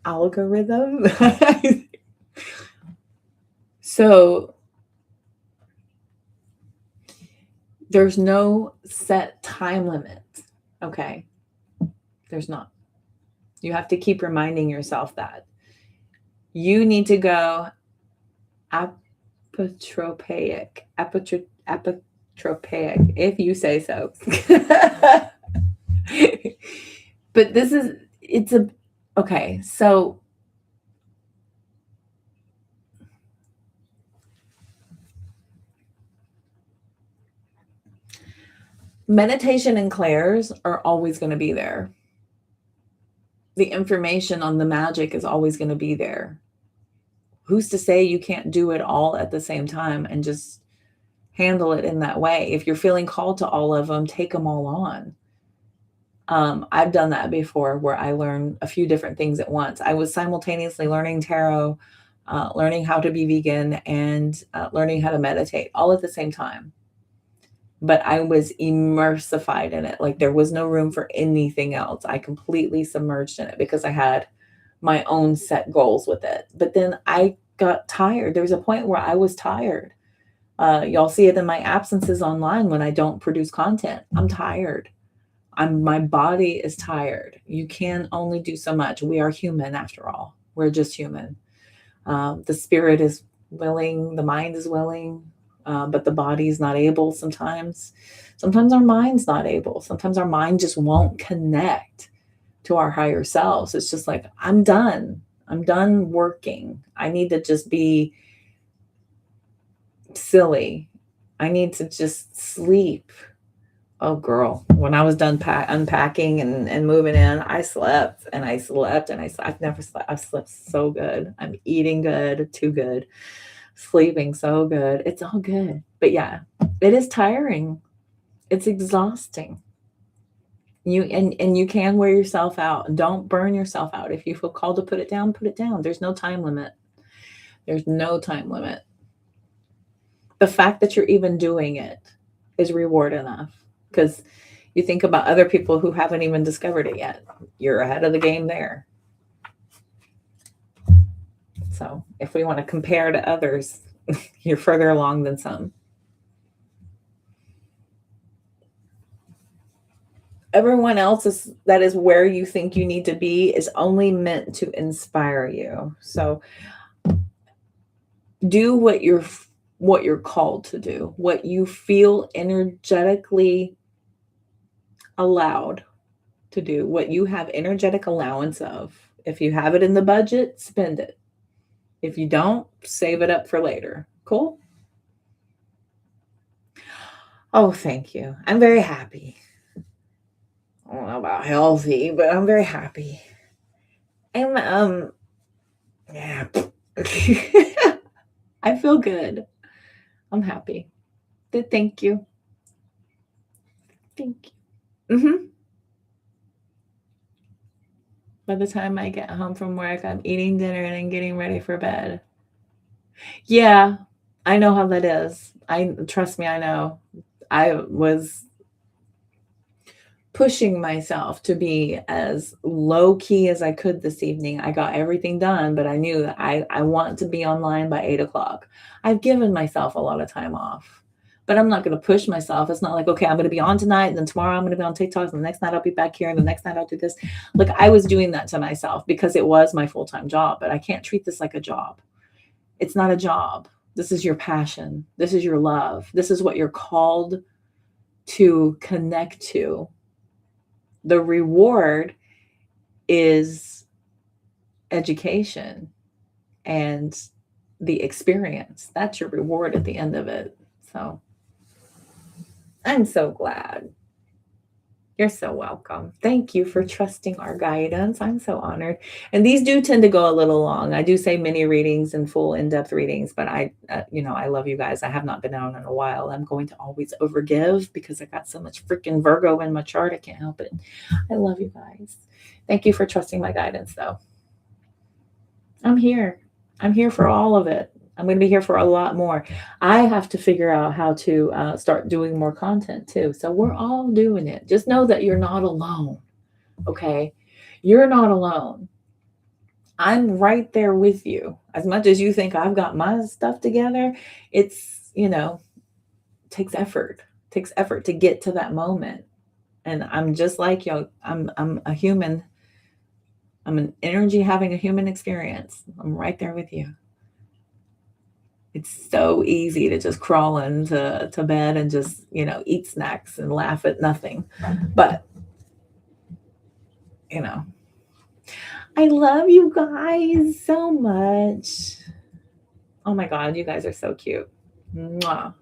Algorithm? So, there's no set time limit, okay? There's not. You have to keep reminding yourself that. You need to go apotropaic, if you say so. But okay, so meditation and clairs are always going to be there. The information on the magic is always going to be there. Who's to say you can't do it all at the same time and just handle it in that way? If you're feeling called to all of them, take them all on. I've done that before, where I learned a few different things at once. I was simultaneously learning tarot, learning how to be vegan, and learning how to meditate all at the same time. But I was immersified in it. Like there was no room for anything else. I completely submerged in it because I had my own set goals with it. But then I got tired. There was a point where I was tired. Y'all see it in my absences online when I don't produce content. I'm tired. My body is tired. You can only do so much. We are human after all. We're just human. The spirit is willing. The mind is willing. But the body is not able sometimes. Sometimes our mind's not able. Sometimes our mind just won't connect to our higher selves. It's just like, I'm done. I'm done working. I need to just be silly. I need to just sleep. Oh, girl. When I was done unpacking and moving in, I slept and I slept and I slept. I've never slept. I've slept so good. I'm eating good, too good. Sleeping so good. It's all good. But yeah, it is tiring. It's exhausting. You can wear yourself out. Don't burn yourself out. If you feel called to put it down, put it down. There's no time limit. There's no time limit. The fact that you're even doing it is reward enough, because you think about other people who haven't even discovered it yet. You're ahead of the game there. So if we want to compare to others, you're further along than some. Everyone else that is where you think you need to be is only meant to inspire you. So do what you're called to do, what you feel energetically allowed to do, what you have energetic allowance of. If you have it in the budget, spend it. If you don't, save it up for later. Cool? Oh, thank you. I'm very happy. I don't know about healthy, but I'm very happy. I'm yeah. I feel good. I'm happy. Thank you. Thank you. By the time I get home from work, I'm eating dinner and getting ready for bed. Yeah, I know how that is. Trust me, I know. I was pushing myself to be as low key as I could this evening. I got everything done, but I knew that I want to be online by 8 o'clock. I've given myself a lot of time off, but I'm not going to push myself. It's not like, okay, I'm going to be on tonight, and then tomorrow I'm going to be on TikTok, and the next night I'll be back here, and the next night I'll do this. Like, I was doing that to myself because it was my full-time job, but I can't treat this like a job. It's not a job. This is your passion. This is your love. This is what you're called to connect to. The reward is education and the experience. That's your reward at the end of it. So I'm so glad. You're so welcome. Thank you for trusting our guidance. I'm so honored. And these do tend to go a little long. I do say mini readings and full in-depth readings, but I love you guys. I have not been on in a while. I'm going to always overgive because I got so much freaking Virgo in my chart. I can't help it. I love you guys. Thank you for trusting my guidance, though. I'm here. I'm here for all of it. I'm going to be here for a lot more. I have to figure out how to start doing more content too. So we're all doing it. Just know that you're not alone. Okay. You're not alone. I'm right there with you. As much as you think I've got my stuff together, it's, takes effort. It takes effort to get to that moment. And I'm just like you. I'm a human. I'm an energy having a human experience. I'm right there with you. It's so easy to just crawl into bed and just, eat snacks and laugh at nothing. But, I love you guys so much. Oh my God, you guys are so cute. Mwah.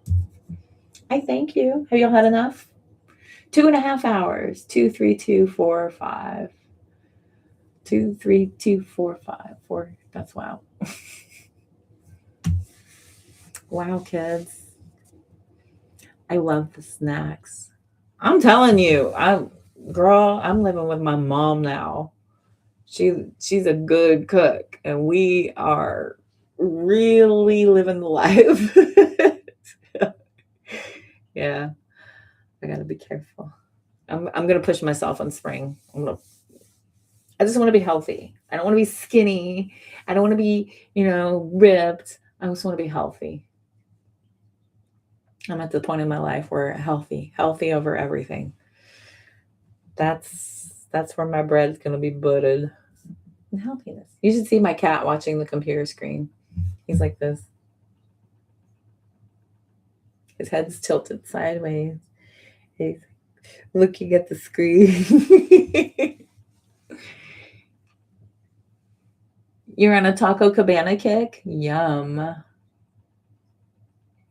I thank you. Have y'all had enough? 2.5 hours. 2, 3, 2, 4, 5. 2, 3, 2, 4, 5. 4. That's wow. Wow, kids. I love the snacks. I'm telling you, I'm living with my mom now. She's a good cook, and we are really living the life. Yeah, I gotta be careful. I'm gonna push myself on spring. I just want to be healthy. I don't want to be skinny. I don't want to be, ripped. I just want to be healthy. I'm at the point in my life where healthy over everything. That's where my bread's gonna be buttered. And healthiness. You should see my cat watching the computer screen. He's like this. His head's tilted sideways. He's looking at the screen. You're on a Taco Cabana kick? Yum.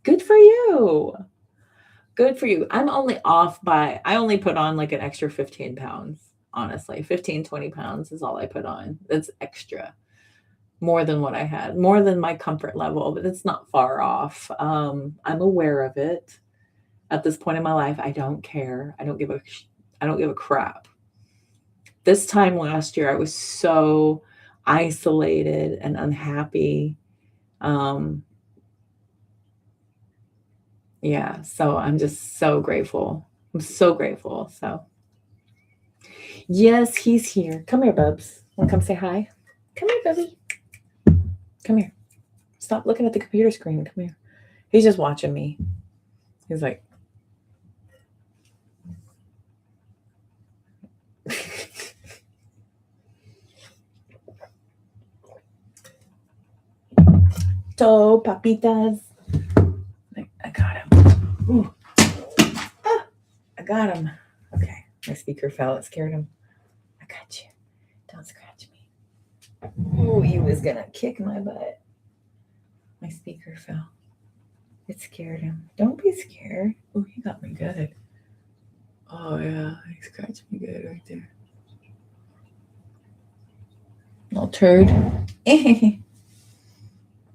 Good for you. Good for you. I'm only off I only put on like an extra 15 pounds, honestly. 15, 20 pounds is all I put on. That's extra. More than what I had, more than my comfort level, but it's not far off. I'm aware of it. At this point in my life, I don't care. I don't give a crap. This time last year, I was so isolated and unhappy. Yeah, so I'm just so grateful. I'm so grateful. So yes, he's here. Come here, Bubs. Want to come say hi? Come here, Bubby. Come here. Stop looking at the computer screen. Come here. He's just watching me. He's like, so papitas. I got him. Ooh. Ah, I got him. Okay. My speaker fell. It scared him. I got you. Don't scratch me. Oh, he was going to kick my butt. My speaker fell. It scared him. Don't be scared. Oh, he got me good. Oh, yeah. He scratched me good right there. Little turd.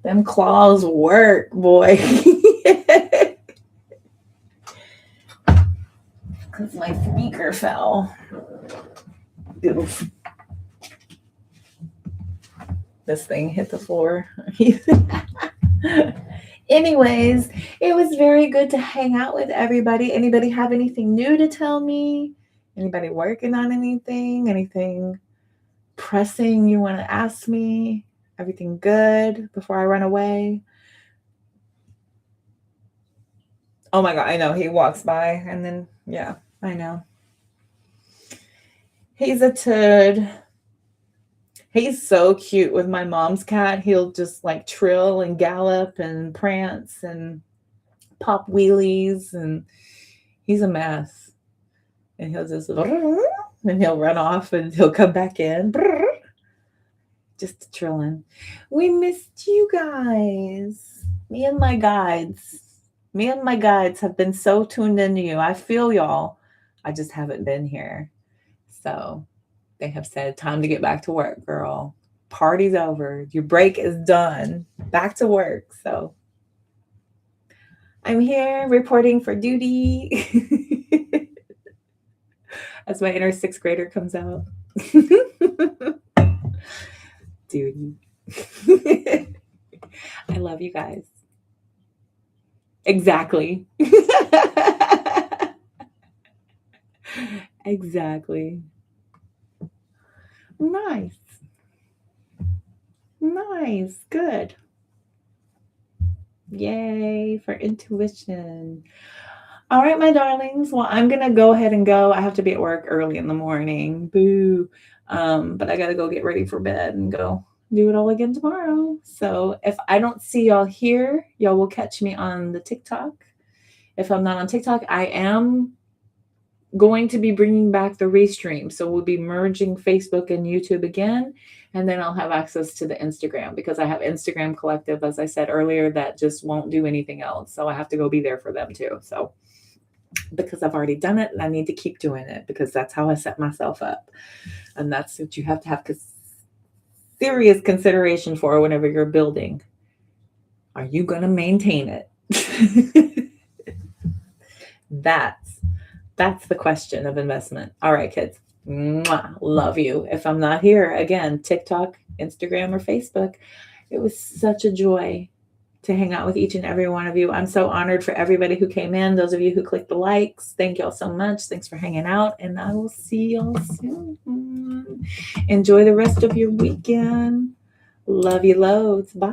Them claws work, boy. Because my speaker fell. Oof. This thing hit the floor. Anyways, it was very good to hang out with everybody. Anybody have anything new to tell me? Anybody working on anything? Anything pressing you want to ask me? Everything good before I run away? Oh my God, I know. He walks by and then, yeah, I know. He's a turd. He's so cute with my mom's cat. He'll just like trill and gallop and prance and pop wheelies, and he's a mess. And he'll just, and he'll run off and he'll come back in. Just trilling. We missed you guys. Me and my guides have been so tuned into you. I feel y'all. I just haven't been here. So they have said, time to get back to work, girl. Party's over. Your break is done. Back to work. So I'm here reporting for duty. As my inner sixth grader comes out. Duty. I love you guys. Exactly. Exactly. Nice. Good. Yay for intuition. All right, my darlings. Well, I'm going to go ahead and go. I have to be at work early in the morning. Boo. But I got to go get ready for bed and go do it all again tomorrow. So if I don't see y'all here, y'all will catch me on the TikTok. If I'm not on TikTok, I am going to be bringing back the restream. So we'll be merging Facebook and YouTube again. And then I'll have access to the Instagram because I have Instagram Collective, as I said earlier, that just won't do anything else. So I have to go be there for them too. So because I've already done it and I need to keep doing it because that's how I set myself up. And that's what you have to have serious consideration for whenever you're building. Are you going to maintain it? That's the question of investment. All right, kids. Mwah, love you. If I'm not here, again, TikTok, Instagram, or Facebook, it was such a joy to hang out with each and every one of you. I'm so honored for everybody who came in. Those of you who clicked the likes, thank y'all so much. Thanks for hanging out, and I will see y'all soon. Enjoy the rest of your weekend. Love you loads. Bye.